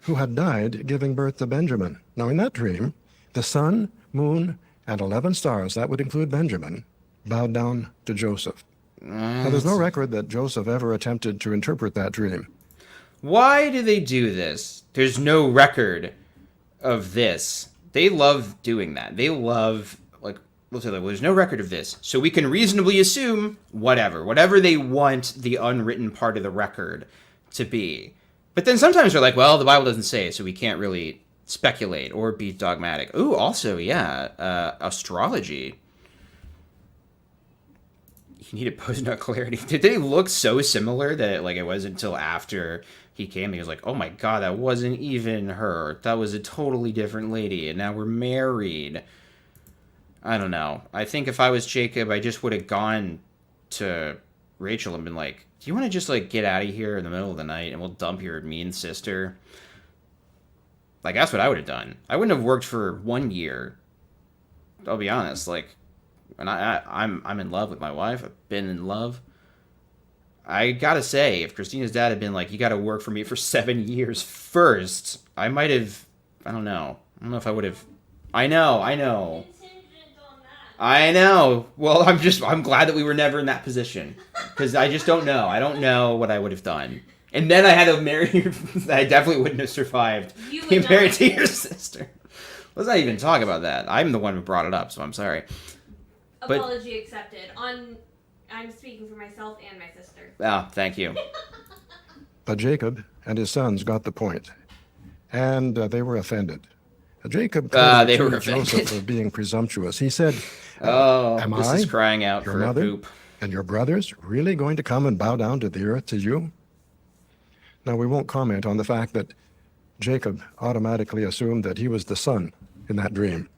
L: who had died giving birth to Benjamin. Now, in that dream, the sun, moon, and 11 stars, that would include Benjamin, bowed down to Joseph. Now, there's no record that Joseph ever attempted to interpret that dream.
B: Why do they do this? There's no record of this. They love doing that. They love, there's no record of this. So we can reasonably assume whatever they want the unwritten part of the record to be. But then sometimes they're like, well, the Bible doesn't say, so we can't really speculate or be dogmatic. Ooh, also, astrology. You needed post-nut clarity. Did they look so similar that it wasn't until after he came, he was like, oh my god, that wasn't even her. That was a totally different lady, and now we're married. I don't know. I think if I was Jacob, I just would have gone to Rachel and been like, do you want to just get out of here in the middle of the night and we'll dump your mean sister? That's what I would have done. I wouldn't have worked for 1 year. I'll be honest. And I'm in love with my wife. I've been in love. I gotta say, if Christina's dad had been like, you gotta work for me for 7 years first, I might have, I don't know if I would have. I know. Well, I'm glad that we were never in that position. Because I just don't know. I don't know what I would have done. And then I had to marry her. I definitely wouldn't have survived being married to your sister. Let's not even talk about that. I'm the one who brought it up, so I'm sorry.
D: Apology accepted. I'm speaking for myself and my sister.
B: Oh, thank you.
L: But Jacob and his sons got the point, and they were offended. Jacob accused Joseph of being presumptuous. He said, Am
B: this
L: I,
B: is crying out
L: your
B: for a
L: mother,
B: poop.
L: and your brothers really going to come and bow down to the earth to you? Now, we won't comment on the fact that Jacob automatically assumed that he was the son in that dream.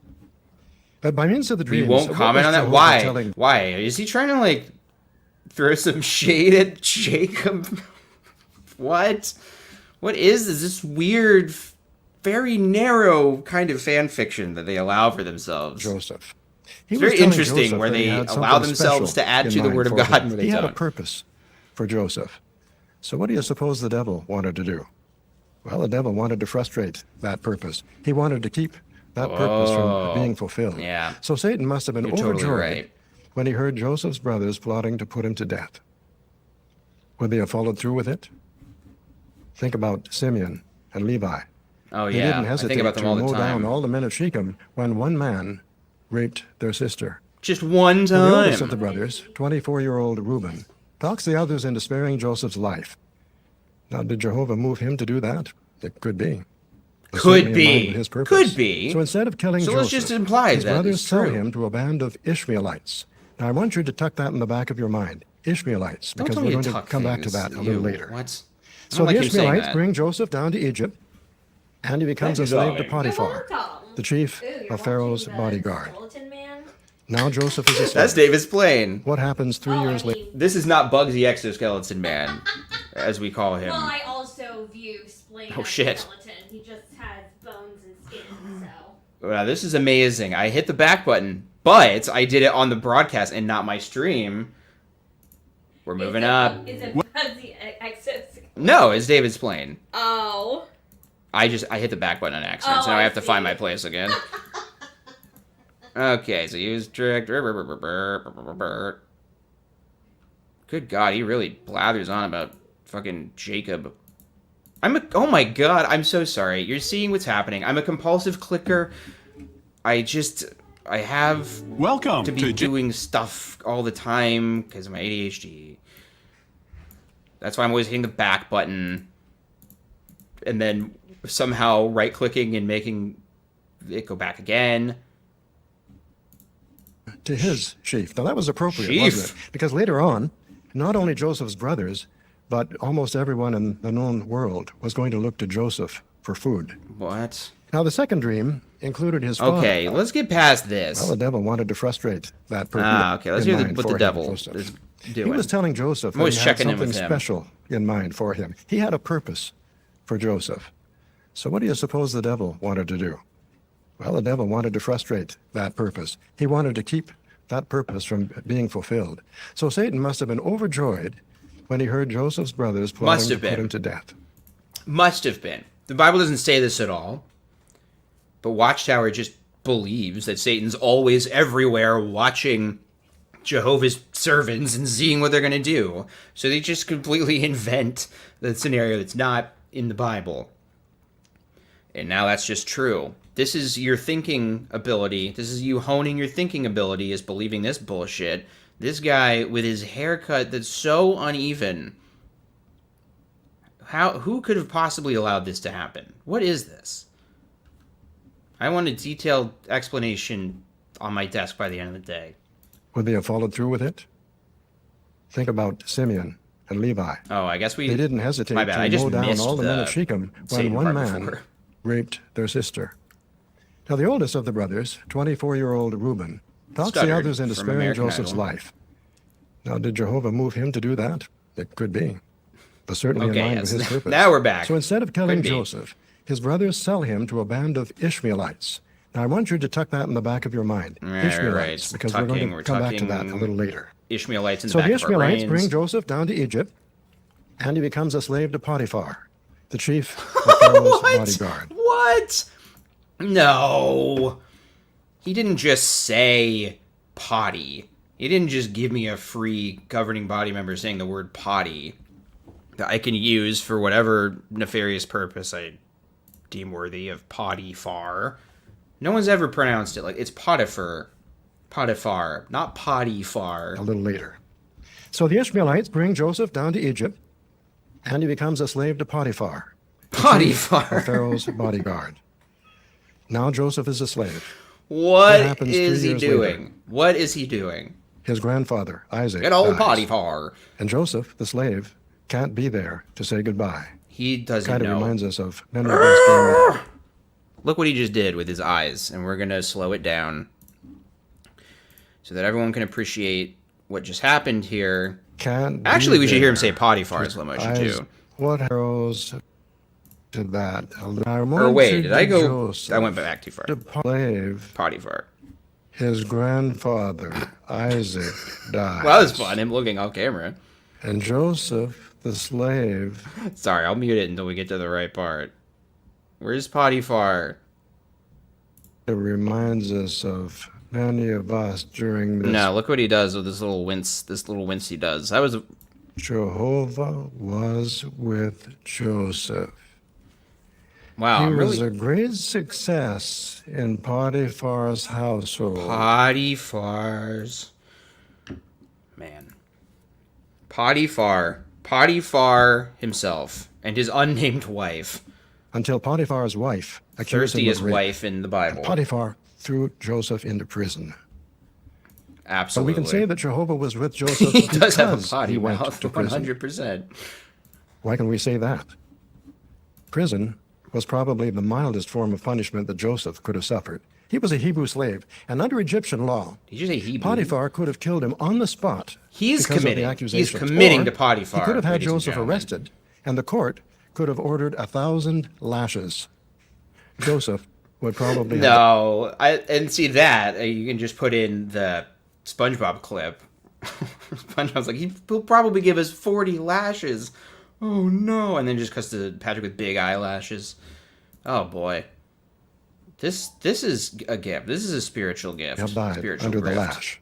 L: But by means of the dream,
B: We won't comment on that? Why? Why? Is he trying to, throw some shade at Jacob? What? What is this weird, very narrow kind of fan fiction that they allow for themselves?
L: Joseph.
B: It's very interesting where they allow themselves to add to the Word of God and where they
L: He had a
B: don't.
L: purpose for Joseph. So what do you suppose the devil wanted to do? Well, the devil wanted to frustrate that purpose. He wanted to keep that purpose from being fulfilled.
B: Yeah.
L: So Satan must have been
B: You're
L: overjoyed
B: totally right.
L: when he heard Joseph's brothers plotting to put him to death. Would they have followed through with it? Think about Simeon and Levi.
B: Oh,
L: They
B: yeah.
L: didn't
B: I
L: hesitate
B: think about them
L: to
B: all the
L: mow
B: time.
L: down all the men of Shechem when one man raped their sister.
B: Just one
L: So the oldest
B: time.
L: of the brothers, 24-year-old Reuben, talks the others into sparing Joseph's life. Now, did Jehovah move him to do that? It could be. But
B: Could
L: certainly in line
B: be.
L: with his purpose.
B: Could be.
L: So instead of killing
B: So
L: Joseph,
B: let's just imply
L: his
B: that
L: brothers
B: it's
L: sold
B: true.
L: him to a band of Ishmaelites. Now, I want you to tuck that in the back of your mind. Ishmaelites,
B: Don't
L: because
B: tell
L: we're
B: me
L: going
B: to
L: to
B: tuck
L: come back to
B: things.
L: that a little
B: Ew,
L: later.
B: what? I
L: So
B: don't
L: the
B: like you saying
L: Ishmaelites
B: that.
L: bring Joseph down to Egypt, and he becomes a slave to Potiphar, the chief of Pharaoh's bodyguard. Now Joseph is a slave.
B: That's David's plane.
L: What happens 3 years later?
B: This is not Bugsy Exoskeleton Man, as we call him.
D: Well, I also view Splain
B: Oh,
D: as
B: shit.
D: a skeleton. He just has bones and skin, so.
B: Wow, this is amazing. I hit the back button, but I did it on the broadcast and not my stream. We're moving up.
D: Is it Bugsy Exoskeleton?
B: No, it's David's plane.
D: Oh.
B: I hit the back button on accident,
D: Oh,
B: so now I
D: I
B: have to find
D: see.
B: my place again. Okay, so use trick. Good God, he really blathers on about fucking Jacob. Oh my God, I'm so sorry. You're seeing what's happening. I'm a compulsive clicker. I have
F: Welcome
B: to be doing stuff all the time because of my ADHD. That's why I'm always hitting the back button and then somehow right-clicking and making it go back again.
L: To his sheaf. Now that was appropriate, wasn't it? Because later on, not only Joseph's brothers, but almost everyone in the known world was going to look to Joseph for food.
B: What?
L: Now the second dream included his father.
B: Okay, let's get past this.
L: Well, the devil wanted to frustrate that purpose.
B: Okay, let's hear what the devil is doing.
L: He was telling Joseph that he had something special in mind for him. He had a purpose for Joseph. So what do you suppose the devil wanted to do? Well, the devil wanted to frustrate that purpose. He wanted to keep that purpose from being fulfilled. So Satan must have been overjoyed when he heard Joseph's brothers plotting to put him to death.
B: Must have been. The Bible doesn't say this at all. But Watchtower just believes that Satan's always everywhere watching Jehovah's servants and seeing what they're going to do. So they just completely invent the scenario that's not in the Bible. And now that's just true. This is your thinking ability. This is you honing your thinking ability, is believing this bullshit. This guy with his haircut that's so uneven. Who could have possibly allowed this to happen? What is this? I want a detailed explanation on my desk by the end of the day.
L: Would they have followed through with it? Think about Simeon and Levi.
B: Oh, I guess
L: they didn't hesitate to mow down all the men of Shechem when one man raped their sister. Now, the oldest of the brothers, 24-year-old Reuben, talks the others into sparing Joseph's life. Now, did Jehovah move him to do that? It could be, but certainly in line with his purpose.
B: Now we're back.
L: So instead of killing Joseph, his brothers sell him to a band of Ishmaelites. Now, I want you to tuck that in the back of your mind. Ishmaelites, because we're going to come back to that a little later.
B: Ishmaelites in the
L: so
B: back
L: the
B: of our
L: Ishmaelites
B: brains.
L: bring Joseph down to Egypt, and he becomes a slave to Potiphar, the chief of Pharaoh's bodyguard.
B: What? No. He didn't just say potty. He didn't just give me a free governing body member saying the word potty that I can use for whatever nefarious purpose I deem worthy of Potiphar. No one's ever pronounced it like it's Potiphar. Potiphar, not Potiphar.
L: A little later. So the Ishmaelites bring Joseph down to Egypt, and he becomes a slave to Potiphar.
B: Potiphar.
L: Pharaoh's bodyguard. Now Joseph is a slave.
B: What is he doing? What is he doing?
L: His grandfather, Isaac,
B: Good old
L: dies.
B: Potiphar.
L: And Joseph, the slave, can't be there to say goodbye.
B: He doesn't
L: kind
B: know.
L: of reminds us of many of us.
B: Look what he just did with his eyes, and we're going to slow it down so that everyone can appreciate what just happened here. Actually, we should hear him say Potiphar in slow motion, too.
L: What arrows to that?
B: Or wait, did I go? Joseph, I went back too far.
L: Slave,
B: Potiphar.
L: His grandfather, Isaac, died.
B: Well, that was fun, him looking off camera.
L: And Joseph, the slave.
B: Sorry, I'll mute it until we get to the right part. Where's Potiphar?
L: It reminds us of many of us during this.
B: No, look what he does with this little wince. This little wince he does. That was.
L: Jehovah was with Joseph.
B: Wow,
L: he was a great success in Potiphar's household.
B: Potiphar's. Man. Potiphar himself and his unnamed wife.
L: Until Potiphar's wife accused him of rape.
B: Wife in the Bible.
L: Potiphar threw Joseph into prison.
B: Absolutely.
L: But we can say that Jehovah was with Joseph
B: he does have a
L: because
B: potty
L: he went
B: mouth,
L: to prison.
B: 100%.
L: Why can we say that? Prison was probably the mildest form of punishment that Joseph could have suffered. He was a Hebrew slave, and under Egyptian law,
B: did you say Hebrew?
L: Potiphar could have killed him on the spot.
B: He's committing.
L: He's
B: committing to Potiphar.
L: He could have had Joseph arrested, and the court could have ordered 1,000 lashes. Joseph would probably
B: and see that you can just put in the SpongeBob clip. SpongeBob's like, he'll probably give us 40 lashes. Oh no! And then just cuts to Patrick with big eyelashes. Oh boy, this is a gift. This is a spiritual gift.
L: He'll die
B: spiritual
L: under
B: grift.
L: the lash.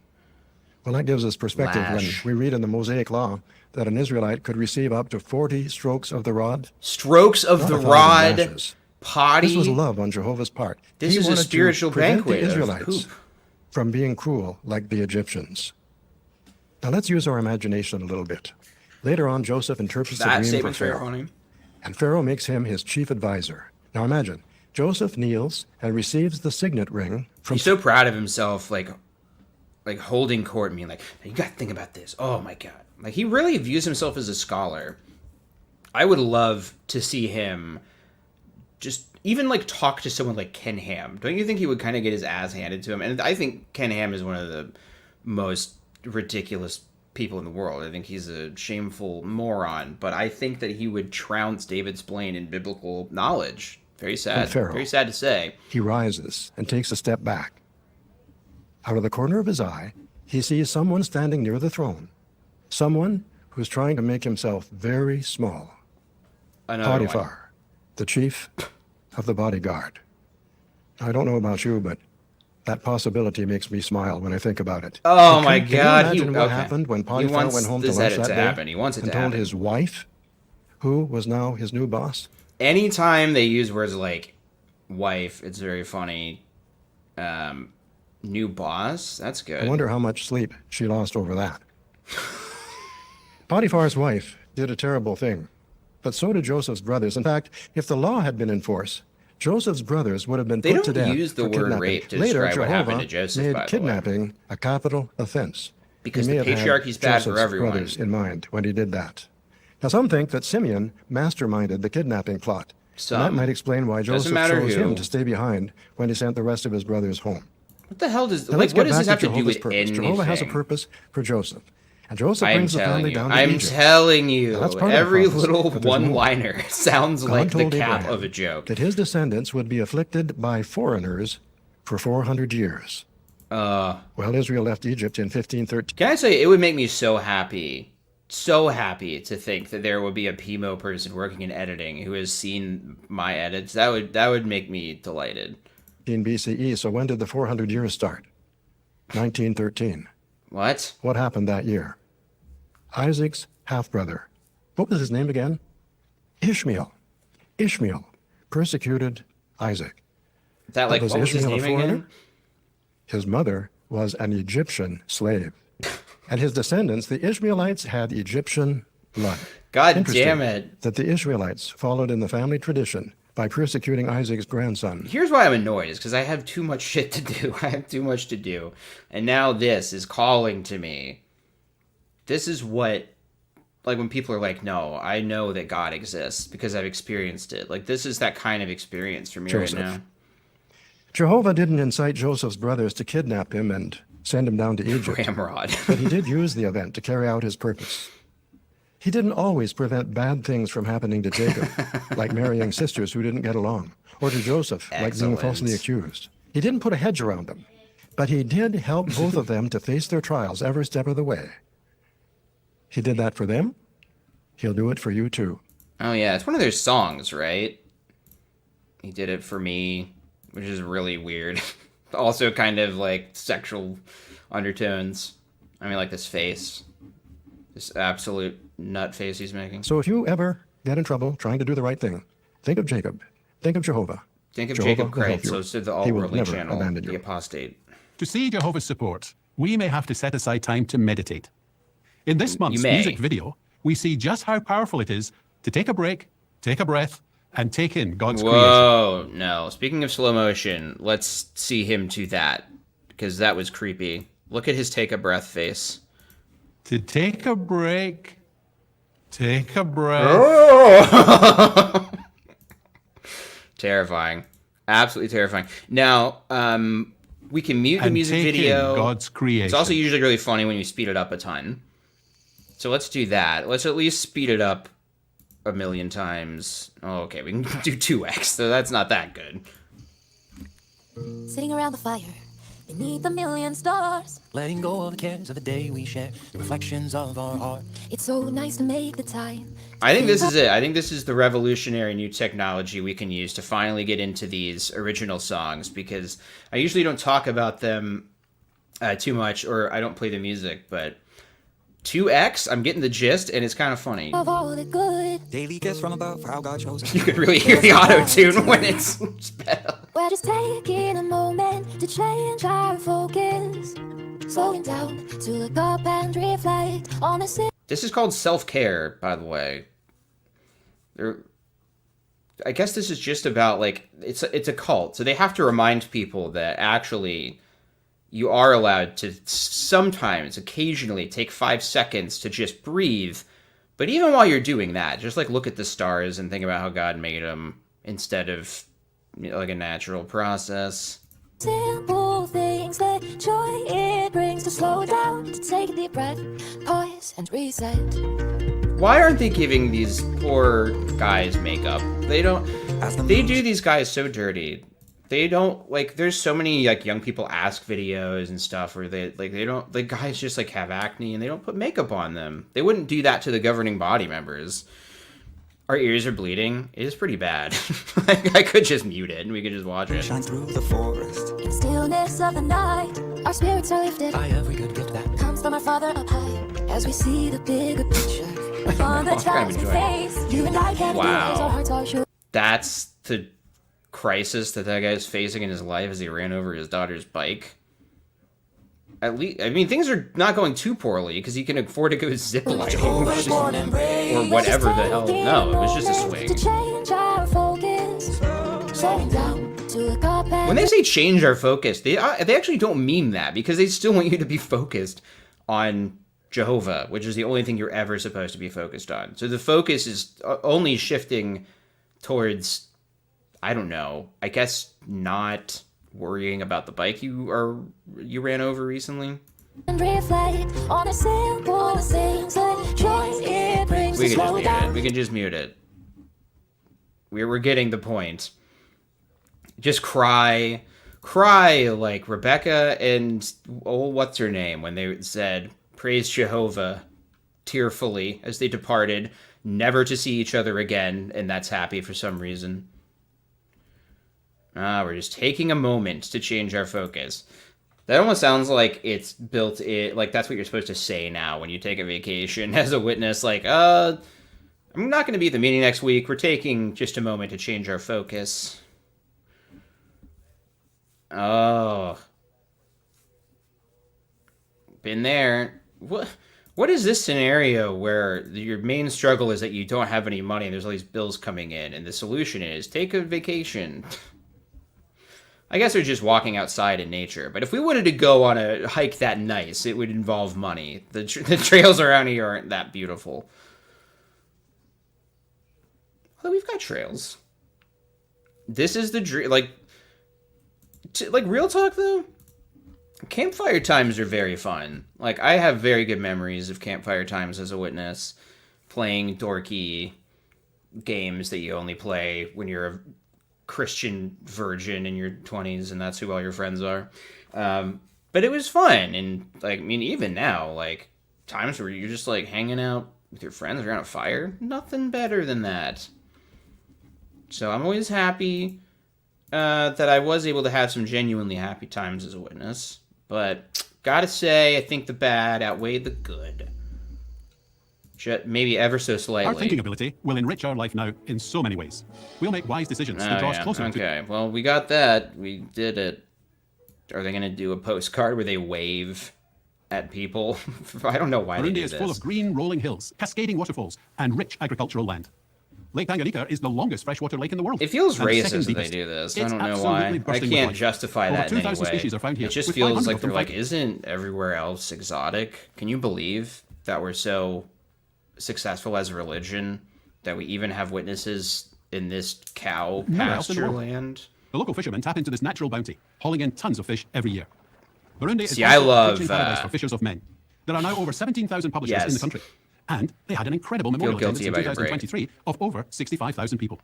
L: Well, that gives us perspective when we read in the Mosaic Law that an Israelite could receive up to 40 strokes of the rod.
B: Strokes of the rod. Potty.
L: This was love on Jehovah's part.
B: This is a spiritual banquet
L: the Israelites
B: of poop.
L: From being cruel like the Egyptians. Now let's use our imagination a little bit. Later on, Joseph interprets the
B: That
L: dream for
B: statement's very
L: Pharaoh,
B: funny.
L: and Pharaoh makes him his chief advisor. Now imagine, Joseph kneels and receives the signet ring from...
B: He's so proud of himself, like holding court and being like, you got to think about this. Oh my God. Like, he really views himself as a scholar. I would love to see him just even like talk to someone like Ken Ham. Don't you think he would kind of get his ass handed to him? And I think Ken Ham is one of the most ridiculous people in the world. I think he's a shameful moron, but I think that he would trounce David Blaine in biblical knowledge. Very sad.
L: Pharaoh.
B: Very sad to say.
L: He rises and takes a step back. Out of the corner of his eye, he sees someone standing near the throne. Someone who's trying to make himself very small.
B: Another
L: Potiphar,
B: one.
L: the chief of the bodyguard. I don't know about you, but that possibility makes me smile when I think about it.
B: Oh
L: Can-
B: my
L: can you
B: God.
L: imagine what happened when Potiphar
B: wants
L: went home to
B: this
L: lunch
B: edit
L: that
B: to
L: day
B: happen. He wants it
L: and
B: to
L: told
B: happen.
L: his wife, who was now his new boss?
B: Anytime they use words like wife, it's very funny. New boss? That's good.
L: I wonder how much sleep she lost over that. Potiphar's wife did a terrible thing, but so did Joseph's brothers. In fact, if the law had been in force, Joseph's brothers would have been
B: They
L: put to
B: don't
L: death
B: use the
L: for
B: word
L: kidnapping.
B: rape to
L: Later,
B: describe what happened to
L: Jehovah
B: Joseph,
L: made
B: by the way.
L: kidnapping a capital offense.
B: Because
L: He may
B: the
L: have had
B: patriarchy's bad for
L: Joseph's
B: everyone.
L: brothers in mind when he did that. Now, some think that Simeon masterminded the kidnapping plot. And that might explain why
B: Doesn't
L: Joseph
B: matter
L: chose
B: who.
L: him to stay behind when he sent the rest of his brothers home.
B: What the hell does
L: Now,
B: like
L: let's
B: what
L: get
B: does this
L: back
B: have to do
L: Jehovah's
B: with
L: purpose.
B: anything?
L: Jehovah has a purpose for Joseph. And Joseph brings the family down to
B: I'm
L: Egypt.
B: telling you,
L: Now, that's part of the
B: every
L: prophecy,
B: little
L: but there's more.
B: one-liner sounds
L: God
B: like the
L: told
B: cap
L: Abraham
B: of a joke.
L: that his descendants would be afflicted by foreigners for 400 years. Well, Israel left Egypt in 1513.
B: Can I say, it would make me so happy to think that there would be a PMO person working in editing who has seen my edits. That would make me delighted.
L: BCE. So when did the 400 years start? 1913.
B: What?
L: What happened that year? Isaac's half-brother. What was his name again? Ishmael. Ishmael persecuted Isaac.
B: That like
L: was
B: what was his
L: Ishmael a
B: name
L: foreigner?
B: again?
L: His mother was an Egyptian slave. And his descendants, the Ishmaelites, had Egyptian blood.
B: God
L: Interesting
B: damn it.
L: that the Israelites followed in the family tradition by persecuting Isaac's grandson.
B: Here's why I'm annoyed, is because I have too much shit to do. I have too much to do. And now this is calling to me. This is what, like when people are like, no, I know that God exists because I've experienced it. Like this is that kind of experience for me
L: Joseph.
B: right now.
L: Jehovah didn't incite Joseph's brothers to kidnap him and send him down to Egypt.
B: Ramrod.
L: But he did use the event to carry out his purpose. He didn't always prevent bad things from happening to Jacob, like marrying sisters who didn't get along, or to Joseph, like being
B: Excellent.
L: falsely accused. He didn't put a hedge around them, but he did help both of them to face their trials every step of the way. He did that for them. He'll do it for you too.
B: Oh yeah, it's one of their songs, right? He did it for me, which is really weird. Also kind of like sexual undertones. I mean, like this face. This absolute nut face he's making.
L: So if you ever get in trouble trying to do the right thing, think of Jacob. Think of Jehovah.
B: Think of
L: Jehovah
B: Jacob
L: will help
B: Christ,
L: you.
B: so to the
L: He will
B: all-worldly
L: never
B: channel,
L: abandon
B: the
L: you.
B: apostate.
F: To see Jehovah's support, we may have to set aside time to meditate. In this month's
B: may.
F: music video, we see just how powerful it is to take a break, take a breath, and take in God's creation.
B: Whoa, no. Speaking of slow motion, let's see him do that, because that was creepy. Look at his take a breath face.
F: To take a break, take a breath.
B: Oh! Terrifying. Absolutely terrifying. Now, we can mute the
F: And
B: music
F: take in
B: video.
F: God's creation.
B: It's also usually really funny when you speed it up a ton. So let's do that. Let's at least speed it up a million times. Oh, okay, we can do 2x, so that's not that good.
T: Sitting around the fire, beneath a million stars.
U: Letting go of the cares of the day we share, the reflections of our heart.
T: It's so nice to make the time.
B: I think this is it. I think this is the revolutionary new technology we can use to finally get into these original songs, because I usually don't talk about them too much, or I don't play the music, but 2x, I'm getting the gist, and it's kind of funny.
T: Of all the good.
U: Daily gifts from above for how God chose us.
B: You could really hear the auto-tune when it's sped up.
T: We're just taking a moment to change our focus. Slowing down to look up and reflect on the
B: This is called self-care, by the way. I guess this is just about, like, it's a cult. So they have to remind people that actually you are allowed to sometimes, occasionally, take 5 seconds to just breathe. But even while you're doing that, just, like, look at the stars and think about how God made them instead of, you know, like, a natural process.
T: Simple things that joy it brings to slow down, to take a deep breath, pause and reset.
B: Why aren't they giving these poor guys makeup? They do these guys so dirty. They don't, like, there's so many, like, young people ask videos and stuff where the guys just, like, have acne and they don't put makeup on them. They wouldn't do that to the governing body members. Our ears are bleeding. It is pretty bad. Like, I could just mute it and we could just watch it.
U: Shine through the forest.
T: In stillness of the night, our spirits are lifted
U: By every good gift that
T: comes from our Father up high, as we see the bigger picture. On the trials we face, you and I can't
B: Wow.
T: our hearts are sure.
B: That's the crisis that guy's facing in his life as he ran over his daughter's bike. At least, I mean, things are not going too poorly because he can afford to go ziplining or whatever the hell. No, it was just a swing.
T: To change our focus, slowing down to look up and
B: When they say change our focus, they actually don't mean that because they still want you to be focused on Jehovah, which is the only thing you're ever supposed to be focused on. So the focus is only shifting towards, I don't know, I guess not worrying about the bike you ran over recently.
T: and reflect on the simple things that joy it brings
B: We
T: to
B: can just
T: slow
B: mute
T: down.
B: it. We can just mute it. We're getting the point. Just cry like Rebecca and what's her name when they said praise Jehovah tearfully as they departed, never to see each other again, and that's happy for some reason. We're just taking a moment to change our focus. That almost sounds like it's built in, like that's what you're supposed to say now when you take a vacation as a witness, like, I'm not going to be at the meeting next week. We're taking just a moment to change our focus. Oh. Been there. What is this scenario where your main struggle is that you don't have any money and there's all these bills coming in and the solution is take a vacation? I guess they're just walking outside in nature. But if we wanted to go on a hike that nice, it would involve money. The trails around here aren't that beautiful. Well, we've got trails. This is the dream. Like real talk though, campfire times are very fun. Like, I have very good memories of campfire times as a witness, playing dorky games that you only play when you're a Christian virgin in your 20s and that's who all your friends are. But it was fun. And, like, I mean, even now, like, times where you're just, like, hanging out with your friends around a fire, nothing better than that. So I'm always happy that I was able to have some genuinely happy times as a witness. But gotta say, I think the bad outweighed the good. Maybe ever so slightly.
F: Our thinking ability will enrich our life now in so many ways. We'll make wise decisions to draw us closer to...
B: Okay, well, we got that. We did it. Are they going to do a postcard where they wave at people? I don't know why they do
F: Burundi
B: this.
F: is full of green, rolling hills, cascading waterfalls, and rich agricultural land. Lake Tanganyika is the longest freshwater lake in the world.
B: It feels
F: and
B: racist
F: second
B: that they
F: deepest.
B: do this. I
F: It's
B: don't know
F: absolutely
B: why. I
F: bursting with
B: can't
F: life.
B: justify
F: Over
B: that in any
F: 2,000
B: way.
F: species are found here,
B: It just
F: with
B: feels
F: 500
B: like
F: of them
B: they're like,
F: found-
B: isn't everywhere else exotic? Can you believe that we're so successful as a religion that we even have witnesses in this cow
F: Nowhere else in the
B: pasture
F: world.
B: land?
F: The local fishermen tap into this natural bounty, hauling in tons of fish every year. Burundi is
B: See,
F: also
B: I
F: a
B: love,
F: preaching paradise for fishers of men. There are now over 17,000 publishers in
B: Yes.
F: the country. And they had an incredible memorial attendance
B: guilty
F: in
B: about your brain.
F: 2023 of over 65,000 people.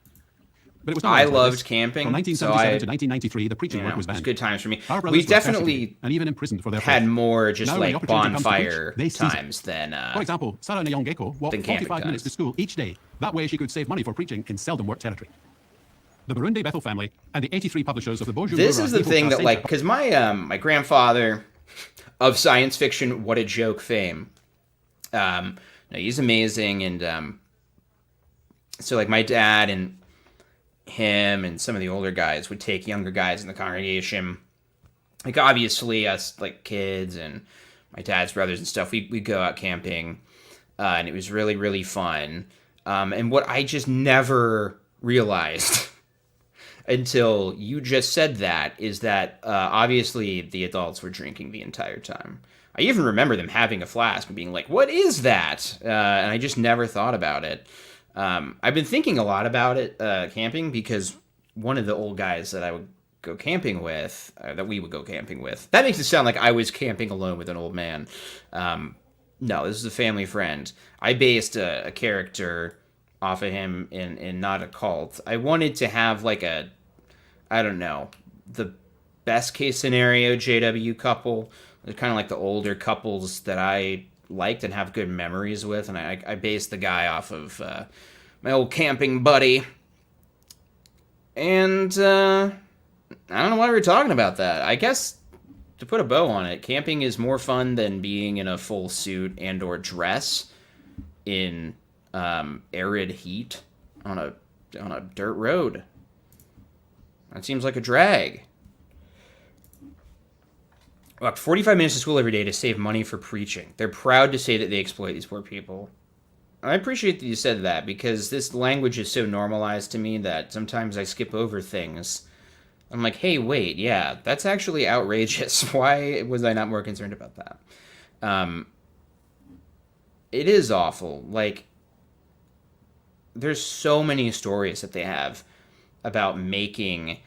F: But it was not
B: I
F: always like
B: loved
F: this.
B: camping,
F: From
B: so
F: 1977
B: I-
F: to 1993, the preaching
B: you
F: work
B: know,
F: was
B: it was
F: banned.
B: good times for me.
F: Our brothers
B: We
F: were
B: definitely
F: persecuted and even imprisoned for their
B: had
F: faith.
B: more just
F: Now, when the
B: like
F: opportunity comes to preach,
B: bonfire
F: they seize it.
B: times than
F: For example, Sarah Nyongeko walked
B: than camping
F: 45 minutes to
B: times.
F: school each day. That way she could save money for preaching in seldom worked territory. The Burundi Bethel family and the 83 publishers of the Bonjour.
B: This is the thing that, like, because my grandfather of science fiction, what a joke fame. No, he's amazing, and so like my dad and him and some of the older guys would take younger guys in the congregation. Like, obviously us like kids and my dad's brothers and stuff, we go out camping. and it was really, really fun. And what I just never realized until you just said that is that obviously the adults were drinking the entire time. I even remember them having a flask and being like, what is that? And I just never thought about it. I've been thinking a lot about it, camping, because one of the old guys that I would go camping with, that we would go camping with, that makes it sound like I was camping alone with an old man. No, this is a family friend. I based a character off of him in Not a Cult. I wanted to have like a, I don't know, the best case scenario JW couple. They're kind of like the older couples that I liked and have good memories with, and I based the guy off of my old camping buddy. And I don't know why we were talking about that. I guess to put a bow on it, camping is more fun than being in a full suit and or dress in arid heat on a dirt road. That seems like a drag. Walked 45 minutes to school every day to save money for preaching. They're proud to say that they exploit these poor people. I appreciate that you said that, because this language is so normalized to me that sometimes I skip over things. I'm like, hey, wait, yeah, that's actually outrageous. Why was I not more concerned about that? It is awful. Like, there's so many stories that they have about making,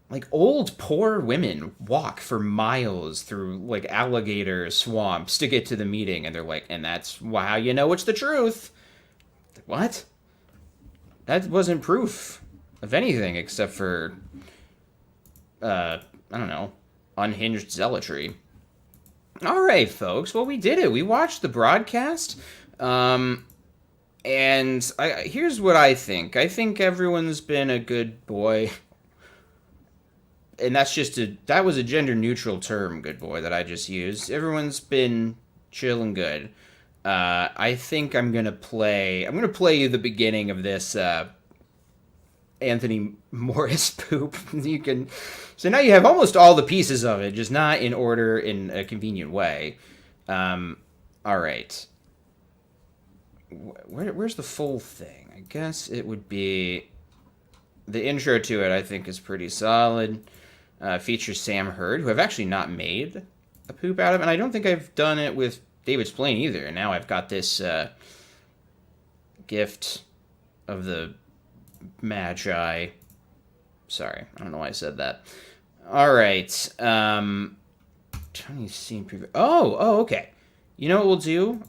B: like, old poor women walk for miles through, like, alligator swamps to get to the meeting, and they're like, and that's how you know it's the truth. What? That wasn't proof of anything except for, I don't know, unhinged zealotry. All right, folks. Well, we did it. We watched the broadcast. And here's what I think. I think everyone's been a good boy. And that was a gender neutral term, good boy, that I just used. Everyone's been chill and good. I think I'm gonna play you the beginning of this Anthony Morris poop. So now you have almost all the pieces of it, just not in order in a convenient way. All right. Where's the full thing? I guess it would be the intro to it. I think is pretty solid. Features Sam Hurd, who I've actually not made a poop out of, and I don't think I've done it with David Splain either. And now I've got this gift of the Magi. Sorry, I don't know why I said that. All right. Tony's scene preview. Oh, okay. You know what we'll do?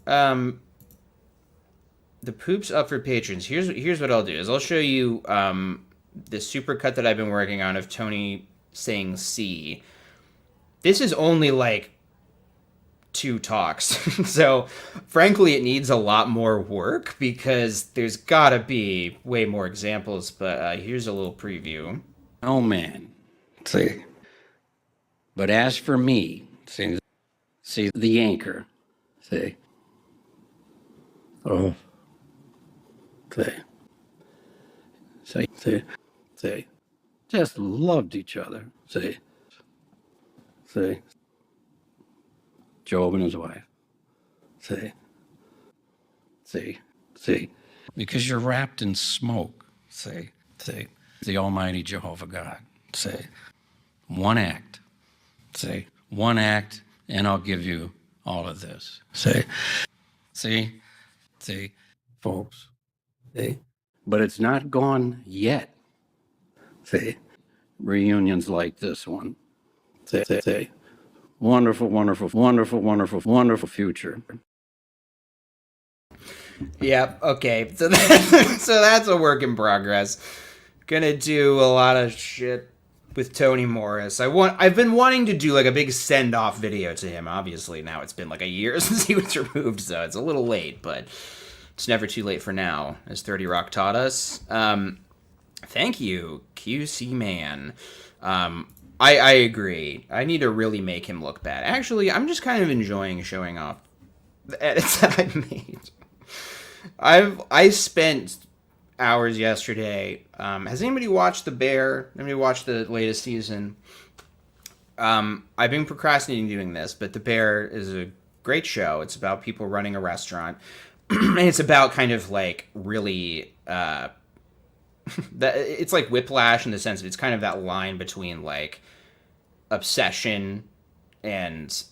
B: The poop's up for patrons. Here's what I'll do is I'll show you the supercut that I've been working on of Tony saying C. This is only like 2 talks. So frankly, it needs a lot more work because there's gotta be way more examples, but here's a little preview.
A: Oh man, see. But as for me, see the anchor, see. Oh, see. Just loved each other, see. Job and his wife, see. Because you're wrapped in smoke, see. The Almighty Jehovah God, say, one act, and I'll give you all of this, see, folks, but it's not gone yet, reunions like this one, wonderful future.
B: Yep, okay, so that's a work in progress. Gonna do a lot of shit with Tony Morris. I've been wanting to do like a big send-off video to him. Obviously, now it's been like a year since he was removed, so it's a little late, but it's never too late for now, as 30 Rock taught us. Thank you, QC Man. I agree. I need to really make him look bad. Actually, I'm just kind of enjoying showing off the edits that I made. I spent hours yesterday. Has anybody watched The Bear? Anybody watched the latest season? I've been procrastinating doing this, but The Bear is a great show. It's about people running a restaurant. and it's about kind of like really that it's like Whiplash in the sense that it's kind of that line between like obsession and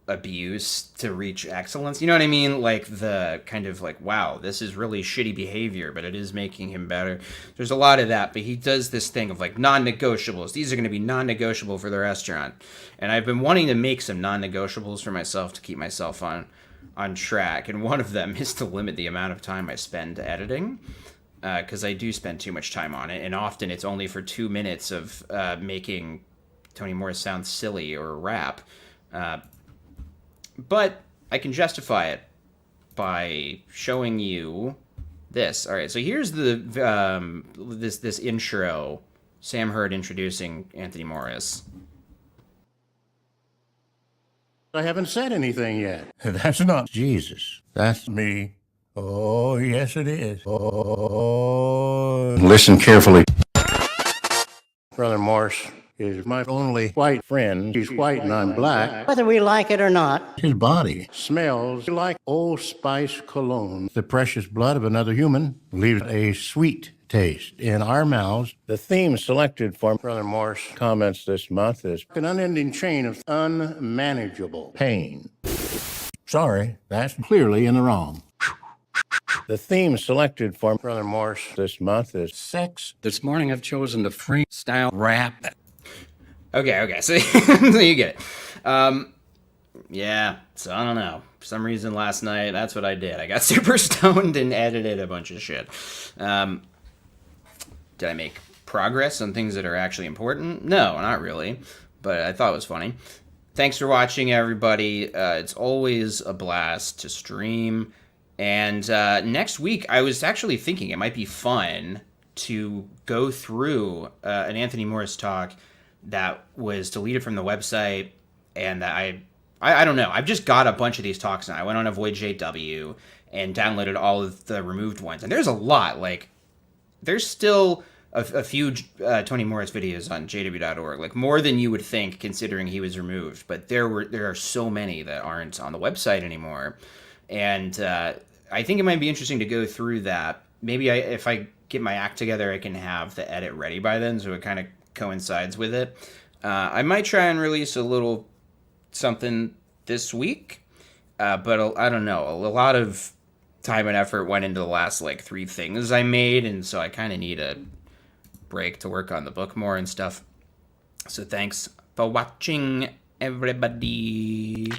B: abuse to reach excellence. You know what I mean? Like the kind of like, wow, this is really shitty behavior, but it is making him better. There's a lot of that, but he does this thing of like non-negotiables. These are going to be non-negotiable for the restaurant. And I've been wanting to make some non-negotiables for myself to keep myself on track. And one of them is to limit the amount of time I spend editing. Because I do spend too much time on it. And often it's only for 2 minutes of making Tony Morris sound silly or rap. But I can justify it by showing you this. All right, so here's the this intro. Sam Hurd introducing Anthony Morris.
C: I haven't said anything yet. That's not Jesus. That's me. Oh, yes, it is. Oh.
S: Listen carefully.
C: Brother Morse is my only white friend. He's white and I'm black.
V: Whether we like it or not.
C: His body smells like Old Spice cologne. The precious blood of another human leaves a sweet taste in our mouths. The theme selected for Brother Morse comments this month is an unending chain of unmanageable pain. Sorry, that's clearly in the wrong. The theme selected for Brother Morse this month is sex.
A: This morning I've chosen to freestyle rap.
B: Okay, so you get it. Yeah, so I don't know. For some reason last night, that's what I did. I got super stoned and edited a bunch of shit. Did I make progress on things that are actually important? No, not really. But I thought it was funny. Thanks for watching, everybody. It's always a blast to stream. And next week, I was actually thinking it might be fun to go through an Anthony Morris talk that was deleted from the website, and that I don't know. I've just got a bunch of these talks now. I went on Avoid JW and downloaded all of the removed ones, and there's a lot. Like, there's still a few Tony Morris videos on jw.org, like more than you would think, considering he was removed. But there are so many that aren't on the website anymore, and I think it might be interesting to go through that. Maybe if I get my act together, I can have the edit ready by then, so it kind of coincides with it. I might try and release a little something this week, but I don't know. A lot of time and effort went into the last like 3 things I made, and so I kind of need a break to work on the book more and stuff. So thanks for watching, everybody.